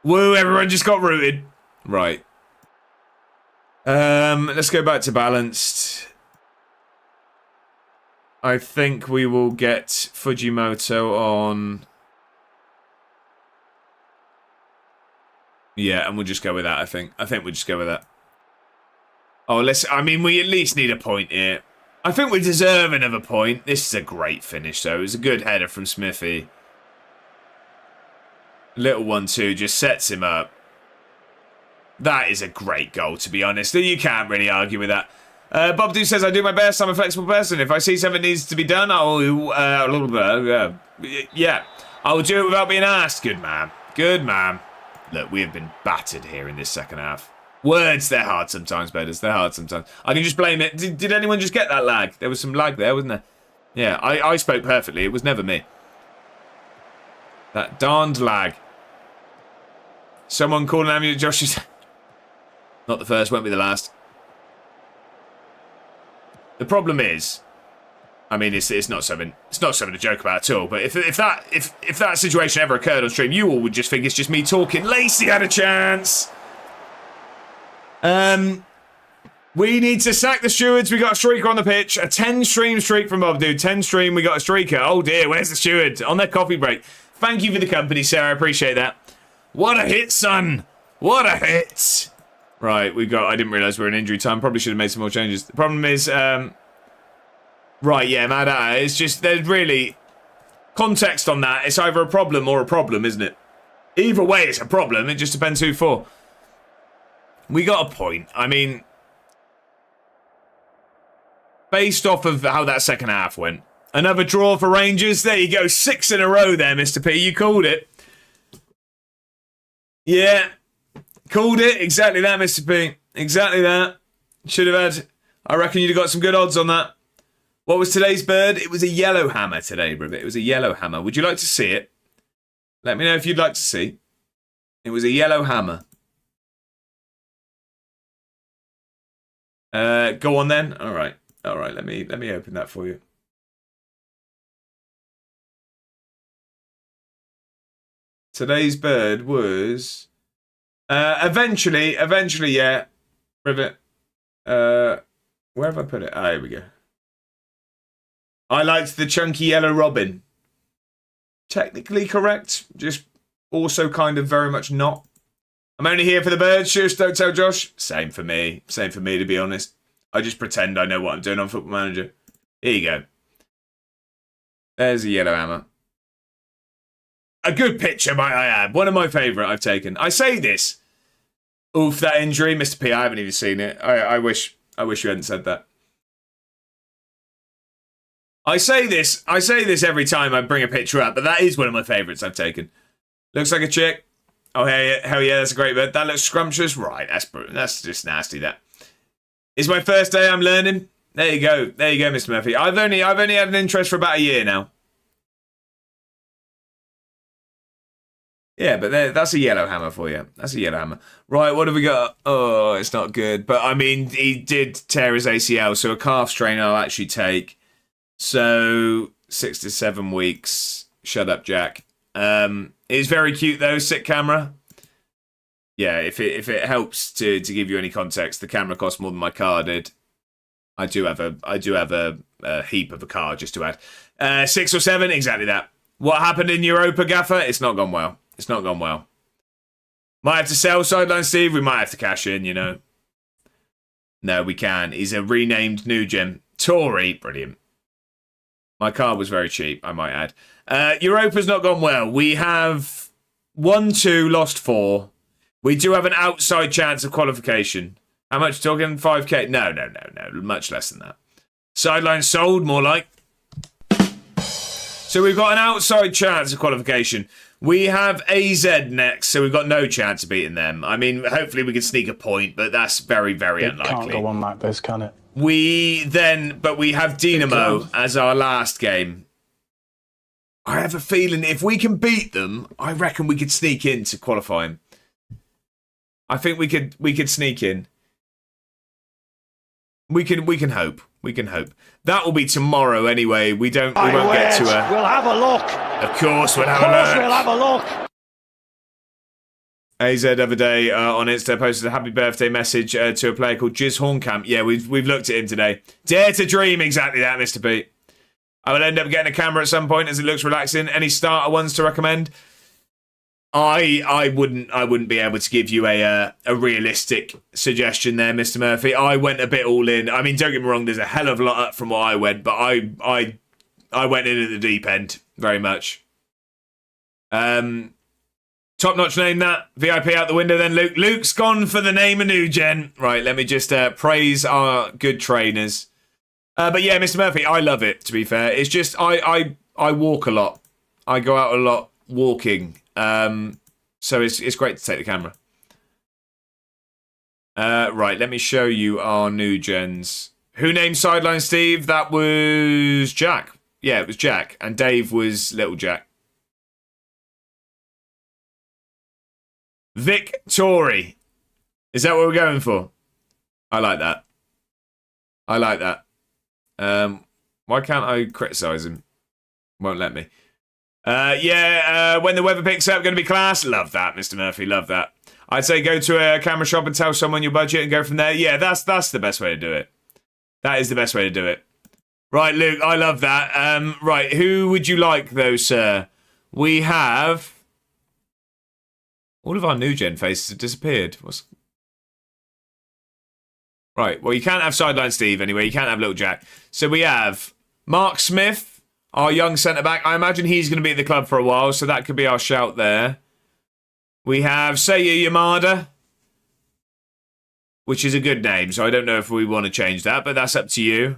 Woo, everyone just got rooted. Right. Let's go back to balanced. I think we will get Fujimoto on... Yeah, and we'll just go with that, I think. I think we'll just go with that. Oh, I mean, we at least need a point here. I think we deserve another point. This is a great finish, though. It was a good header from Smithy. Little 1-2 just sets him up. That is a great goal, to be honest. You can't really argue with that. Bob Do says, I do my best. I'm a flexible person. If I see something needs to be done, I'll yeah, I'll do it without being asked. Good man. Good man. Look, we have been battered here in this second half. Words, they're hard sometimes, Bedders. They're hard sometimes. I can just blame it. Did anyone just get that lag? There was some lag there, wasn't there? Yeah, I spoke perfectly. It was never me. That darned lag. Someone calling ambulance. Josh is... Not the first, won't be the last. The problem is... I mean, it's not something to joke about at all. But if that situation ever occurred on stream, you all would just think it's just me talking. Lacey had a chance. We need to sack the stewards. We got a streaker on the pitch. A 10-stream streak from Bob, dude. 10-stream, we got a streaker. Oh dear, where's the steward? On their coffee break. Thank you for the company, Sarah. I appreciate that. What a hit, son. What a hit. Right, I didn't realise we were in injury time. Probably should have made some more changes. The problem is, right, yeah, mad at it. It's just, there's really context on that. It's either a problem or a problem, isn't it? Either way, it's a problem. It just depends who for. We got a point. I mean, based off of how that second half went. Another draw for Rangers. There you go. 6 in a row there, Mr. P. You called it. Yeah. Called it. Exactly that, Mr. P. Exactly that. Should have had... I reckon you'd have got some good odds on that. What was today's bird? It was a yellow hammer today, brother. It was a yellow hammer. Would you like to see it? Let me know if you'd like to see. It was a yellow hammer. Go on then. All right. Let me open that for you. Today's bird was eventually, yeah. Rivet. Where have I put it? Ah, here we go. I liked the chunky yellow robin. Technically correct, just also kind of very much not. I'm only here for the birds. Shush, don't tell Josh. Same for me, to be honest. I just pretend I know what I'm doing on Football Manager. Here you go. There's a yellow hammer. A good picture, might I add. One of my favourite I've taken. I say this. Oof, that injury. Mr. P, I haven't even seen it. I wish you hadn't said that. I say this every time I bring a picture up, but that is one of my favourites I've taken. Looks like a chick. Oh, hell yeah, that's a great bird. That looks scrumptious. Right, that's just nasty, that. It's my first day I'm learning. There you go, Mr. Murphy. I've only had an interest for about a year now. Yeah, but that's a yellow hammer for you. That's a yellow hammer. Right, what have we got? Oh, it's not good. But, I mean, he did tear his ACL, so a calf strain I'll actually take. So, 6 to 7 weeks. Shut up, Jack. It's very cute, though. Sick camera. Yeah, if it helps to give you any context, the camera costs more than my car did. I do have a heap of a car, just to add. 6 or 7, exactly that. What happened in Europa, Gaffer? It's not gone well. It's not gone well. Might have to sell Sideline Steve. We might have to cash in, you know. No, we can. He's a renamed Nugent. Tory. Brilliant. My car was very cheap, I might add. Europa's not gone well. We have 1-2, lost 4. We do have an outside chance of qualification. How much are you talking? 5k? No. Much less than that. Sideline sold, more like. So we've got an outside chance of qualification. We have AZ next, so we've got no chance of beating them. I mean, hopefully we can sneak a point, but that's very, very unlikely. It can't go on like this, can it? We have Dinamo as our last game. I have a feeling if we can beat them, I reckon we could sneak in to qualifying. I think we could sneak in. We can hope. We can hope. That will be tomorrow anyway. We won't get to a... We'll have a look. Of course we'll have a look. AZ the other day on Insta posted a happy birthday message to a player called Jiz Horncamp. Yeah, we've looked at him today. Dare to dream, exactly that, Mr. P. I will end up getting a camera at some point as it looks relaxing. Any starter ones to recommend? I wouldn't be able to give you a realistic suggestion there, Mr. Murphy. I went a bit all in. I mean, don't get me wrong. There's a hell of a lot up from what I went, but I went in at the deep end very much. Top notch name that. VIP out the window then, Luke. Luke's gone for the name of new gen. Right, let me just praise our good trainers. But yeah, Mr. Murphy, I love it, to be fair. It's just I walk a lot. I go out a lot walking. So it's great to take the camera. Right, let me show you our new gens. Who named Sideline Steve? That was Jack. Yeah, it was Jack. And Dave was Little Jack. Victory. Is that what we're going for? I like that. I like that. Why can't I criticise him? Won't let me. When the weather picks up, going to be class. Love that, Mr. Murphy. Love that. I'd say go to a camera shop and tell someone your budget and go from there. Yeah, that's the best way to do it. That is the best way to do it. Right, Luke, I love that. Right, who would you like, though, sir? We have... All of our new gen faces have disappeared. Right, well, you can't have Sideline Steve anyway. You can't have Little Jack. So we have Mark Smith, our young centre-back. I imagine he's going to be at the club for a while, so that could be our shout there. We have Seiya Yamada, which is a good name, so I don't know if we want to change that, but that's up to you.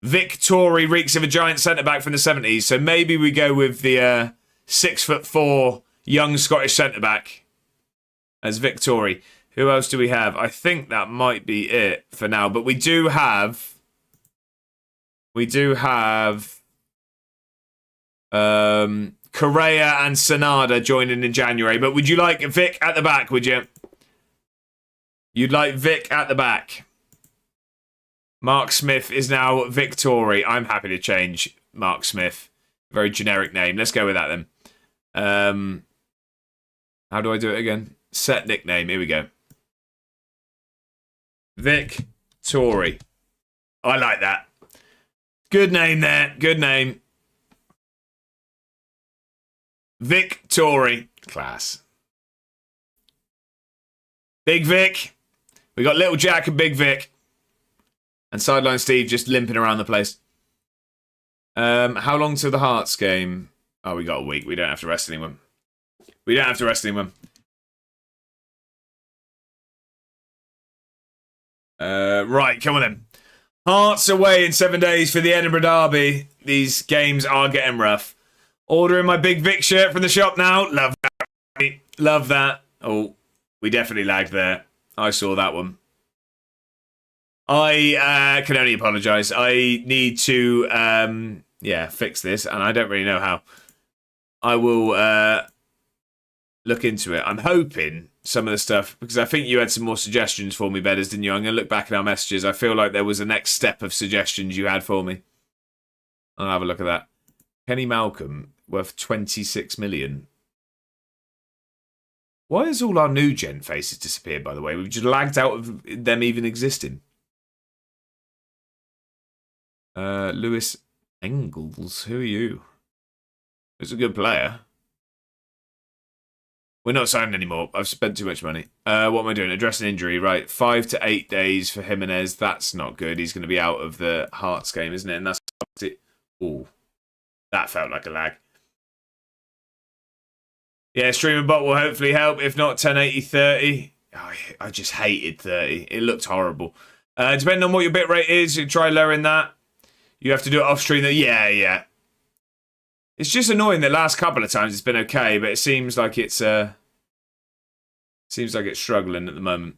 Victory reeks of a giant centre-back from the 70s, so maybe we go with the 6'4" young Scottish centre-back as Victory. Who else do we have? I think that might be it for now, but we do have Correa and Sonada joining in January. But would you like Vic at the back, would you? You'd like Vic at the back. Mark Smith is now Victory. I'm happy to change Mark Smith. Very generic name. Let's go with that then. How do I do it again? Set nickname. Here we go. Victory. I like that. Good name there. Good name. Victory. Class. Big Vic. We got Little Jack and Big Vic. And Sideline Steve just limping around the place. How long till the Hearts game? Oh, we got a week. We don't have to rest anyone. We don't have to rest anyone. Right, come on then. Hearts away in 7 days for the Edinburgh Derby. These games are getting rough. Ordering my Big Vic shirt from the shop now. Love that. Love that. Oh, we definitely lagged there. I saw that one. I can only apologise. I need to, fix this, and I don't really know how. I will look into it. I'm hoping some of the stuff, because I think you had some more suggestions for me, Bedders, didn't you? I'm going to look back at our messages. I feel like there was a next step of suggestions you had for me. I'll have a look at that. Kenny Malcolm, worth 26 million. Why has all our new gen faces disappeared, by the way? We've just lagged out of them even existing. Lewis Engels, who are you? He's a good player. We're not signed anymore. I've spent too much money. What am I doing? Address an injury. Right. 5 to 8 days for Jimenez. That's not good. He's going to be out of the Hearts game, isn't it? And that's it. Ooh. That felt like a lag. Yeah, stream and bot will hopefully help. If not, 1080-30. Oh, I just hated 30. It looked horrible. Depending on what your bitrate is, you try lowering that. You have to do it off stream. Yeah. It's just annoying the last couple of times it's been okay, but it seems like it's struggling at the moment.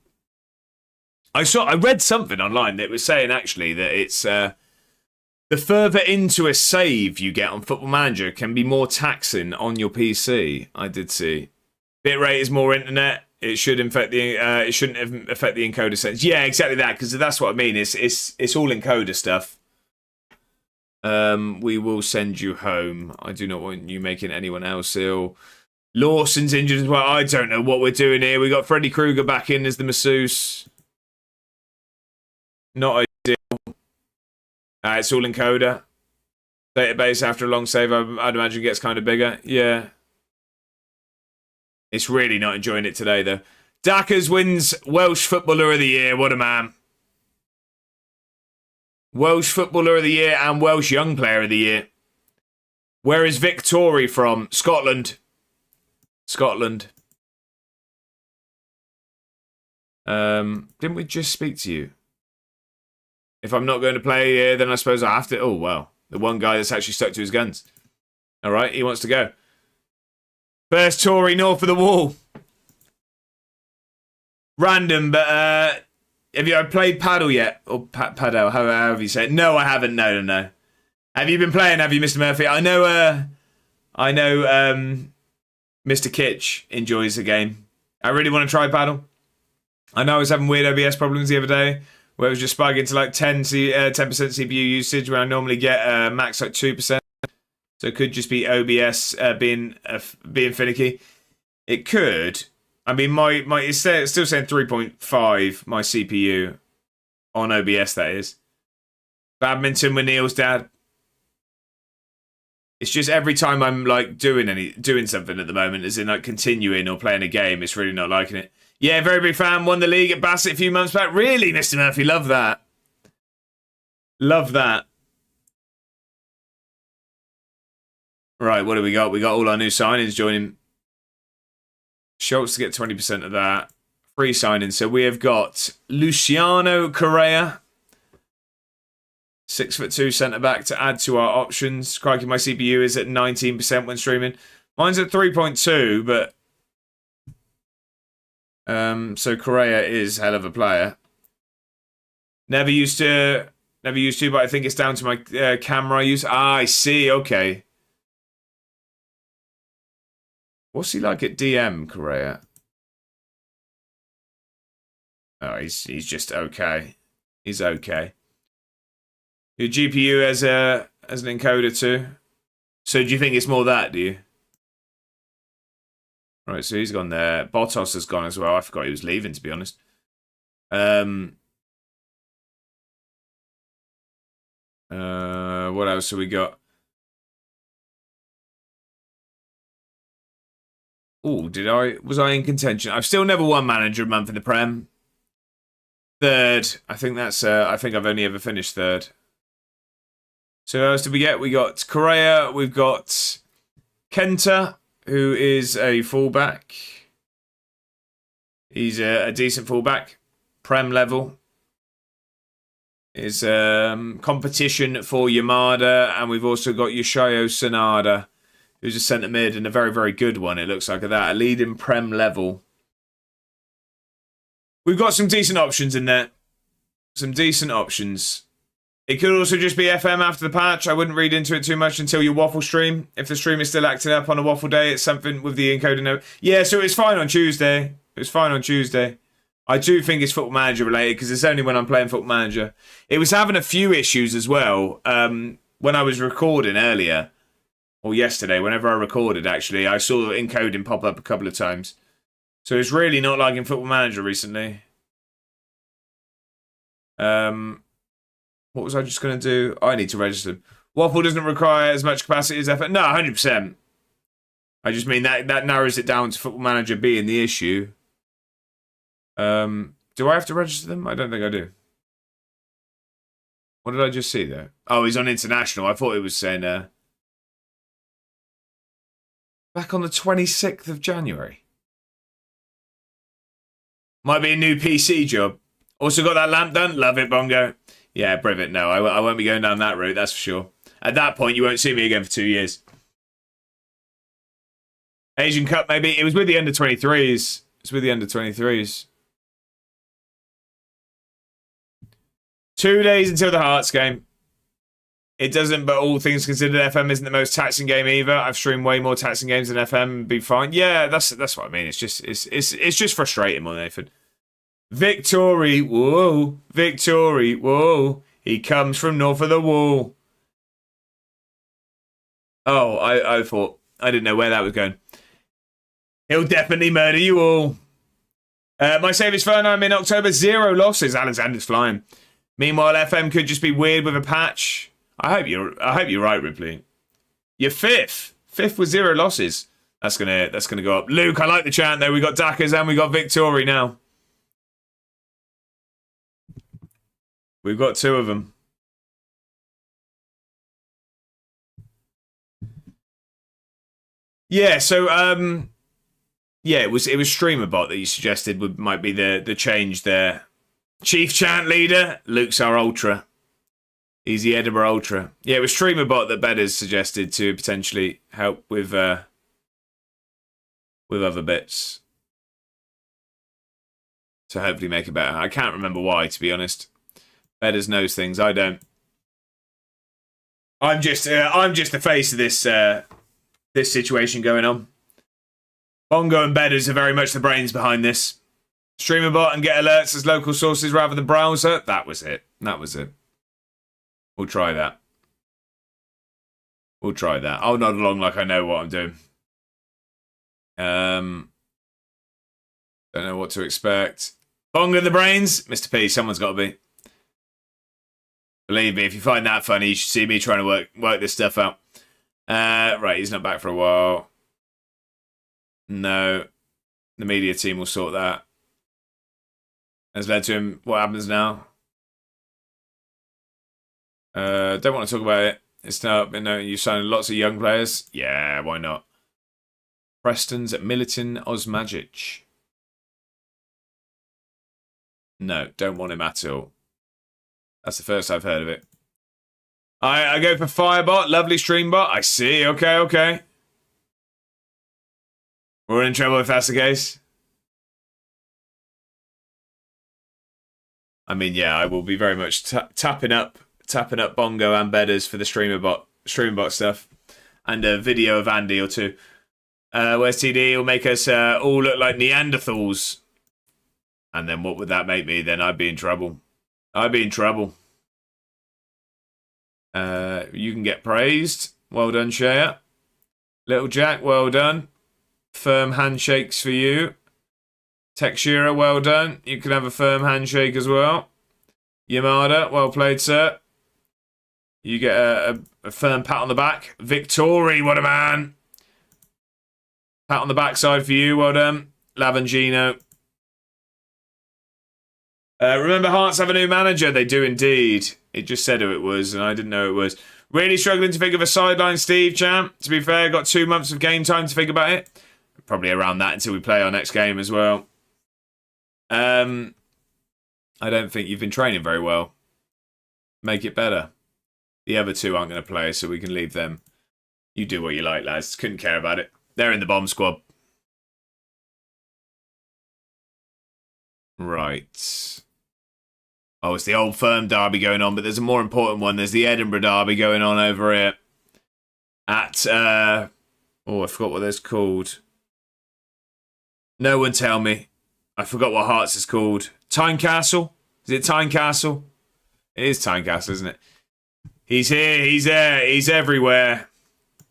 I read something online that was saying actually that it's the further into a save you get on Football Manager can be more taxing on your PC. I did see. Bitrate is more internet. It should affect the it shouldn't affect the encoder settings. Yeah, exactly that, because that's what I mean. It's all encoder stuff. We will send you home. I do not want you making anyone else ill. Lawson's injured as well. I don't know what we're doing here. We got Freddy Krueger back in as the masseuse. Not ideal. It's all encoder. Database after a long save, I'd imagine gets kind of bigger. Yeah. It's really not enjoying it today, though. Dackers wins Welsh Footballer of the Year. What a man. Welsh Footballer of the Year and Welsh Young Player of the Year. Where is Victory from? Scotland. Scotland. Didn't we just speak to you? If I'm not going to play here, then I suppose I have to. Oh, well. The one guy that's actually stuck to his guns. All right, he wants to go. First Tory north of the wall. Random, but have you played paddle yet? Or paddle, however you say it. No, I haven't. No. Have you been playing? Have you, Mr. Murphy? I know. Mr. Kitch enjoys the game. I really want to try paddle. I know I was having weird OBS problems the other day, where it was just spugging to like 10% CPU usage when I normally get max like 2%. So it could just be OBS being finicky. It could. I mean, it's still saying 3.5, my CPU, on OBS, that is. Badminton with Neil's dad. It's just every time I'm like doing something at the moment, as in like continuing or playing a game, it's really not liking it. Yeah, very big fan. Won the league at Bassett a few months back. Really, Mr. Murphy? Love that. Love that. Right, what do we got? We got all our new signings joining. Schultz to get 20% of that. Free signing. So we have got Luciano Correa. 6'2" centre-back to add to our options. Crikey, my CPU is at 19% when streaming. Mine's at 3.2, but... so Correa is a hell of a player. Never used to, but I think it's down to my camera use. Ah, I see, okay. What's he like at DM, Correa? Oh, he's just okay. He's okay. Your GPU as an encoder too. So do you think it's more that, do you? Right, so he's gone there. Bottas has gone as well. I forgot he was leaving, to be honest. What else have we got? Oh, was I in contention? I've still never won Manager of the Month in the Prem. Third. I think I've only ever finished third. So who else did we get? We got Correa. We've got Kenta, who is a fullback. He's a decent fullback. Prem level. Is competition for Yamada. And we've also got Yoshio Sanada, who's a centre mid and a very, very good one, it looks like, at that. A leading Prem level. We've got some decent options in there. Some decent options. It could also just be FM after the patch. I wouldn't read into it too much until your waffle stream. If the stream is still acting up on a waffle day, it's something with the encoder note. Yeah, so it's fine on Tuesday. It's fine on Tuesday. I do think it's Football Manager related because it's only when I'm playing Football Manager. It was having a few issues as well. When I was recording earlier, or yesterday, whenever I recorded, actually, I saw the encoding pop up a couple of times. So it's really not liking Football Manager recently. What was I just going to do? I need to register. Waffle doesn't require as much capacity as effort. No, 100%. I just mean that narrows it down to Football Manager being the issue. Do I have to register them? I don't think I do. What did I just see there? Oh, he's on international. I thought it was saying back on the 26th of January. Might be a new PC job. Also got that lamp done. Love it, Bongo. Yeah, Privet, no. I won't be going down that route, that's for sure. At that point, you won't see me again for 2 years. Asian Cup, maybe. It was with the under-23s. It's with the under-23s. 2 days until the Hearts game. It doesn't, but all things considered, FM isn't the most taxing game either. I've streamed way more taxing games than FM and be fine. Yeah, that's what I mean. It's just frustrating more than anything. Victory, whoa. Victory, whoa. He comes from north of the wall. Oh, I thought, I didn't know where that was going. He'll definitely murder you all. My save is Fernheim in October. 0 losses. Alexander's flying. Meanwhile, FM could just be weird with a patch. I hope you're right, Ripley. You're fifth. Fifth with 0 losses. That's gonna go up. Luke, I like the chant though. We got Dackers and we got Victory now. We've got 2 of them. Yeah, so yeah, it was StreamerBot that you suggested might be the change there. Chief chant leader, Luke's our ultra. He's the Edinburgh Ultra. Yeah, it was StreamerBot that Bedders suggested to potentially help with other bits. To hopefully make it better. I can't remember why, to be honest. Bedders knows things, I don't. I'm just the face of this this situation going on. Bongo and Bedders are very much the brains behind this. StreamerBot and get alerts as local sources rather than browser. That was it. We'll try that. I'll nod along like I know what I'm doing. Don't know what to expect. Bongo the brains? Mr. P, someone's got to be. Believe me, if you find that funny, you should see me trying to work this stuff out. Right, he's not back for a while. No. The media team will sort that. Has led to him. What happens now? Don't want to talk about it. It's not, you signed lots of young players. Yeah, why not? Preston's at Militin Osmajic. No, don't want him at all. That's the first I've heard of it. I go for Firebot, lovely StreamBot. I see, okay. We're in trouble if that's the case. I mean, yeah, I will be very much tapping up Bongo and Bedders for the StreamerBot stuff. And a video of Andy or 2. Where's TD? He'll make us all look like Neanderthals. And then what would that make me? Then I'd be in trouble. You can get praised. Well done, Shea. Little Jack, well done. Firm handshakes for you. Texura, well done. You can have a firm handshake as well. Yamada, well played, sir. You get a firm pat on the back. Victory, what a man. Pat on the backside for you, well done. Lavangino. Remember Hearts have a new manager? They do indeed. It just said who it was, and I didn't know who it was. Really struggling to think of a sideline, Steve, champ. To be fair, got 2 months of game time to think about it. Probably around that until we play our next game as well. I don't think you've been training very well. Make it better. The other 2 aren't going to play, so we can leave them. You do what you like, lads. Couldn't care about it. They're in the bomb squad. Right. Oh, it's the Old Firm derby going on, but there's a more important one. There's the Edinburgh derby going on over here at, I forgot what that's called. No one tell me. I forgot what Hearts is called. Tynecastle? Is it Tynecastle? It is Tynecastle, isn't it? He's here, he's there, he's everywhere.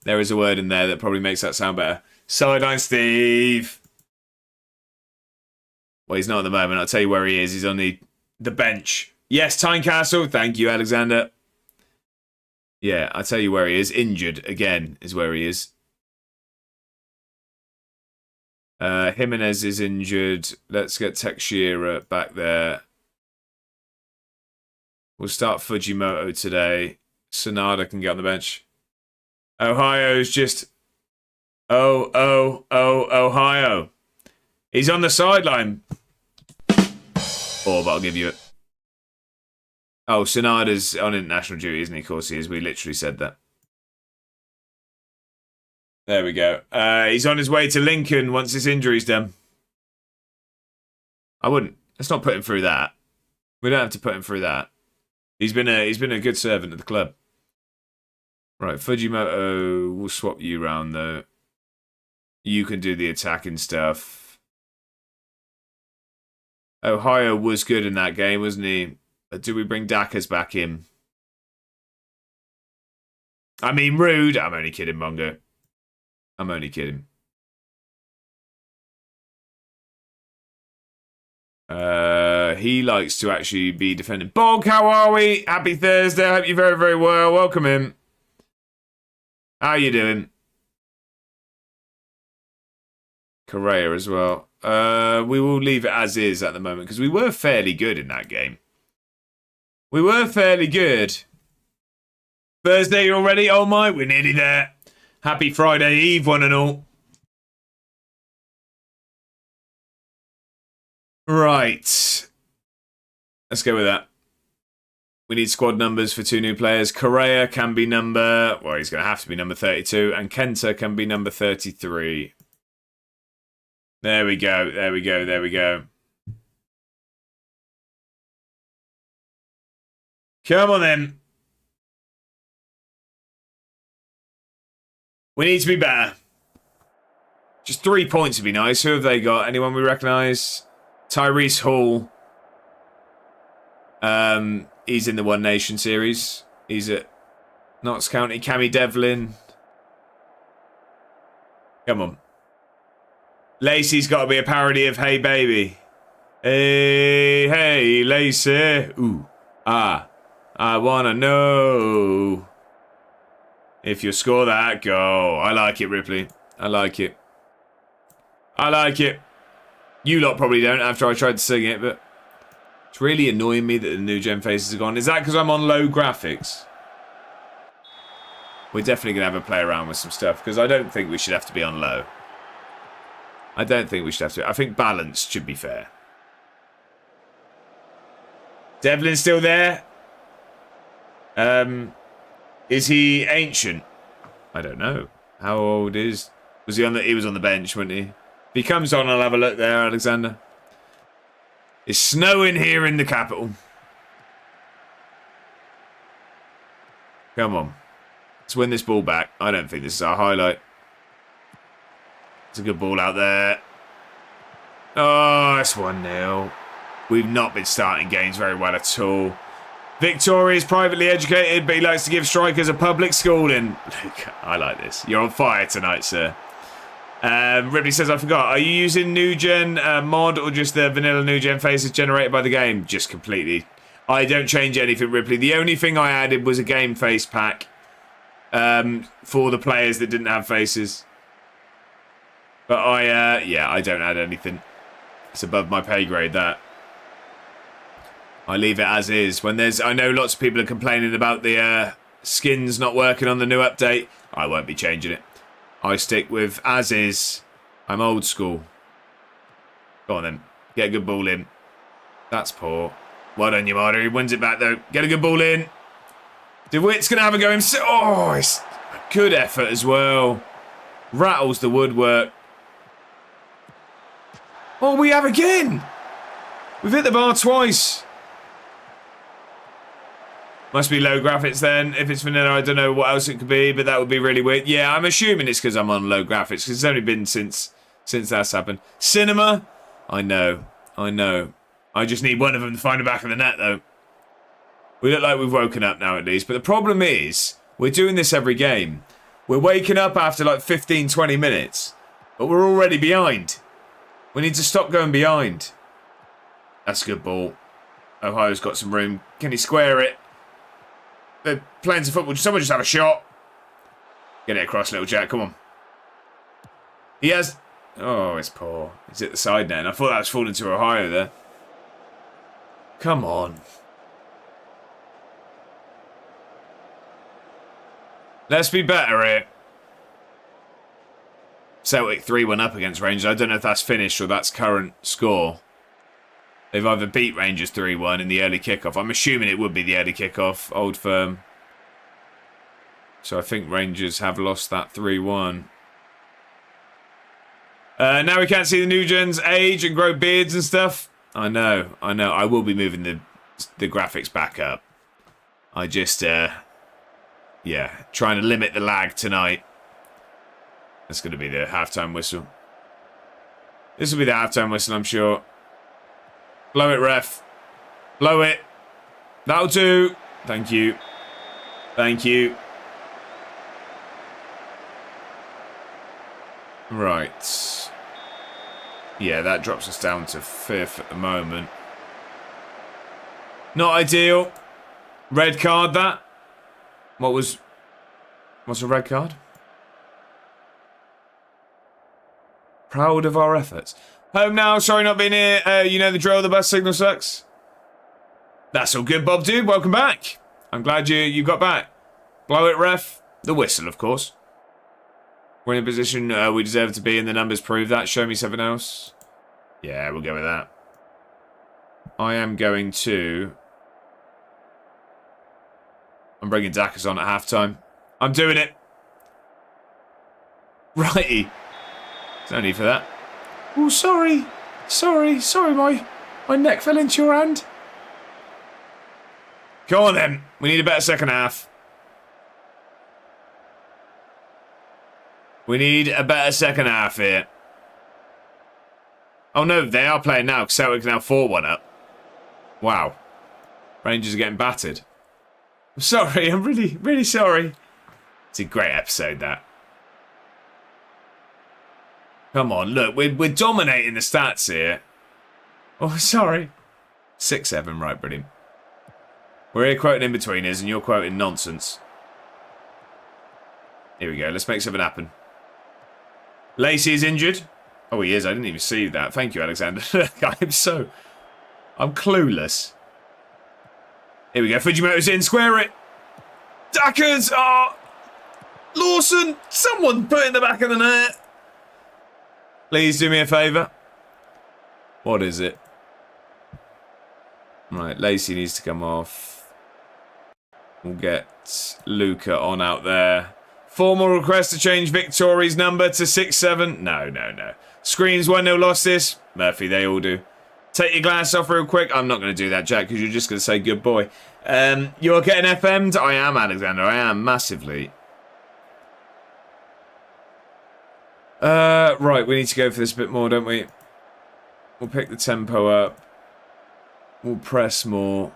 There is a word in there that probably makes that sound better. Sideline Steve. Well, he's not at the moment. I'll tell you where he is. He's on the bench. Yes, Tynecastle. Thank you, Alexander. Yeah, I'll tell you where he is. Injured, again, is where he is. Jimenez is injured. Let's get Texura back there. We'll start Fujimoto today. Sonada can get on the bench. Ohio's just... Ohio. He's on the sideline. But I'll give you it. Oh, Sonada's on international duty, isn't he? Of course he is. We literally said that. There we go. He's on his way to Lincoln once his injury's done. I wouldn't. Let's not put him through that. We don't have to put him through that. He's been a good servant at the club. Right, Fujimoto, we'll swap you round though. You can do the attacking stuff. Ohio was good in that game, wasn't he? But do we bring Dackers back in? I mean, rude. I'm only kidding, Mongo. I'm only kidding. He likes to actually be defending. Bog, how are we? Happy Thursday. I hope you're very, very well. Welcome in. How you doing? Correa as well. We will leave it as is at the moment because we were fairly good in that game. We were fairly good. Thursday already? Oh my, we're nearly there. Happy Friday Eve, one and all. Right. Let's go with that. We need squad numbers for 2 new players. Correa can be number... Well, he's going to have to be number 32. And Kenta can be number 33. There we go. There we go. There we go. Come on, then. We need to be better. Just 3 points would be nice. Who have they got? Anyone we recognise? Tyrese Hall. He's in the One Nation series. He's at Notts County. Cammy Devlin. Come on. Lacey's got to be a parody of Hey Baby. Hey, hey, Lacey. Ooh, I wanna know if you score that goal. I like it, Ripley. I like it. I like it. You lot probably don't after I tried to sing it, but it's really annoying me that the new gen faces are gone. Is that because I'm on low graphics? We're definitely going to have a play around with some stuff because I don't think we should have to be on low. I don't think we should have to. I think balance should be fair. Devlin's still there. Is he ancient? I don't know. How old is... Was he on the... He was on the bench, wasn't he? If he comes on, I'll have a look there, Alexander. It's snowing here in the capital. Come on. Let's win this ball back. I don't think this is our highlight. It's a good ball out there. Oh, it's 1-0. We've not been starting games very well at all. Victoria is privately educated, but he likes to give strikers a public schooling. Luke, I like this. You're on fire tonight, sir. Ripley says, I forgot. Are you using new gen mod or just the vanilla new gen faces generated by the game? Just completely. I don't change anything, Ripley. The only thing I added was a game face pack for the players that didn't have faces. But I don't add anything. It's above my pay grade, that. I leave it as is. When there's, I know lots of people are complaining about the skins not working on the new update. I won't be changing it. I stick with as is. I'm old school. Go on then. Get a good ball in. That's poor. Well done, Yamada. He wins it back though. Get a good ball in. DeWitt's going to have a go himself. Oh, it's a good effort as well. Rattles the woodwork. Oh, we have again. We've hit the bar twice. Must be low graphics then. If it's vanilla, I don't know what else it could be, but that would be really weird. Yeah, I'm assuming it's because I'm on low graphics, because it's only been since that's happened. Cinema? I know. I just need one of them to find the back of the net, though. We look like we've woken up now, at least. But the problem is, we're doing this every game. We're waking up after like 15, 20 minutes, but we're already behind. We need to stop going behind. That's a good ball. Ohio's got some room. Can he square it? They're playing some football. Someone just have a shot. Get it across, little Jack. Come on. He has... Oh, it's poor. He's at the side now. And I thought that was falling to Ohio there. Come on. Let's be better here. Celtic 3-1 up against Rangers. I don't know if that's finished or that's current score. They've either beat Rangers 3-1 in the early kickoff. I'm assuming it would be the early kickoff. Old Firm. So I think Rangers have lost that 3-1. Now we can't see the new gens age and grow beards and stuff. I know. I will be moving the graphics back up. I just, yeah, trying to limit the lag tonight. That's going to be the halftime whistle. This will be the halftime whistle, I'm sure. Blow it, ref. Blow it. That'll do. Thank you. Thank you. Right. Yeah, that drops us down to 5th at the moment. Not ideal. Red card, that. What's a red card? Proud of our efforts. Home now, sorry not being here. You know the drill, the bus signal sucks. That's all good, Bob, dude. Welcome back. I'm glad you got back. Blow it, ref. The whistle, of course. We're in a position we deserve to be, and the numbers prove that. Show me something else. Yeah, we'll go with that. I am going to... I'm bringing Dackers on at halftime. I'm doing it. Righty. There's no need for that. Oh, sorry. Sorry, my neck fell into your hand. Go on, then. We need a better second half. We need a better second half here. Oh, no, they are playing now. Celtic's now 4-1 up. Wow. Rangers are getting battered. I'm sorry. I'm really, really sorry. It's a great episode, that. Come on, look. We're dominating the stats here. Oh, sorry. 6-7, right, brilliant. We're here quoting in-betweeners, and you're quoting nonsense. Here we go. Let's make something happen. Lacey is injured. Oh, he is. I didn't even see that. Thank you, Alexander. I'm clueless. Here we go. Fujimoto's in. Square it. Dackers. Oh. Lawson. Someone put it in the back of the net. Please do me a favour. What is it? Right. Lacey needs to come off. We'll get Luca on out there. Formal request to change Victori's number to 6-7. No. Screens 1-0 lost this. Murphy, they all do. Take your glass off real quick. I'm not going to do that, Jack, because you're just going to say good boy. You're getting FM'd? I am, Alexander. I am, massively. Right, we need to go for this a bit more, don't we? We'll pick the tempo up. We'll press more.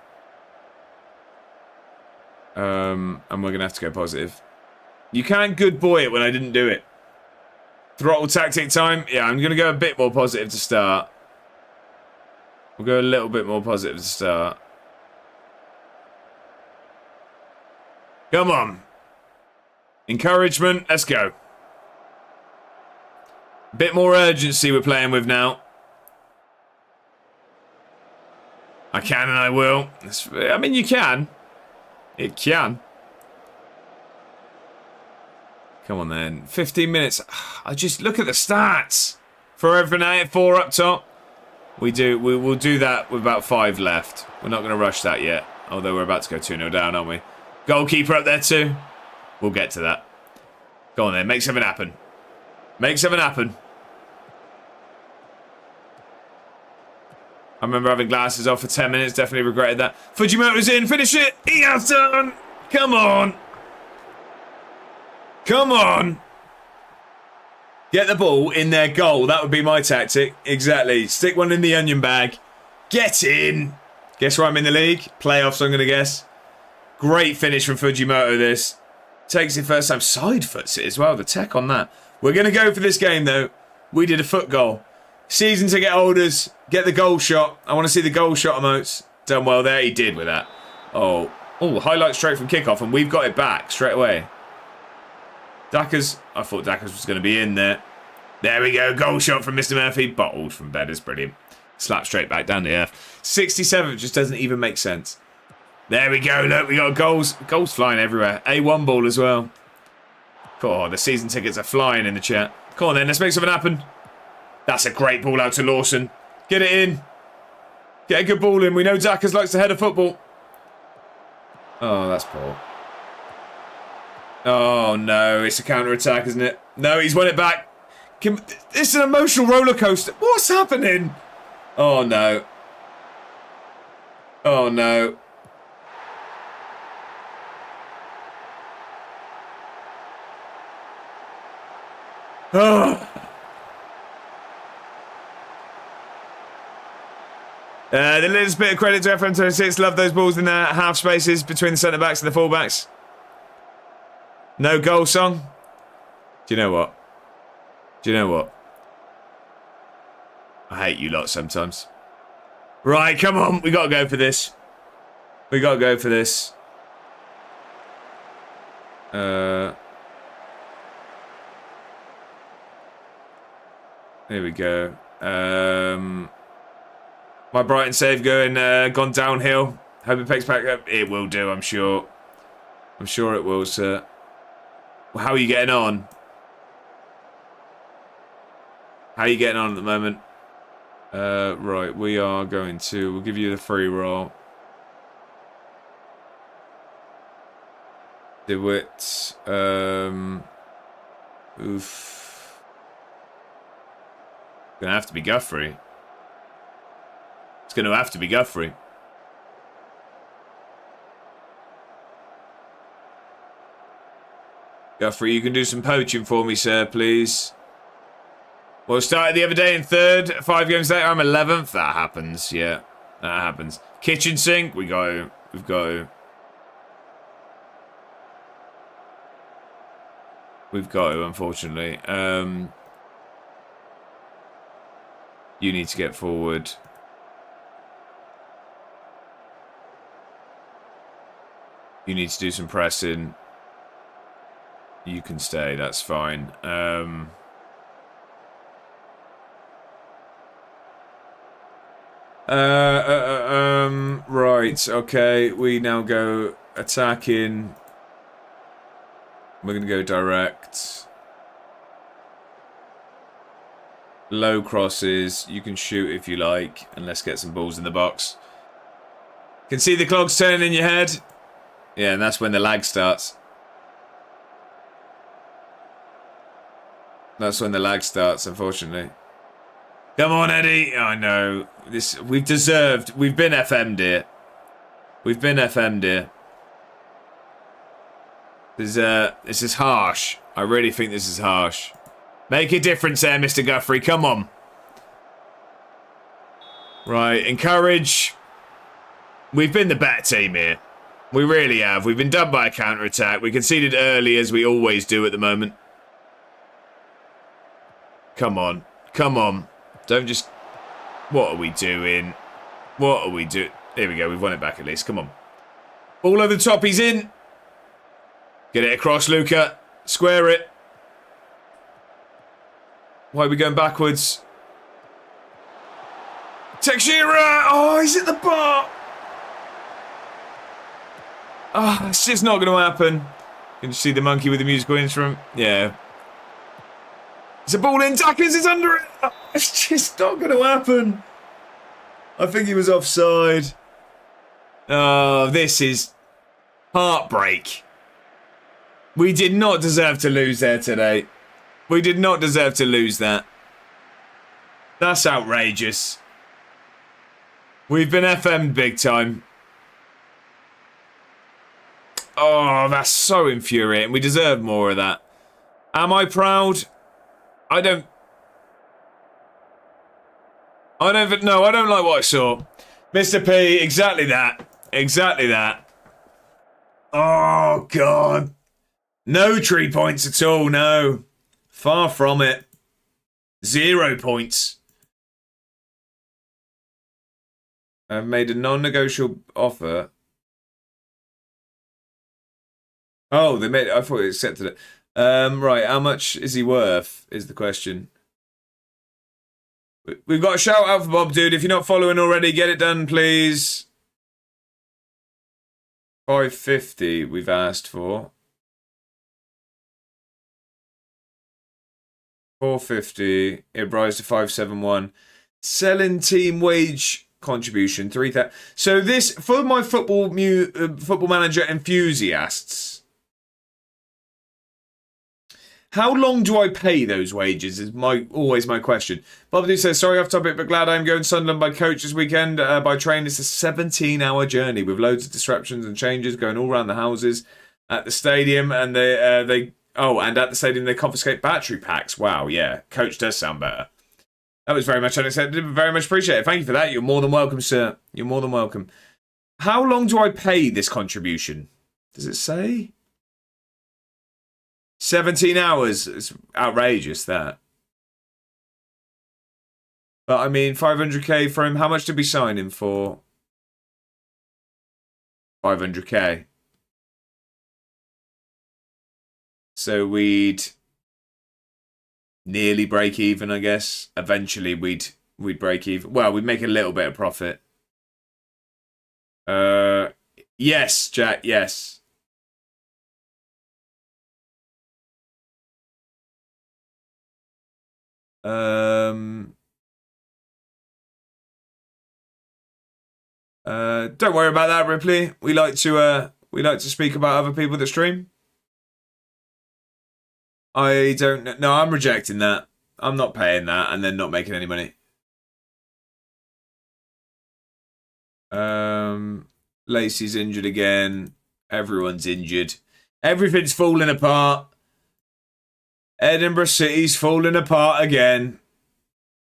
And we're going to have to go positive. You can't good boy it when I didn't do it. Throttle tactic time. Yeah, I'm going to go a bit more positive to start. We'll go a little bit more positive to start. Come on. Encouragement. Let's go. Bit more urgency we're playing with now. I can and I will. I mean, you can. It can. Come on then. 15 minutes. I just look at the stats. For everything 4 up top. We'll do that with about 5 left. We're not going to rush that yet. Although we're about to go 2-0 down, aren't we? Goalkeeper up there too. We'll get to that. Go on then. Make something happen. Make something happen. I remember having glasses off for 10 minutes. Definitely regretted that. Fujimoto's in. Finish it. He has done. Come on. Come on. Get the ball in their goal. That would be my tactic. Exactly. Stick one in the onion bag. Get in. Guess where I'm in the league? Playoffs, I'm going to guess. Great finish from Fujimoto, this. Takes it first time. Side foots it as well. The tech on that. We're going to go for this game, though. We did a foot goal. Season ticket holders, get the goal shot. I want to see the goal shot emotes. Done well there. He did with that. Oh, highlight straight from kickoff, and we've got it back straight away. Dackers. I thought Dackers was going to be in there. There we go. Goal shot from Mr. Murphy. Bottled from Bedders. Brilliant. Slap straight back down the earth. 67 just doesn't even make sense. There we go. Look, we got goals. Goals flying everywhere. A1 ball as well. Oh, the season tickets are flying in the chat. Come on then. Let's make something happen. That's a great ball out to Lawson. Get it in. Get a good ball in. We know Dackers likes to head a football. Oh, that's poor. Oh, no. It's a counter-attack, isn't it? No, he's won it back. It's an emotional roller coaster. What's happening? Oh, no. Oh, no. Oh. The little bit of credit to FM26. Love those balls in the half spaces between the centre-backs and the full-backs. No goal song. Do you know what? Do you know what? I hate you lot sometimes. Right, come on. We got to go for this. We got to go for this. Here we go. My Brighton save gone downhill. Hope it picks back up. It will do, I'm sure. I'm sure it will, sir. Well, how are you getting on? How are you getting on at the moment? Right, we are going to... We'll give you the free roll. Do it. Oof. Gonna have to be Guthrie. It's gonna have to be Guthrie. Guthrie, you can do some poaching for me, sir, please. Well, started the other day in 3rd. 5 games later, I'm 11th. That happens, yeah. That happens. Kitchen sink, we've got to. We've got to, unfortunately. You need to get forward. You need to do some pressing. You can stay, that's fine. Right, okay. We now go attacking. We're going to go direct. Low crosses. You can shoot if you like. And let's get some balls in the box. Can see the clogs turning in your head. Yeah, and that's when the lag starts. That's when the lag starts, unfortunately. Come on, Eddie. I know. We've deserved. We've been FM'd here. We've been FM'd here. This is harsh. I really think this is harsh. Make a difference there, Mr. Guthrie. Come on. Right, encourage. We've been the better team here. We really have. We've been done by a counter-attack. We conceded early, as we always do at the moment. Come on. Come on. Don't just... What are we doing? What are we doing? Here we go. We've won it back at least. Come on. All over the top. He's in. Get it across, Luca. Square it. Why are we going backwards? Teixeira! Oh, he's at the bar! Oh, it's just not going to happen. Can you see the monkey with the musical instrument? Yeah. It's a ball in. Duckers is under it. Oh, it's just not going to happen. I think he was offside. Oh, this is heartbreak. We did not deserve to lose there today. We did not deserve to lose that. That's outrageous. We've been FM'd big time. Oh, that's so infuriating. We deserve more of that. Am I proud? I don't know. I don't like what I saw. Mr. P, exactly that. Exactly that. Oh, God. No 3 points at all, no. Far from it. 0 points. I've made a non-negotiable offer. Oh, they made it. I thought they accepted it. Right, how much is he worth, is the question. We've got a shout out for Bob, dude. If you're not following already, get it done, please. 550 we've asked for. 450. It rise to 571. Selling team wage contribution 3,000. So this for my football manager enthusiasts. How long do I pay those wages is always my question. Bob says, sorry off topic, but glad I'm going to Sunderland by coach this weekend. By train, it's a 17-hour journey with loads of disruptions and changes going all around the houses at the stadium. And and at the stadium they confiscate battery packs. Wow, yeah, coach does sound better. That was very much unaccepted. Very much appreciated. Thank you for that. You're more than welcome, sir. You're more than welcome. How long do I pay this contribution? Does it say? 17 hours. It's outrageous, that. But, I mean, 500k for him. How much did we sign him for? 500k. So we'd nearly break even, I guess. Eventually, we'd break even. Well, we'd make a little bit of profit. Yes, Jack. Yes. Don't worry about that, Ripley. We like to speak about other people that stream. I don't know. No, I'm rejecting that. I'm not paying that and then not making any money. Lacey's injured again. Everyone's injured. Everything's falling apart. Edinburgh City's falling apart again.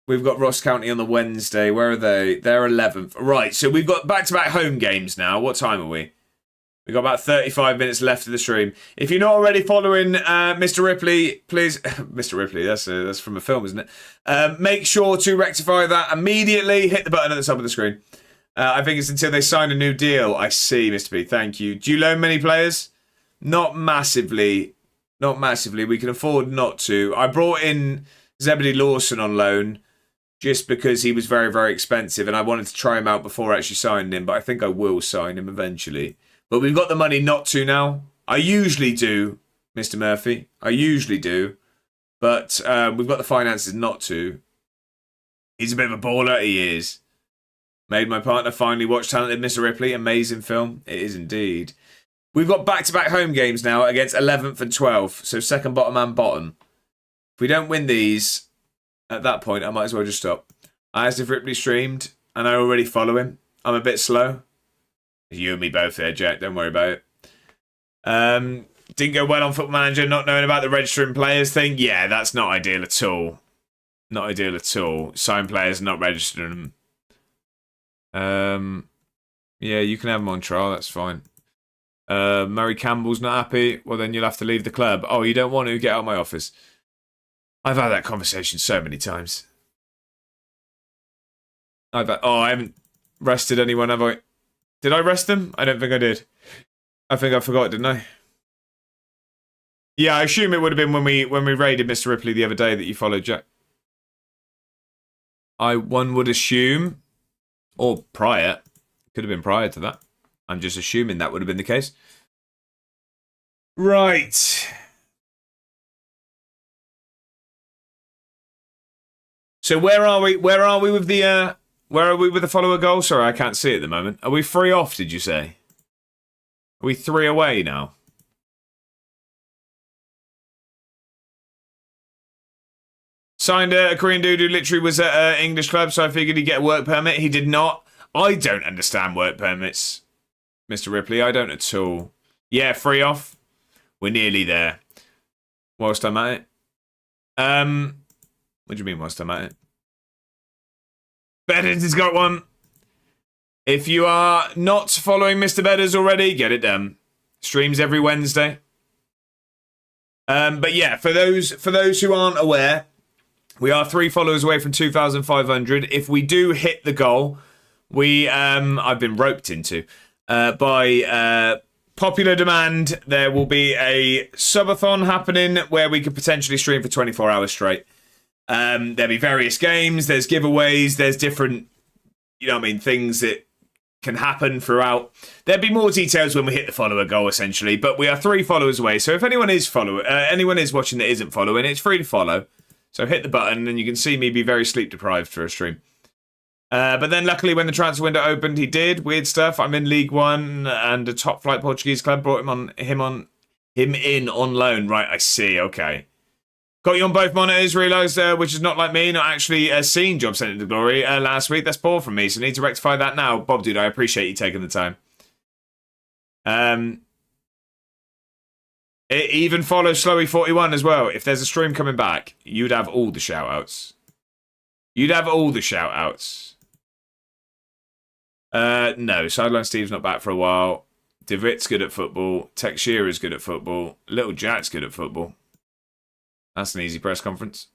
We've got Ross County on the Wednesday. Where are they? They're 11th. Right, so we've got back-to-back home games now. What time are we? We've got about 35 minutes left of the stream. If you're not already following Mr. Ripley, please... Mr. Ripley, that's from a film, isn't it? Make sure to rectify that immediately. Hit the button at the top of the screen. I think it's until they sign a new deal. I see, Mr. B. Thank you. Do you loan many players? Not massively. Not massively. We can afford not to. I brought in Zebedee Lawson on loan just because he was very, very expensive and I wanted to try him out before I actually signed him, but I think I will sign him eventually. But we've got the money not to now. I usually do, Mr. Murphy. I usually do. But we've got the finances not to. He's a bit of a baller. He is. Made my partner finally watch Talented Mr. Ripley. Amazing film. It is indeed. We've got back-to-back home games now against 11th and 12th. So second bottom and bottom. If we don't win these, at that point, I might as well just stop. I asked if Ripley streamed, and I already follow him. I'm a bit slow. You and me both there, Jack. Don't worry about it. Didn't go well on Football Manager, not knowing about the registering players thing. Yeah, that's not ideal at all. Not ideal at all. Sign players, not registering them. Yeah, you can have them on trial. That's fine. Murray Campbell's not happy. Well, then you'll have to leave the club. Oh, you don't want to? Get out of my office. I've had that conversation so many times. I haven't rested anyone, have I? Did I rest them? I don't think I did. I think I forgot, didn't I? Yeah, I assume it would have been when we raided Mr. Ripley the other day that you followed, Jack. One would assume, or prior, could have been prior to that. I'm just assuming that would have been the case. Right. So where are we? Where are we with the follower goal? Sorry, I can't see it at the moment. Are we 3 off, did you say? Are we 3 away now? Signed a Korean dude who literally was at an English club, so I figured he'd get a work permit. He did not. I don't understand work permits, Mr. Ripley. I don't at all. Yeah, 3 off. We're nearly there. Whilst I'm at it. What do you mean whilst I'm at it? Bedders has got one. If you are not following Mr. Bedders already, get it done. Streams every Wednesday. But yeah, for those who aren't aware, we are 3 followers away from 2,500. If we do hit the goal, I've been roped into by popular demand. There will be a subathon happening where we could potentially stream for 24 hours straight. There'll be various games, there's giveaways, there's different, things that can happen throughout. There'll be more details when we hit the follower goal, essentially, but we are 3 followers away, so if anyone is watching that isn't following, it's free to follow. So hit the button and you can see me be very sleep deprived for a stream. But then luckily when the transfer window opened, he did. Weird stuff. I'm in League One and a top flight Portuguese club brought him in on loan. Right, I see. Okay. Got you on both monitors, realised, which is not like me, not actually seen Job Sent Into Glory last week. That's poor from me, so need to rectify that now. Bob, dude, I appreciate you taking the time. It even follows Slowy41 as well. If there's a stream coming back, you'd have all the shout-outs. You'd have all the shout-outs. No, Sideline Steve's not back for a while. DeVitt's good at football. Tex Shearer's good at football. Little Jack's good at football. That's an easy press conference.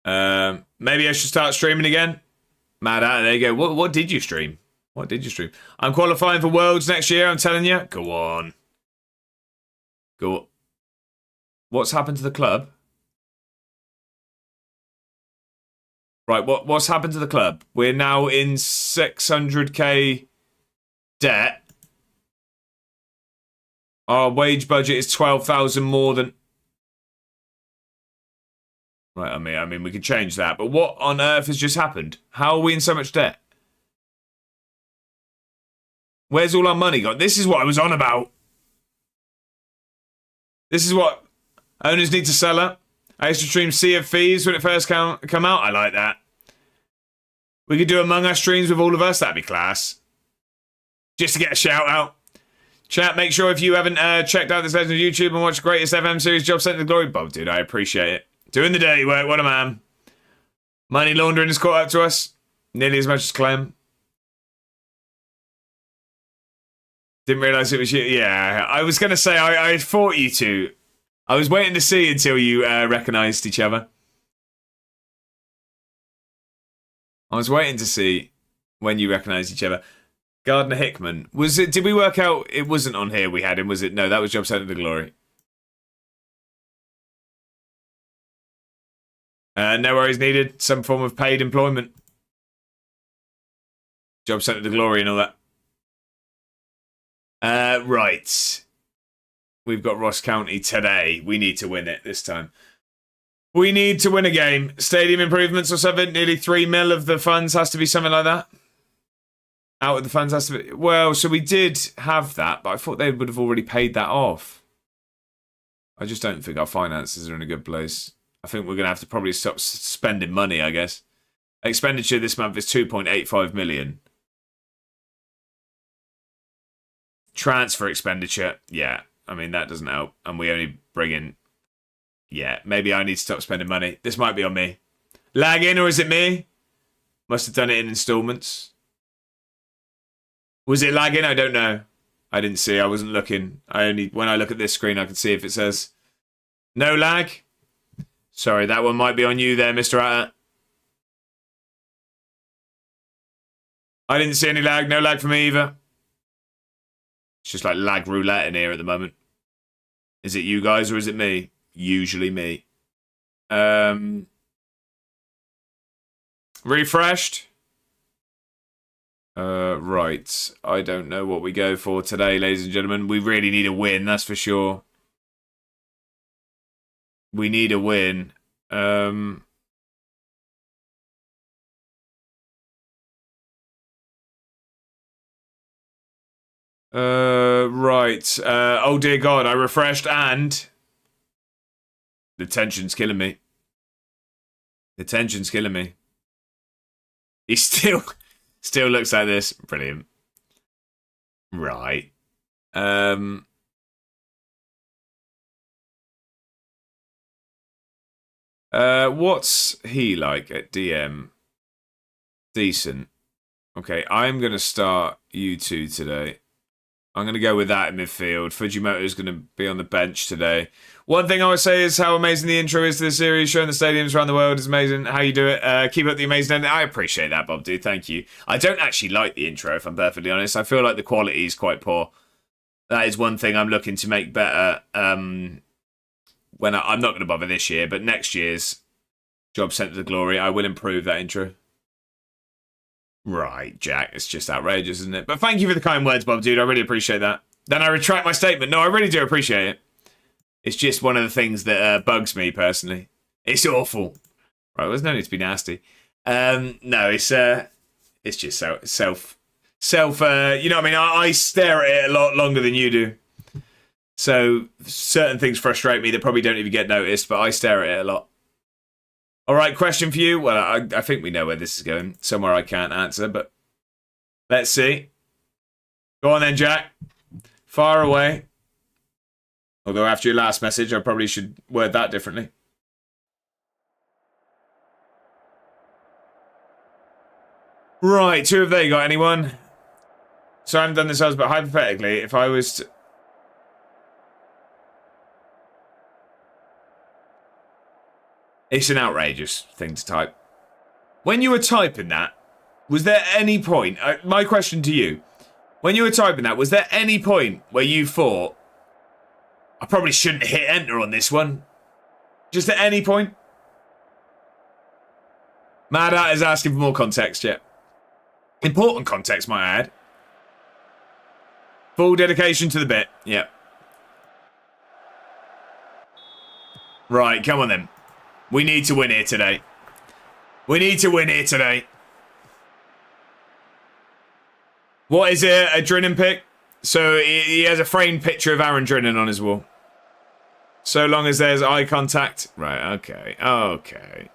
Maybe I should start streaming again. Mad out. There you go. What did you stream? What did you stream? I'm qualifying for Worlds next year, I'm telling you. Go on. Go on. What's happened to the club? Right, what's happened to the club? We're now in 600k debt. Our wage budget is 12,000 more than... Right, I mean, we could change that. But what on earth has just happened? How are we in so much debt? Where's all our money gone? This is what I was on about. This is what owners need to sell up. I used to stream Sea of Thieves when it first come out. I like that. We could do Among Us streams with all of us. That'd be class. Just to get a shout out. Chat, make sure if you haven't checked out this version of YouTube and watched the greatest FM series, Job Sent to Glory. Bob, dude, I appreciate it. Doing the dirty work, what a man. Money laundering has caught up to us. Nearly as much as Clem. Didn't realise it was you. Yeah, I was going to say, I thought you two. I was waiting to see until you recognised each other. I was waiting to see when you recognised each other. Gardner Hickman. Was it? Did we work out it wasn't on here we had him, was it? No, that was Job Sent to Glory. No worries needed. Some form of paid employment. Job Sent to Glory and all that. Right. We've got Ross County today. We need to win it this time. We need to win a game. Stadium improvements or something. Nearly 3 mil of the funds has to be something like that. Out of the funds has to be... Well, so we did have that, but I thought they would have already paid that off. I just don't think our finances are in a good place. I think we're going to have to probably stop spending money, I guess. Expenditure this month is 2.85 million. Transfer expenditure, yeah. I mean, that doesn't help. And we only bring in... Yeah, maybe I need to stop spending money. This might be on me. Lagging, or is it me? Must have done it in installments. Was it lagging? I don't know. I didn't see. I wasn't looking. When I look at this screen, I can see if it says no lag. Sorry, that one might be on you there, Mr. Atta. I didn't see any lag. No lag for me either. It's just like lag roulette in here at the moment. Is it you guys or is it me? Usually me. Refreshed. Right. I don't know what we go for today, ladies and gentlemen. We really need a win, that's for sure. We need a win. Right. Oh dear God, I refreshed and the tension's killing me. The tension's killing me. He still looks like this. Brilliant. Right. What's he like at DM? Decent. Okay, I'm going to start you two today. I'm going to go with that in midfield. Fujimoto's going to be on the bench today. One thing I would say is how amazing the intro is to this series. Showing the stadiums around the world is amazing. How you do it. Keep up the amazing ending. I appreciate that, Bob, dude. Thank you. I don't actually like the intro, if I'm perfectly honest. I feel like the quality is quite poor. That is one thing I'm looking to make better. I'm not going to bother this year, but next year's Job Sent to the Glory, I will improve that intro. Right, Jack. It's just outrageous, isn't it? But thank you for the kind words, Bob, dude. I really appreciate that. Then I retract my statement. No, I really do appreciate it. It's just one of the things that bugs me, personally. It's awful. Right, there's no need to be nasty. No, it's just self. You know what I mean? I stare at it a lot longer than you do. So certain things frustrate me that probably don't even get noticed, but I stare at it a lot. All right, question for you. Well, I think we know where this is going. Somewhere I can't answer, but let's see. Go on then, Jack. Far away. Although after your last message, I probably should word that differently. Right, who have they got? Anyone? So I haven't done this else, but hypothetically, if I was to... It's an outrageous thing to type. When you were typing that, was there any point... my question to you. When you were typing that, was there any point where you thought, I probably shouldn't hit enter on this one. Just at any point. Mad is asking for more context, yeah. Important context, might I add. Full dedication to the bit, yeah. Right, come on then. We need to win here today. We need to win here today. What is it? A Drinan pick? So he has a framed picture of Aaron Drinan on his wall. So long as there's eye contact. Right, okay. Okay.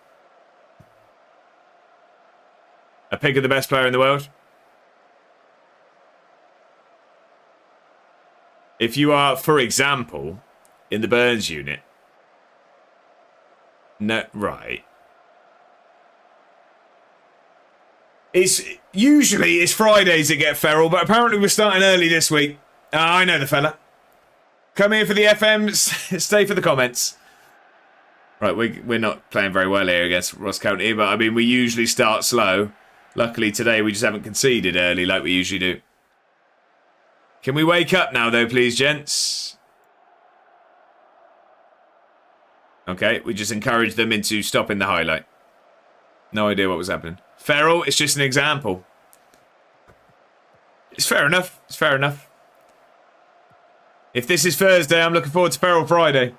A pick of the best player in the world? If you are, for example, in the Burns unit. No, right. Usually it's Fridays that get feral, but apparently we're starting early this week. I know the fella. Come here for the FMs, stay for the comments. Right, we're not playing very well here against Ross County, but I mean, we usually start slow. Luckily today we just haven't conceded early like we usually do. Can we wake up now though, please, gents? Okay, we just encouraged them into stopping the highlight. No idea what was happening. Feral, it's just an example. It's fair enough. It's fair enough. If this is Thursday, I'm looking forward to Feral Friday.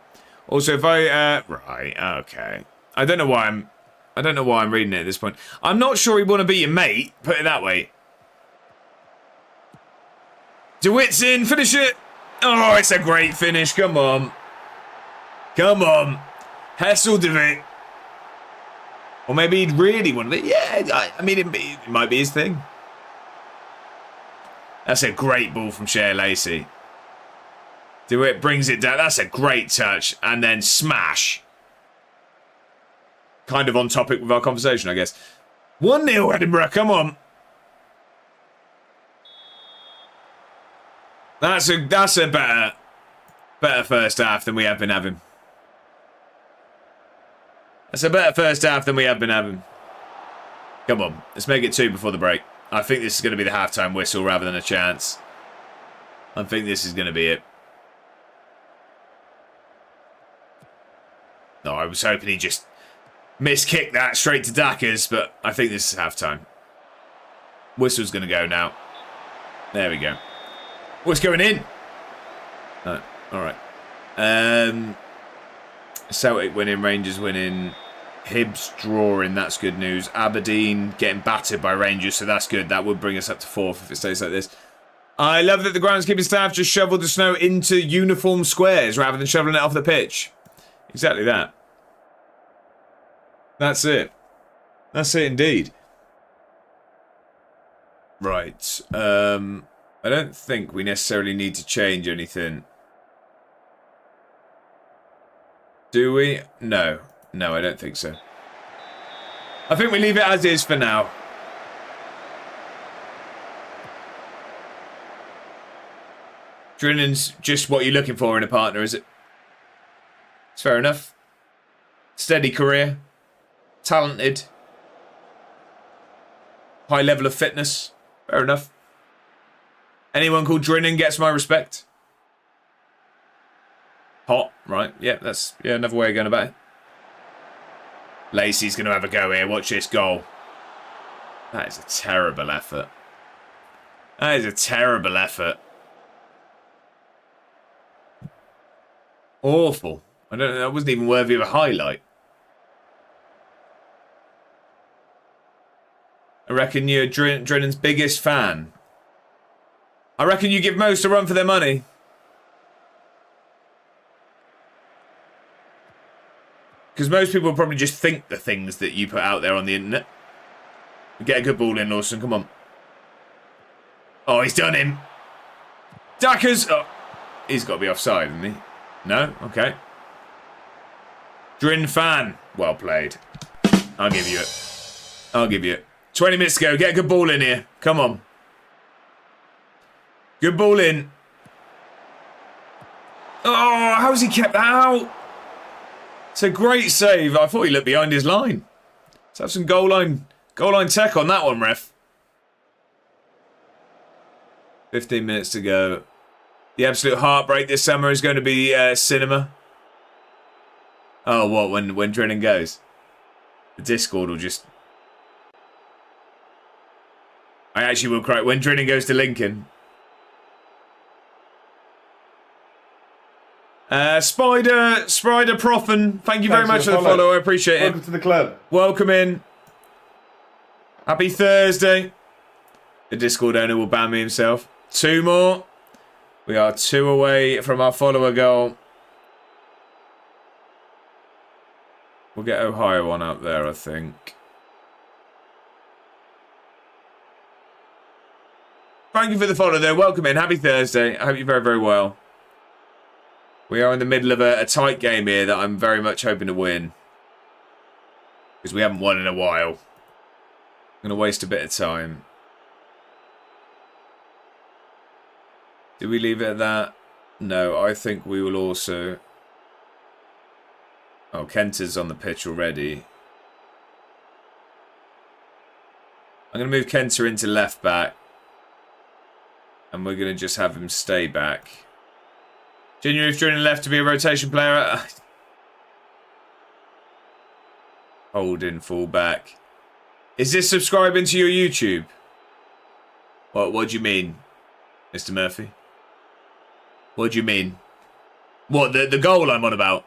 Also, if I right, okay. I don't know why I'm reading it at this point. I'm not sure he'd want to be your mate, put it that way. DeWitt's in, finish it. Oh, it's a great finish. Come on. Come on. Hessel DeWitt. Or maybe he'd really want to be. Yeah, I mean, it might be his thing. That's a great ball from Shea Lacey. DeWitt brings it down. That's a great touch. And then smash. Kind of on topic with our conversation, I guess. 1-0 Edinburgh, come on. That's a better first half than we have been having. That's a better first half than we have been having. Come on, let's make it 2 before the break. I think this is going to be the halftime whistle rather than a chance. I think this is going to be it. No, I was hoping he just miskicked that straight to Dackers, but I think this is halftime. Whistle's going to go now. There we go. What's going in? No, all right. Celtic winning, Rangers winning, Hibs drawing, that's good news. Aberdeen getting battered by Rangers, so that's good. That would bring us up to 4th if it stays like this. I love that the groundskeeping staff just shoveled the snow into uniform squares rather than shoveling it off the pitch. Exactly that. That's it. That's it indeed. Right. I don't think we necessarily need to change anything. Do we? No. No, I don't think so. I think we leave it as is for now. Drinan's just what you're looking for in a partner, is it? It's fair enough. Steady career. Talented. High level of fitness. Fair enough. Anyone called Drinan gets my respect. Hot, right? Yeah, that's another way of going about it. Lacey's going to have a go here. Watch this goal. That is a terrible effort. That is a terrible effort. Awful. I don't know. That wasn't even worthy of a highlight. I reckon you're Drinan's biggest fan. I reckon you give most a run for their money. Because most people probably just think the things that you put out there on the internet. Get a good ball in, Lawson. Come on. Oh, he's done him. Dackers. Oh, he's got to be offside, hasn't he? No? Okay. Drin fan. Well played. I'll give you it. I'll give you it. 20 minutes to go. Get a good ball in here. Come on. Good ball in. Oh, how's he kept that out? It's a great save. I thought he looked behind his line. Let's have some goal line tech on that one, ref. 15 minutes to go. The absolute heartbreak this summer is going to be cinema. Oh, what? When Drennan goes? The Discord will just... I actually will cry. When Drennan goes to Lincoln. Spider Profen, thank you very much for the follow. I appreciate it. Welcome to the club. Welcome in. Happy Thursday. The Discord owner will ban me himself. 2 more. We are 2 away from our follower goal. We'll get Ohio on up there, I think. Thank you for the follow there. Welcome in. Happy Thursday. I hope you're very, very well. We are in the middle of a tight game here that I'm very much hoping to win. Because we haven't won in a while. I'm going to waste a bit of time. Do we leave it at that? No, I think we will also... Oh, Kent is on the pitch already. I'm going to move Kenter into left back. And we're going to just have him stay back. Genuinely, if Jordan left to be a rotation player... Holding full back. Is this subscribing to your YouTube? What do you mean, Mr. Murphy? What do you mean? What, the goal I'm on about?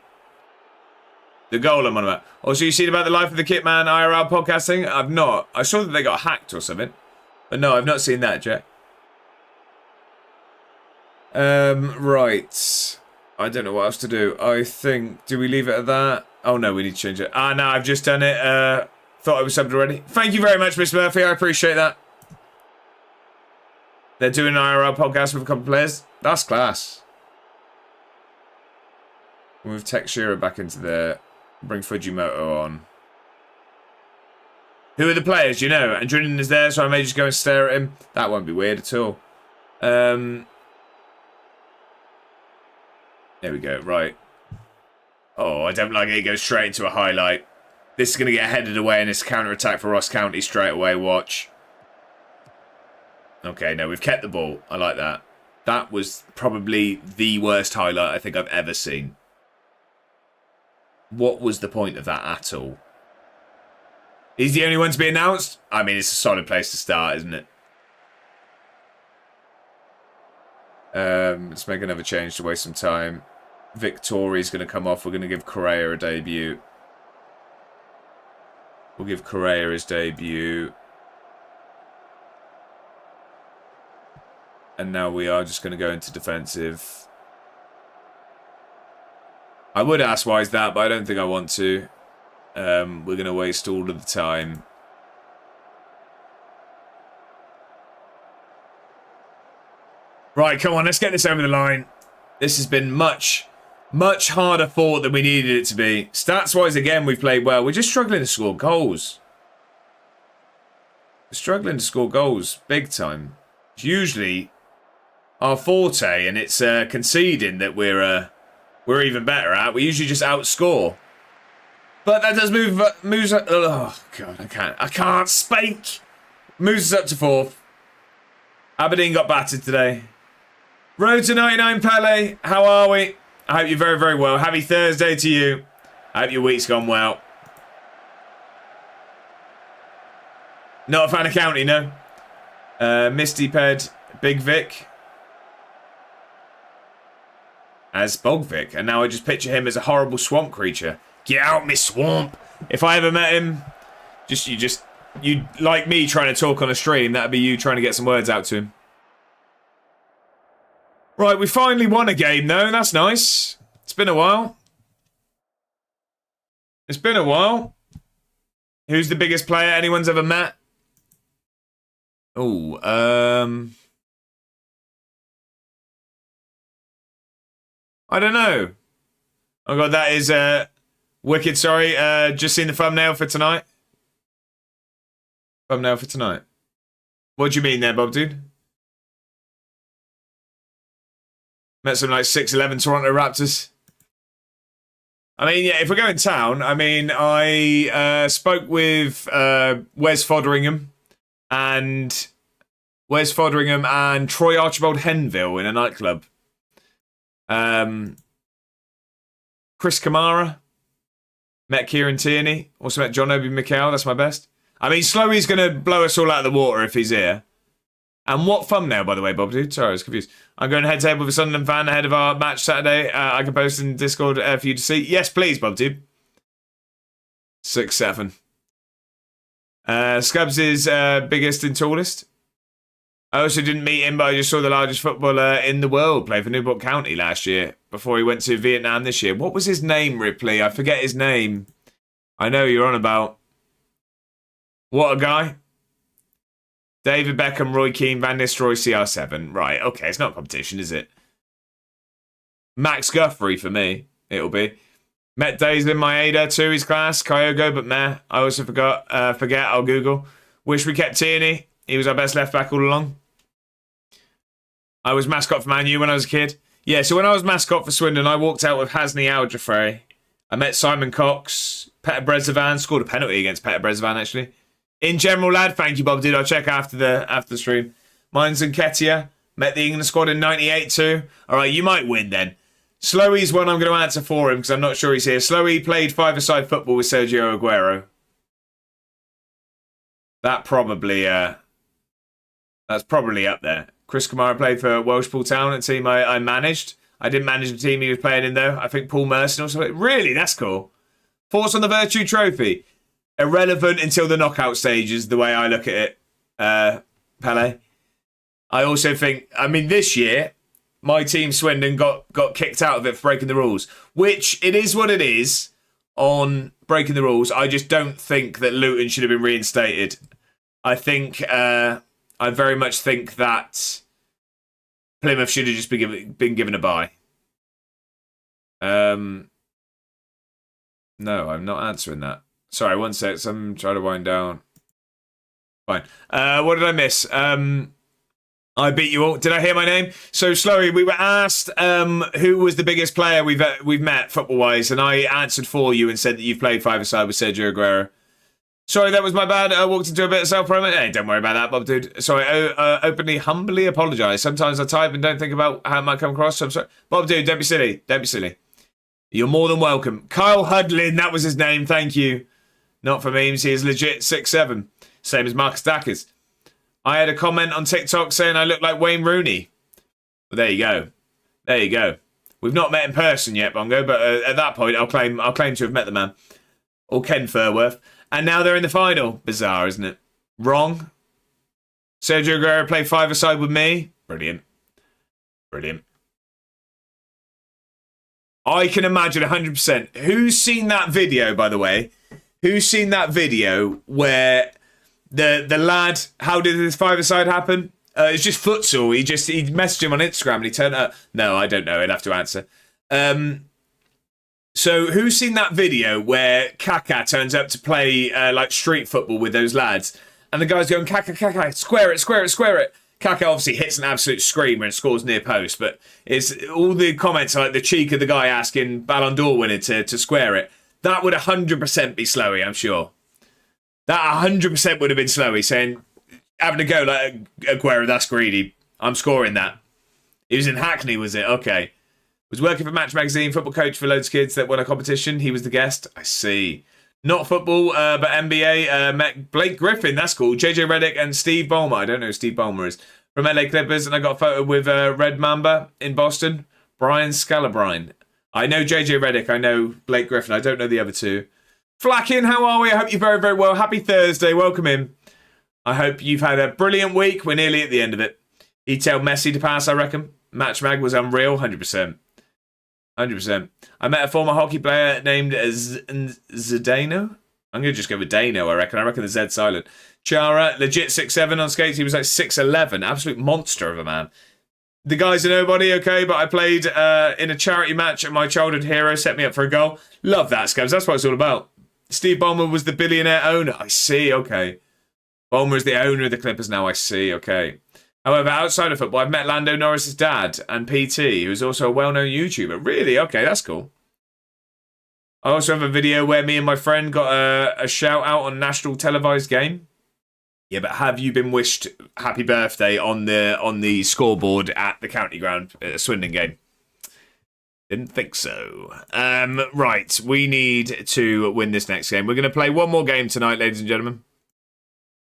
The goal I'm on about. Also, you seen about the Life of the Kit Man IRL podcasting? I've not. I saw that they got hacked or something. But no, I've not seen that, Jack. Right. I don't know what else to do. I think... Do we leave it at that? Oh, no, we need to change it. Ah, no, I've just done it. Thought it was something already. Thank you very much, Miss Murphy. I appreciate that. They're doing an IRL podcast with a couple of players. That's class. Move Textura back into there. Bring Fujimoto on. Who are the players? Do you know? And Drinan is there, so I may just go and stare at him. That won't be weird at all. There we go. Right. Oh, I don't like it. It goes straight into a highlight. This is going to get headed away and it's a counter-attack for Ross County straight away. Watch. Okay, no, we've kept the ball. I like that. That was probably the worst highlight I think I've ever seen. What was the point of that at all? He's the only one to be announced? I mean, it's a solid place to start, isn't it? Let's make another change to waste some time. Victoria's going to come off. We're going to give Correa a debut. We'll give Correa his debut. And now we are just going to go into defensive. I would ask why is that, but I don't think I want to. We're going to waste all of the time. Right, come on, let's get this over the line. This has been much harder fought than we needed it to be. Stats-wise, again, we've played well. We're just struggling to score goals. We're struggling to score goals big time. It's usually our forte, and it's conceding that we're even better at. We usually just outscore. But that does moves up. Oh, God, I can't speak. Moves us up to 4th. Aberdeen got battered today. Road to 99, Pele. How are we? I hope you're very, very well. Happy Thursday to you. I hope your week's gone well. Not a fan of County, no. Misty Ped, Big Vic. As Bogvic. And now I just picture him as a horrible swamp creature. Get out, me swamp. If I ever met him, you like me trying to talk on a stream, that'd be you trying to get some words out to him. Right, we finally won a game, though. That's nice. It's been a while. It's been a while. Who's the biggest player anyone's ever met? Oh, I don't know. Oh, God, that is wicked. Sorry, just seen the thumbnail for tonight. Thumbnail for tonight. What do you mean there, Bob, dude? Met some like 6'11" Toronto Raptors. I mean, yeah, if we're going town, I mean, I spoke with Wes Fotheringham and Troy Archibald Henville in a nightclub. Chris Kamara. Met Kieran Tierney. Also met John Obi Mikel. That's my best. I mean, Slowy's going to blow us all out of the water if he's here. And what thumbnail, by the way, Bob, dude? Sorry, I was confused. I'm going head-to-head with a Sunderland fan ahead of our match Saturday. I can post in Discord for you to see. Yes, please, Bob, dude. 6'7". Scubs is biggest and tallest. I also didn't meet him, but I just saw the largest footballer in the world play for Newport County last year before he went to Vietnam this year. What was his name, Ripley? I forget his name. I know you're on about. What a guy. David Beckham, Roy Keane, Van Nistelrooy, CR7. Right, okay, it's not a competition, is it? Max Guthrie for me, it'll be. Met Daisley Maeda, too, his class. Kyogo, but meh. I also forget, I'll Google. Wish we kept Tierney. He was our best left back all along. I was mascot for Man U when I was a kid. Yeah, so when I was mascot for Swindon, I walked out with Hasni Al-Jafre. I met Simon Cox, Peter Brezovan, scored a penalty against Peter Brezovan, actually. In general, lad, thank you, Bob, dude. I'll check after the stream. Mine's Nketiah. Met the England squad in 98 too. All right, you might win then. Slowy's one I'm going to answer for him because I'm not sure he's here. Slowy played five-a-side football with Sergio Aguero. That's probably up there. Chris Kamara played for Welshpool Town, a team I managed. I didn't manage the team he was playing in, though. I think Paul Merson also. Really? That's cool. Thoughts on the Virtue Trophy? Irrelevant until the knockout stages, the way I look at it, Pele. I also think, I mean, this year, my team, Swindon, got kicked out of it for breaking the rules. Which, it is what it is on breaking the rules. I just don't think that Luton should have been reinstated. I think... I very much think that Plymouth should have just been given a bye. No, I'm not answering that. Sorry, one sec. I'm trying to wind down. Fine. What did I miss? I beat you all. Did I hear my name? So, Slowy, we were asked who was the biggest player we've met football-wise, and I answered for you and said that you've played five-a-side with Sergio Aguero. Sorry, that was my bad. I walked into a bit of self-promo. Hey, don't worry about that, Bob, dude. Sorry, openly, humbly apologise. Sometimes I type and don't think about how it might come across, so I'm sorry. Bob, dude, don't be silly. Don't be silly. You're more than welcome. Kyle Hudlin, that was his name. Thank you. Not for memes. He is legit 6'7". Same as Marcus Dackers. I had a comment on TikTok saying I look like Wayne Rooney. Well, there you go. There you go. We've not met in person yet, Bongo, but at that point, I'll claim to have met the man. Or Ken Furworth. And now they're in the final. Bizarre, isn't it? Wrong. Sergio Aguero played five-a-side with me. Brilliant. Brilliant. I can imagine 100%. Who's seen that video, by the way? Who's seen that video where the lad, how did this five-a-side happen? It's just futsal. He messaged him on Instagram and he turned up. No, I don't know. He'd have to answer. So who's seen that video where Kaka turns up to play like street football with those lads? And the guy's going, Kaka, square it. Kaka obviously hits an absolute screamer and scores near post. But it's all the comments are like the cheek of the guy asking Ballon d'Or winner to square it. That would 100% be Slowy, I'm sure. That 100% would have been Slowy saying, having a go like Aguero, that's greedy. I'm scoring that. He was in Hackney, was it? Okay. Was working for Match Magazine, football coach for loads of kids that won a competition. He was the guest. I see. Not football, but NBA. Met Blake Griffin, that's cool. JJ Redick and Steve Ballmer. I don't know who Steve Ballmer is. From LA Clippers. And I got a photo with Red Mamba in Boston. Brian Scalabrine. I know JJ Redick. I know Blake Griffin. I don't know the other two. Flackin, how are we? I hope you're very, very well. Happy Thursday. Welcome in. I hope you've had a brilliant week. We're nearly at the end of it. He'd tell Messi to pass, I reckon. Match Mag was unreal. 100%. 100%. I met a former hockey player named Zdeno. I'm going to just go with Dano, I reckon. I reckon the Z's silent. Chara, legit 6'7" on skates. He was like 6'11". Absolute monster of a man. The guy's a nobody, okay, but I played in a charity match and my childhood hero set me up for a goal. Love that, Scabs. That's what it's all about. Steve Ballmer was the billionaire owner. I see, okay. Ballmer is the owner of the Clippers now. I see, okay. However, outside of football, I've met Lando Norris's dad and PT, who's also a well-known YouTuber. Really? Okay, that's cool. I also have a video where me and my friend got a shout-out on a national televised game. Yeah, but have you been wished happy birthday on the scoreboard at the county ground at a Swindon game? Didn't think so. Right, we need to win this next game. We're going to play one more game tonight, ladies and gentlemen.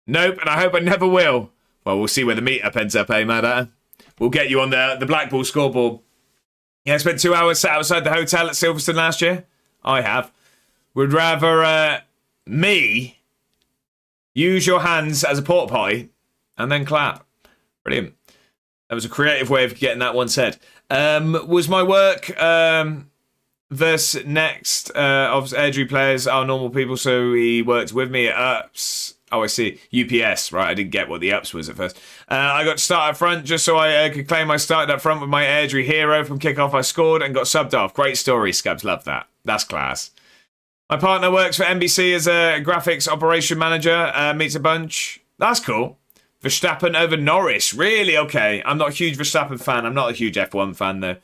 Nope, and I hope I never will. Well, we'll see where the meetup ends up, eh, Mad? We'll get you on the Blackpool scoreboard. Yeah, I spent 2 hours sat outside the hotel at Silverstone last year. I have. Would rather me use your hands as a porta potty and then clap. Brilliant. That was a creative way of getting that one said. Was my work this next of Airdrie players are normal people, so he worked with me at UPS. Oh, I see. UPS, right. I didn't get what the UPS was at first. I got to start up front just so I could claim I started up front with my Airdrie hero. From kickoff I scored and got subbed off. Great story, Scubs. Love that. That's class. My partner works for NBC as a graphics operation manager. Meets a bunch. That's cool. Verstappen over Norris. Really? Okay. I'm not a huge Verstappen fan. I'm not a huge F1 fan, though.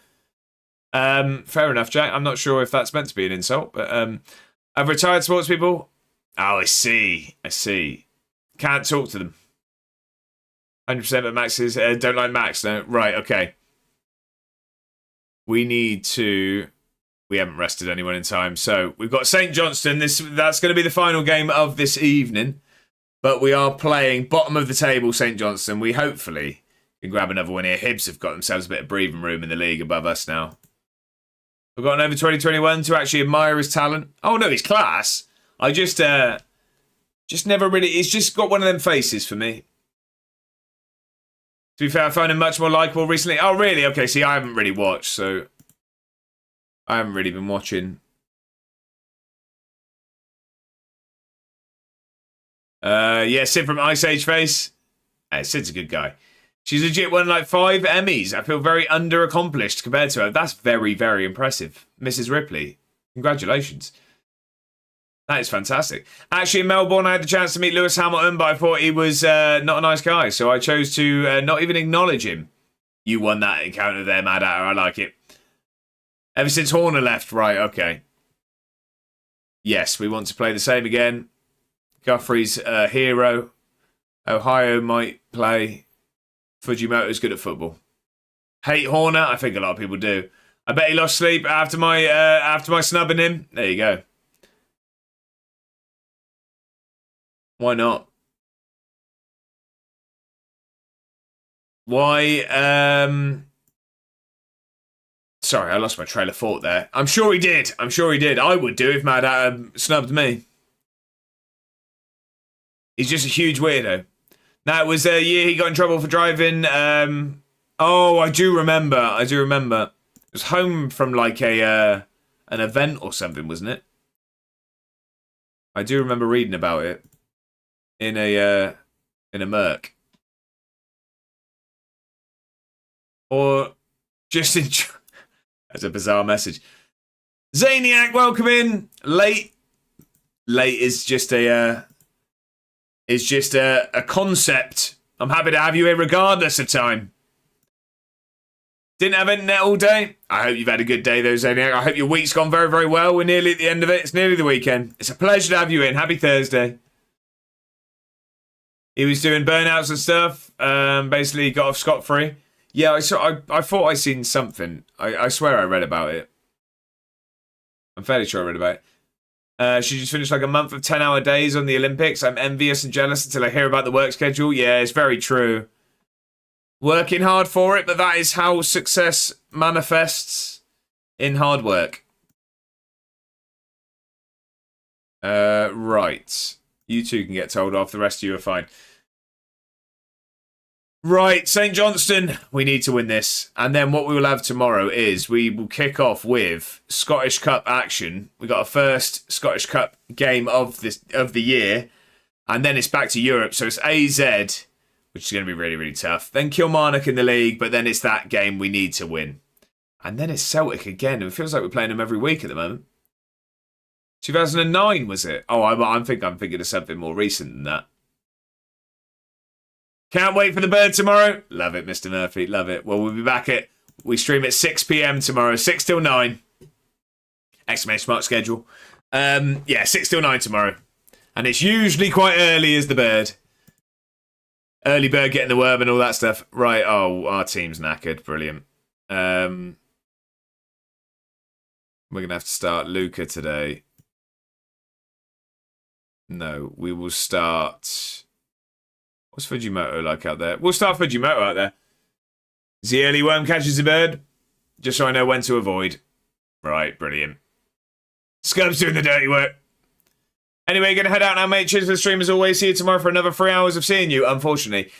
Fair enough, Jack. I'm not sure if that's meant to be an insult, but I've retired sports people. Oh, I see. I see. Can't talk to them. 100% but Max is... don't like Max, no? Right, okay. We need to... We haven't rested anyone in time. So, we've got St. Johnstone. That's going to be the final game of this evening. But we are playing bottom of the table, St. Johnstone. We hopefully can grab another one here. Hibs have got themselves a bit of breathing room in the league above us now. We've got an over 2021 to actually admire his talent. Oh, no, he's class. I just never really... He's just got one of them faces for me. To be fair, I found him much more likeable recently. Oh, really? Okay, see, I haven't really watched, so... I haven't really been watching. Yeah, Sid from Ice Age Face. Sid's a good guy. She's legit won like 5 Emmys. I feel very underaccomplished compared to her. That's very, very impressive. Mrs. Ripley, congratulations. That is fantastic. Actually, in Melbourne, I had the chance to meet Lewis Hamilton, but I thought he was not a nice guy, so I chose to not even acknowledge him. You won that encounter there, Mad Hatter. I like it. Ever since Horner left, right, okay. Yes, we want to play the same again. Guthrie's a hero. Ohio might play. Fujimoto's good at football. Hate Horner? I think a lot of people do. I bet he lost sleep after my snubbing him. There you go. Why not? Why? Sorry, I lost my trail of thought there. I'm sure he did. I'm sure he did. I would do if Mad Adam snubbed me. He's just a huge weirdo. Now, it was a year he got in trouble for driving. Oh, I do remember. I do remember. It was home from like an event or something, wasn't it? I do remember reading about it in a Merc. Or just in... That's a bizarre message. Zaniac, welcome in. Late is just a concept. I'm happy to have you here regardless of time. Didn't have internet all day. I hope you've had a good day though, Zaniac. I hope your week's gone very, very well. We're nearly at the end of it. It's nearly the weekend. It's a pleasure to have you in. Happy Thursday. He was doing burnouts and stuff. Basically got off scot-free. Yeah, I thought I seen something. I swear I read about it. I'm fairly sure I read about it. She just finished like a month of 10-hour days on the Olympics. I'm envious and jealous until I hear about the work schedule. Yeah, it's very true. Working hard for it, but that is how success manifests in hard work. Right. You two can get told off. The rest of you are fine. Right, St. Johnstone, we need to win this. And then what we will have tomorrow is we will kick off with Scottish Cup action. We got our first Scottish Cup game of the year. And then it's back to Europe. So it's AZ, which is going to be really, really tough. Then Kilmarnock in the league, but then it's that game we need to win. And then it's Celtic again. It feels like we're playing them every week at the moment. 2009, was it? Oh, I'm thinking of something more recent than that. Can't wait for the bird tomorrow. Love it, Mr. Murphy. Love it. Well, we'll be back we stream at 6 p.m. tomorrow. 6 till 9. Exclamation mark schedule. Yeah, 6 till 9 tomorrow. And it's usually quite early as the bird. Early bird getting the worm and all that stuff. Right. Oh, our team's knackered. Brilliant. We're going to have to start Luca today. No, we will start... What's Fujimoto like out there? We'll start Fujimoto out there. The early worm catches the bird. Just so I know when to avoid. Right, brilliant. Scub's doing the dirty work. Anyway, going to head out now, mate. Cheers for the stream as always. See you tomorrow for another 3 hours of seeing you, unfortunately.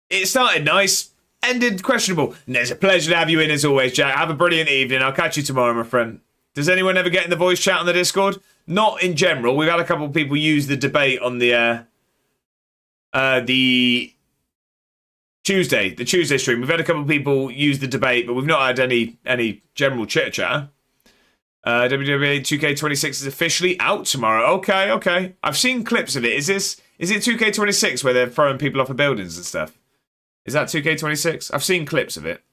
It started nice. Ended questionable. And it's a pleasure to have you in as always, Jack. Have a brilliant evening. I'll catch you tomorrow, my friend. Does anyone ever get in the voice chat on the Discord? Not in general. We've had a couple of people use the debate on the Tuesday stream. We've had a couple of people use the debate, but we've not had any general chitter-chatter. WWE 2K26 is officially out tomorrow. Okay. I've seen clips of it. Is it 2K26 where they're throwing people off of buildings and stuff? Is that 2K26? I've seen clips of it.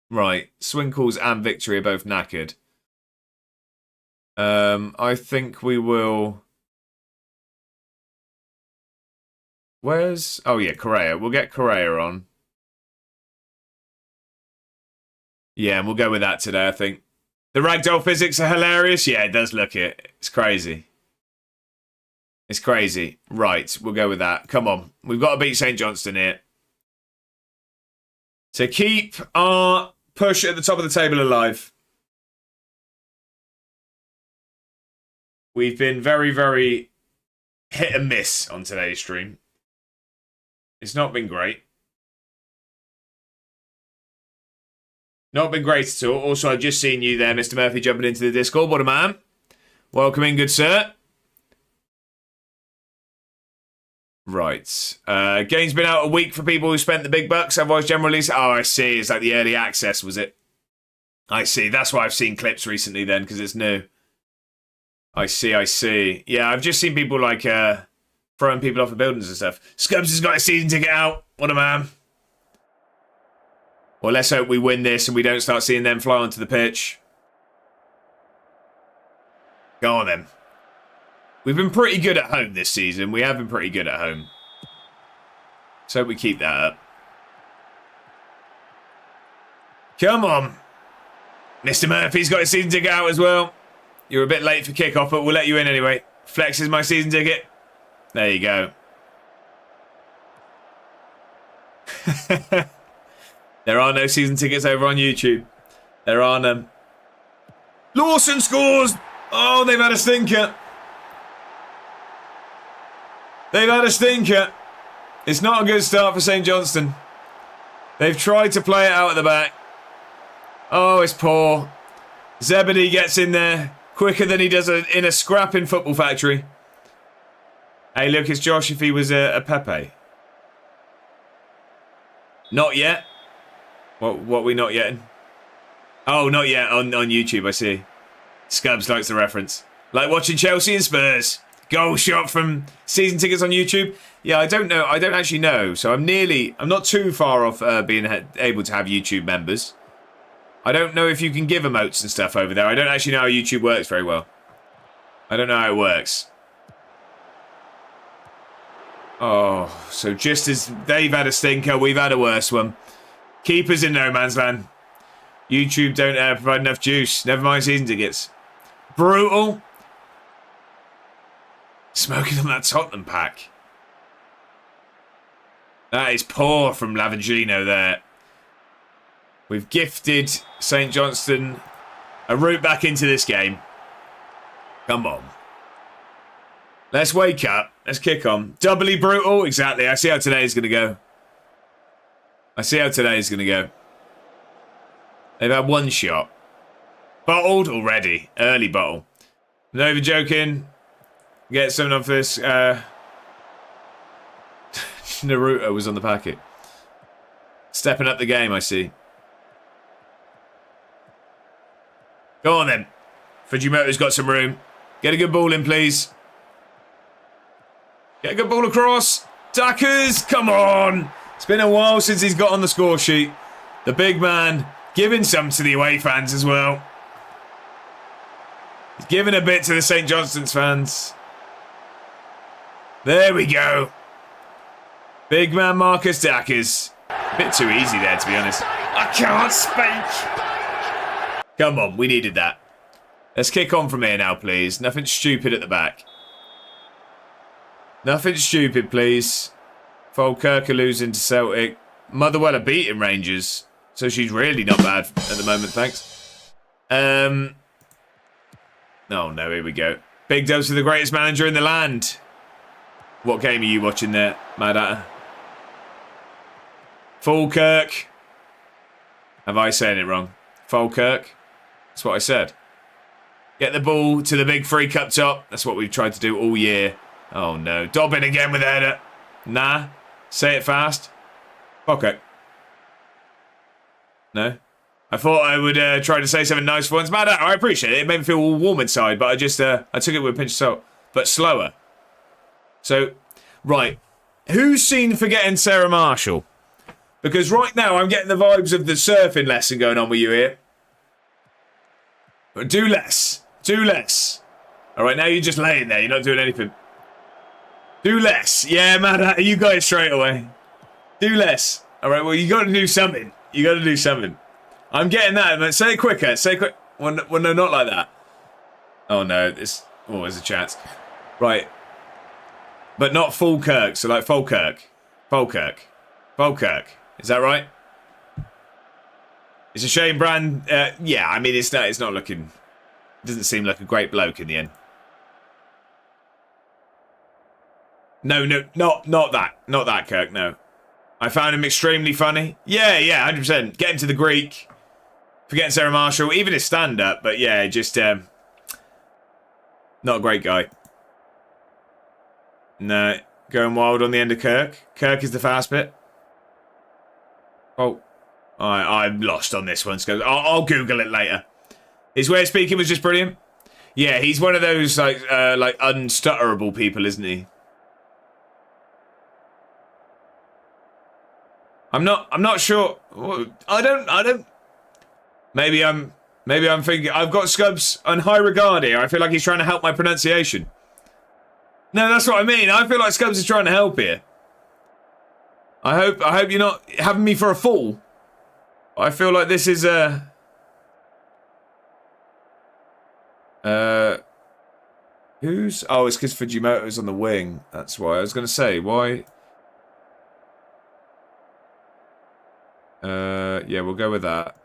Right. Swinkles and Victory are both knackered. I think we will... Where's... Oh, yeah, Correa. We'll get Correa on. Yeah, and we'll go with that today, I think. The ragdoll physics are hilarious. Yeah, it does look it. It's crazy. It's crazy. Right, we'll go with that. Come on. We've got to beat St. Johnstone here. To keep our push at the top of the table alive. We've been very, very hit and miss on today's stream. It's not been great. Not been great at all. Also, I've just seen you there, Mr. Murphy, jumping into the Discord. What a man. Welcome in, good sir. Right. Game's been out a week for people who spent the big bucks. Otherwise, general release. Oh, I see. It's like the early access, was it? I see. That's why I've seen clips recently then, because it's new. I see. Yeah, I've just seen people like throwing people off of buildings and stuff. Scubs has got a season ticket out. What a man. Well, let's hope we win this and we don't start seeing them fly onto the pitch. Go on, then. We've been pretty good at home this season. We have been pretty good at home. So we keep that up. Come on. Mr. Murphy's got his season ticket out as well. You're a bit late for kickoff, but we'll let you in anyway. Flex is my season ticket. There you go. There are no season tickets over on YouTube. There are none. Lawson scores! Oh, they've had a stinker. They've had a stinker. It's not a good start for St. Johnstone. They've tried to play it out at the back. Oh, it's poor. Zebedee gets in there quicker than he does in a scrap in Football Factory. Hey, look, it's Josh if he was a Pepe. Not yet. What we not yet? Oh, not yet on YouTube, I see. Scubs likes the reference. Like watching Chelsea and Spurs. Goal shot from season tickets on YouTube. Yeah, I don't know. I don't actually know. So I'm not too far off being able to have YouTube members. I don't know if you can give emotes and stuff over there. I don't actually know how YouTube works very well. I don't know how it works. Oh, so just as they've had a stinker, we've had a worse one. Keepers in no man's land. YouTube don't provide enough juice. Never mind season tickets. Brutal. Smoking on that Tottenham pack. That is poor from Lavagino there. We've gifted St. Johnstone a route back into this game. Come on. Let's wake up. Let's kick on. Doubly brutal. Exactly. I see how today's going to go. They've had one shot. Bottled already. Early bottle. Not even joking. Get something off this. Naruto was on the packet. Stepping up the game, I see. Go on then. Fujimoto's got some room. Get a good ball in, please. Get a good ball across. Duckers, come on. It's been a while since he's got on the score sheet. The big man giving some to the away fans as well. He's giving a bit to the St. Johnstone's fans. There we go. Big man Marcus Dackers. A bit too easy there, to be honest. I can't speak. Come on, we needed that. Let's kick on from here now, please. Nothing stupid at the back. Nothing stupid, please. Falkirk are losing to Celtic. Motherwell are beating Rangers. So she's really not bad at the moment, thanks. Oh, no, here we go. Big dubs for the greatest manager in the land. What game are you watching there, Mad Hatter? Falkirk. Have I said it wrong? Falkirk. That's what I said. Get the ball to the big free up top. That's what we've tried to do all year. Oh, no. Dobbin again with the header. Nah. Say it fast. Falkirk. No? I thought I would try to say something nice for once. Mad Hatter, I appreciate it. It made me feel all warm inside, but I just I took it with a pinch of salt. But slower. So, right. Who's seen Forgetting Sarah Marshall? Because right now I'm getting the vibes of the surfing lesson going on with you here. Do less. Do less. All right, now you're just laying there. You're not doing anything. Do less. Yeah, Mad Hatter, you got it straight away. Do less. All right, well, you got to do something. You got to do something. I'm getting that. But say it quicker. Say it quick. Well, no, not like that. Oh, no. There's a chance. Right. But not Falkirk. So like Falkirk. Falkirk. Falkirk. Is that right? It's a shame Brand... yeah, I mean, it's not looking... It doesn't seem like a great bloke in the end. No, not that. Not that, Kirk, no. I found him extremely funny. Yeah, 100%. Get him to the Greek. Forgetting Sarah Marshall. Even his stand-up. But yeah, just... not a great guy. No. Going wild on the end of Kirk. Kirk is the fast bit. Oh. I'm lost on this one. So I'll Google it later. His way of speaking was just brilliant. Yeah, he's one of those like unstutterable people, isn't he? I'm not sure. I don't. Maybe I'm thinking I've got Scubs on high regard here. I feel like he's trying to help my pronunciation. No, that's what I mean. I feel like Scubs is trying to help here. I hope you're not having me for a fool. I feel like this is who's... Oh, it's because Fujimoto's on the wing. That's why. I was going to say, why... yeah, we'll go with that.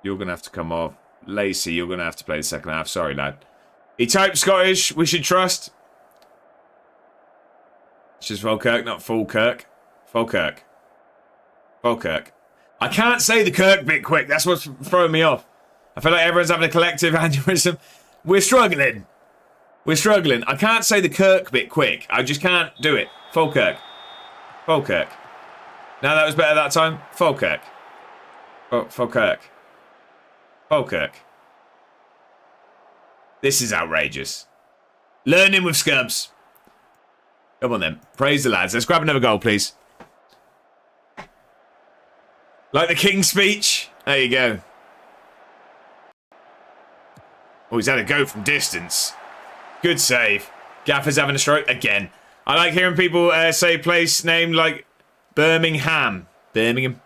You're going to have to come off. Lacey, you're going to have to play the second half. Sorry, lad. He typed Scottish. We should trust. It's just Falkirk, not Falkirk. Falkirk. Falkirk. I can't say the Kirk bit quick. That's what's throwing me off. I feel like everyone's having a collective aneurysm. We're struggling. We're struggling. I can't say the Kirk bit quick. I just can't do it. Falkirk. Falkirk. Now that was better that time. Falkirk. Falkirk. Falkirk. This is outrageous. Learning with Scubs. Come on then. Praise the lads. Let's grab another goal, please. Like the King's speech. There you go. Oh, he's had a go from distance. Good save. Gaffer's having a stroke again. I like hearing people say place name like Birmingham. Birmingham.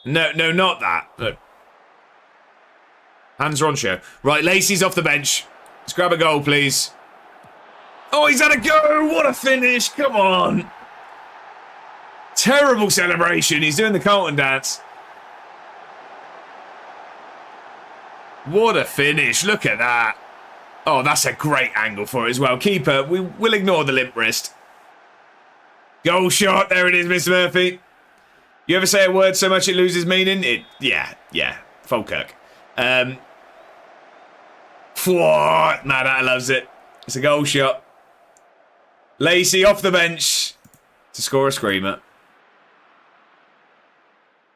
No, not that. Look. Hands are on show. Right, Lacey's off the bench. Let's grab a goal, please. Oh, he's had a go. What a finish. Come on. Terrible celebration. He's doing the Carlton dance. What a finish. Look at that. Oh, that's a great angle for it as well. Keeper, we'll ignore the limp wrist. Goal shot. There it is, Mr. Murphy. You ever say a word so much it loses meaning? Yeah. Falkirk. Mad Hatter loves it. It's a goal shot. Lacey off the bench to score a screamer.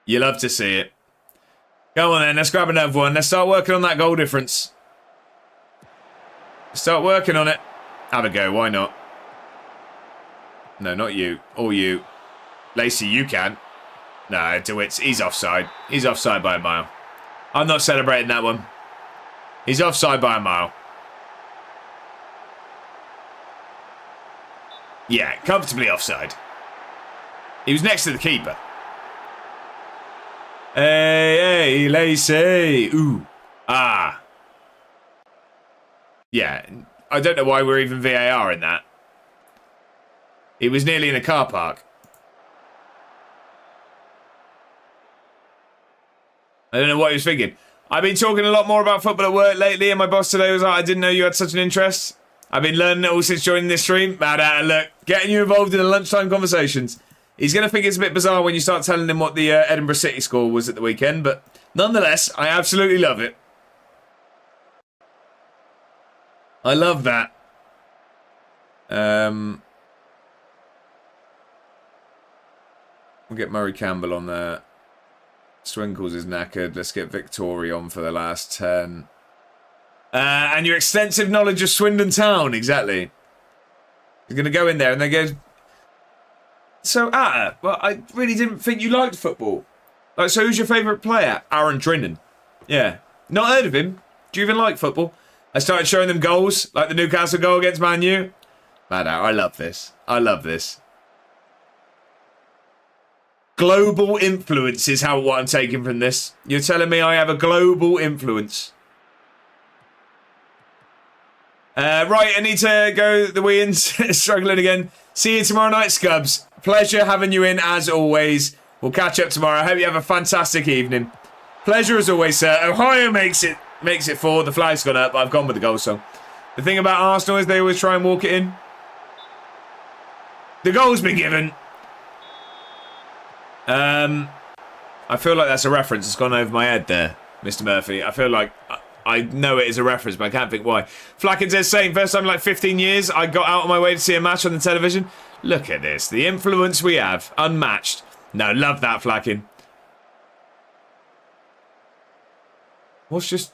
You love to see it. Go on then, let's grab another one. Let's start working on that goal difference. Start working on it. Have a go, why not? No, not you. Or you. Lacey, you can. No, DeWitt's, he's offside. He's offside by a mile. I'm not celebrating that one. He's offside by a mile. Yeah, comfortably offside. He was next to the keeper. Hey, Lacey. Ooh. Ah. Yeah. I don't know why we're even VAR in that. He was nearly in a car park. I don't know what he was thinking. I've been talking a lot more about football at work lately, and my boss today was like, I didn't know you had such an interest. I've been learning it all since joining this stream. Look, getting you involved in the lunchtime conversations. He's going to think it's a bit bizarre when you start telling him what the Edinburgh City score was at the weekend, but nonetheless, I absolutely love it. I love that. We'll get Murray Campbell on there. Swinkles is knackered. Let's get Victoria on for the last 10. And your extensive knowledge of Swindon Town, exactly. He's going to go in there and they go... So, well, I really didn't think you liked football. Like, so who's your favourite player? Aaron Drinnan. Yeah. Not heard of him. Do you even like football? I started showing them goals, like the Newcastle goal against Man U. I love this. I love this. Global influence is what I'm taking from this. You're telling me I have a global influence. Right, I need to go. The Weans struggling again. See you tomorrow night, Scubs. Pleasure having you in as always. We'll catch up tomorrow. I hope you have a fantastic evening. Pleasure as always, sir. Ohio makes it 4. The flag's gone up, but I've gone with the goal song. The thing about Arsenal is they always try and walk it in. The goal's been given. I feel like that's a reference. It's gone over my head there, Mr. Murphy. I feel like I know it is a reference, but I can't think why. Flackens is saying, first time in like 15 years, I got out of my way to see a match on the television. Look at this. The influence we have. Unmatched. No, love that, Flacken. What's just...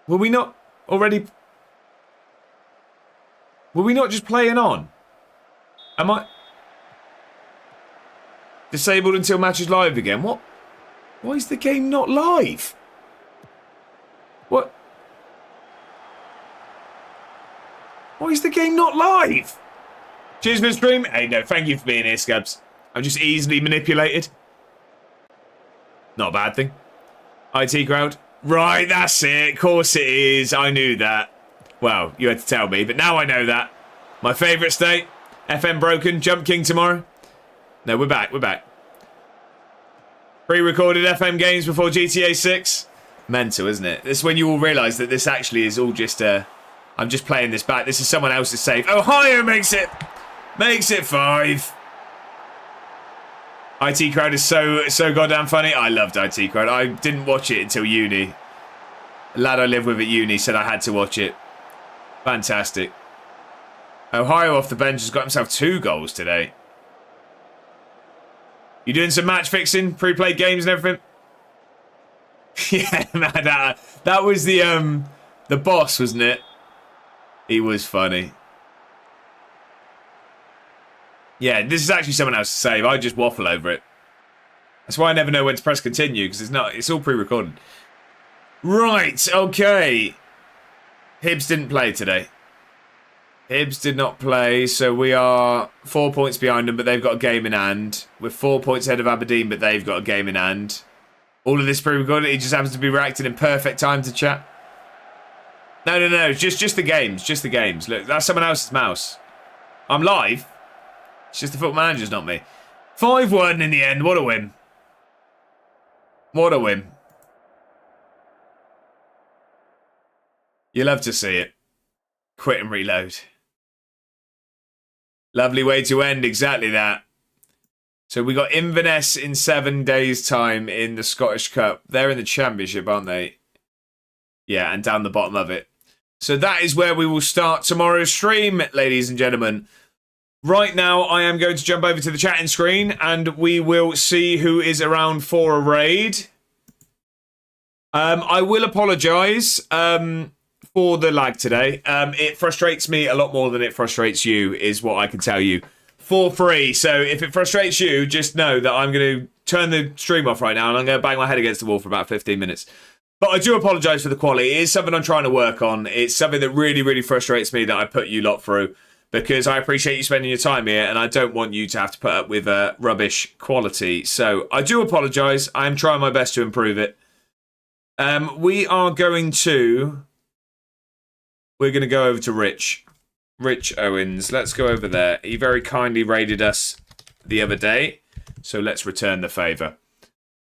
Were we not just playing on? Am I... Disabled until match is live again? What? Why is the game not live? What? Why is the game not live? Cheers for the stream. Hey, no, thank you for being here, Scabs. I'm just easily manipulated. Not a bad thing. IT crowd. Right, that's it. Of course it is. I knew that. Well, you had to tell me, but now I know that. My favourite state. FM broken. Jump King tomorrow. No, we're back. We're back. Pre-recorded FM games before GTA 6. Mental, isn't it? This is when you all realise that this actually is all just... I'm just playing this back. This is someone else's save. Ohio makes it 5. IT Crowd is so goddamn funny. I loved IT Crowd. I didn't watch it until uni. A lad I live with at uni said I had to watch it. Fantastic. Ohio off the bench has got himself 2 goals today. You doing some match fixing, pre-played games and everything? Yeah, man, that was the boss, wasn't it? He was funny. Yeah, this is actually someone else's save. I just waffle over it. That's why I never know when to press continue, because it's all pre-recorded. Right, okay. Hibs didn't play today. Hibs did not play, so we are 4 points behind them, but they've got a game in hand. We're 4 points ahead of Aberdeen, but they've got a game in hand. All of this pre-recorded, he just happens to be reacting in perfect time to chat. No, just the games, just the games. Look, that's someone else's mouse. I'm live. It's just the Football Manager's, not me. 5-1 in the end, what a win. What a win. You love to see it. Quit and reload. Lovely way to end, exactly that. So we got Inverness in 7 days' time in the Scottish Cup. They're in the Championship, aren't they? Yeah, and down the bottom of it. So that is where we will start tomorrow's stream, ladies and gentlemen. Right now, I am going to jump over to the chatting screen and we will see who is around for a raid. I will apologise for the lag today. It frustrates me a lot more than it frustrates you, is what I can tell you. For free. So if it frustrates you, just know that I'm going to turn the stream off right now and I'm going to bang my head against the wall for about 15 minutes. But I do apologise for the quality. It is something I'm trying to work on. It's something that really, really frustrates me that I put you lot through. because I appreciate you spending your time here and I don't want you to have to put up with rubbish quality. So I do apologise. I am trying my best to improve it. We're going to go over to Rich Owens. Let's go over there. He very kindly raided us the other day, so let's return the favour.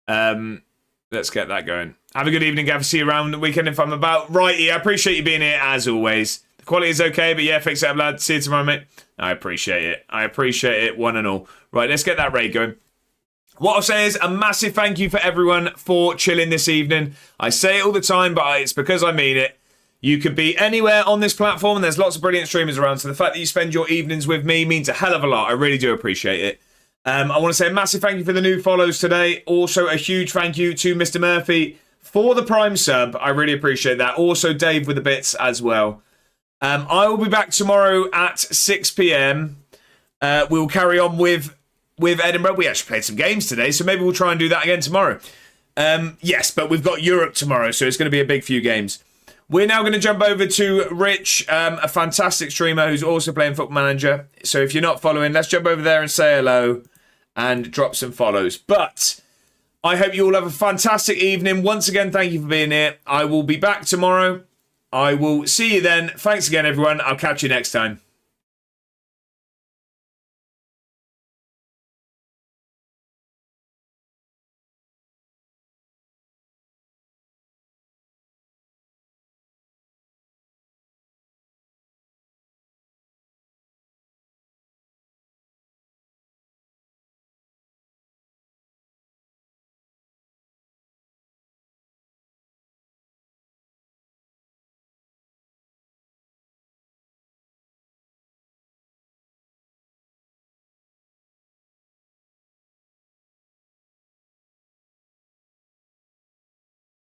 Let's get that going. Have a good evening, Gav. See you around the weekend if I'm about. Righty, I appreciate you being here as always. The quality is okay, but yeah, fix it up, lad. See you tomorrow, mate. I appreciate it. I appreciate it, one and all. Right, let's get that raid going. What I'll say is a massive thank you for everyone for chilling this evening. I say it all the time, but it's because I mean it. You could be anywhere on this platform, and there's lots of brilliant streamers around, so the fact that you spend your evenings with me means a hell of a lot. I really do appreciate it. I want to say a massive thank you for the new follows today. Also, a huge thank you to Mr. Murphy for the Prime sub. I really appreciate that. Also, Dave with the bits as well. I will be back tomorrow at 6 p.m. We'll carry on with Edinburgh. We actually played some games today, so maybe we'll try and do that again tomorrow. Yes, but we've got Europe tomorrow, so it's going to be a big few games. We're now going to jump over to Rich, a fantastic streamer who's also playing Football Manager. So if you're not following, let's jump over there and say hello and drop some follows. But I hope you all have a fantastic evening. Once again, thank you for being here. I will be back tomorrow. I will see you then. Thanks again, everyone. I'll catch you next time.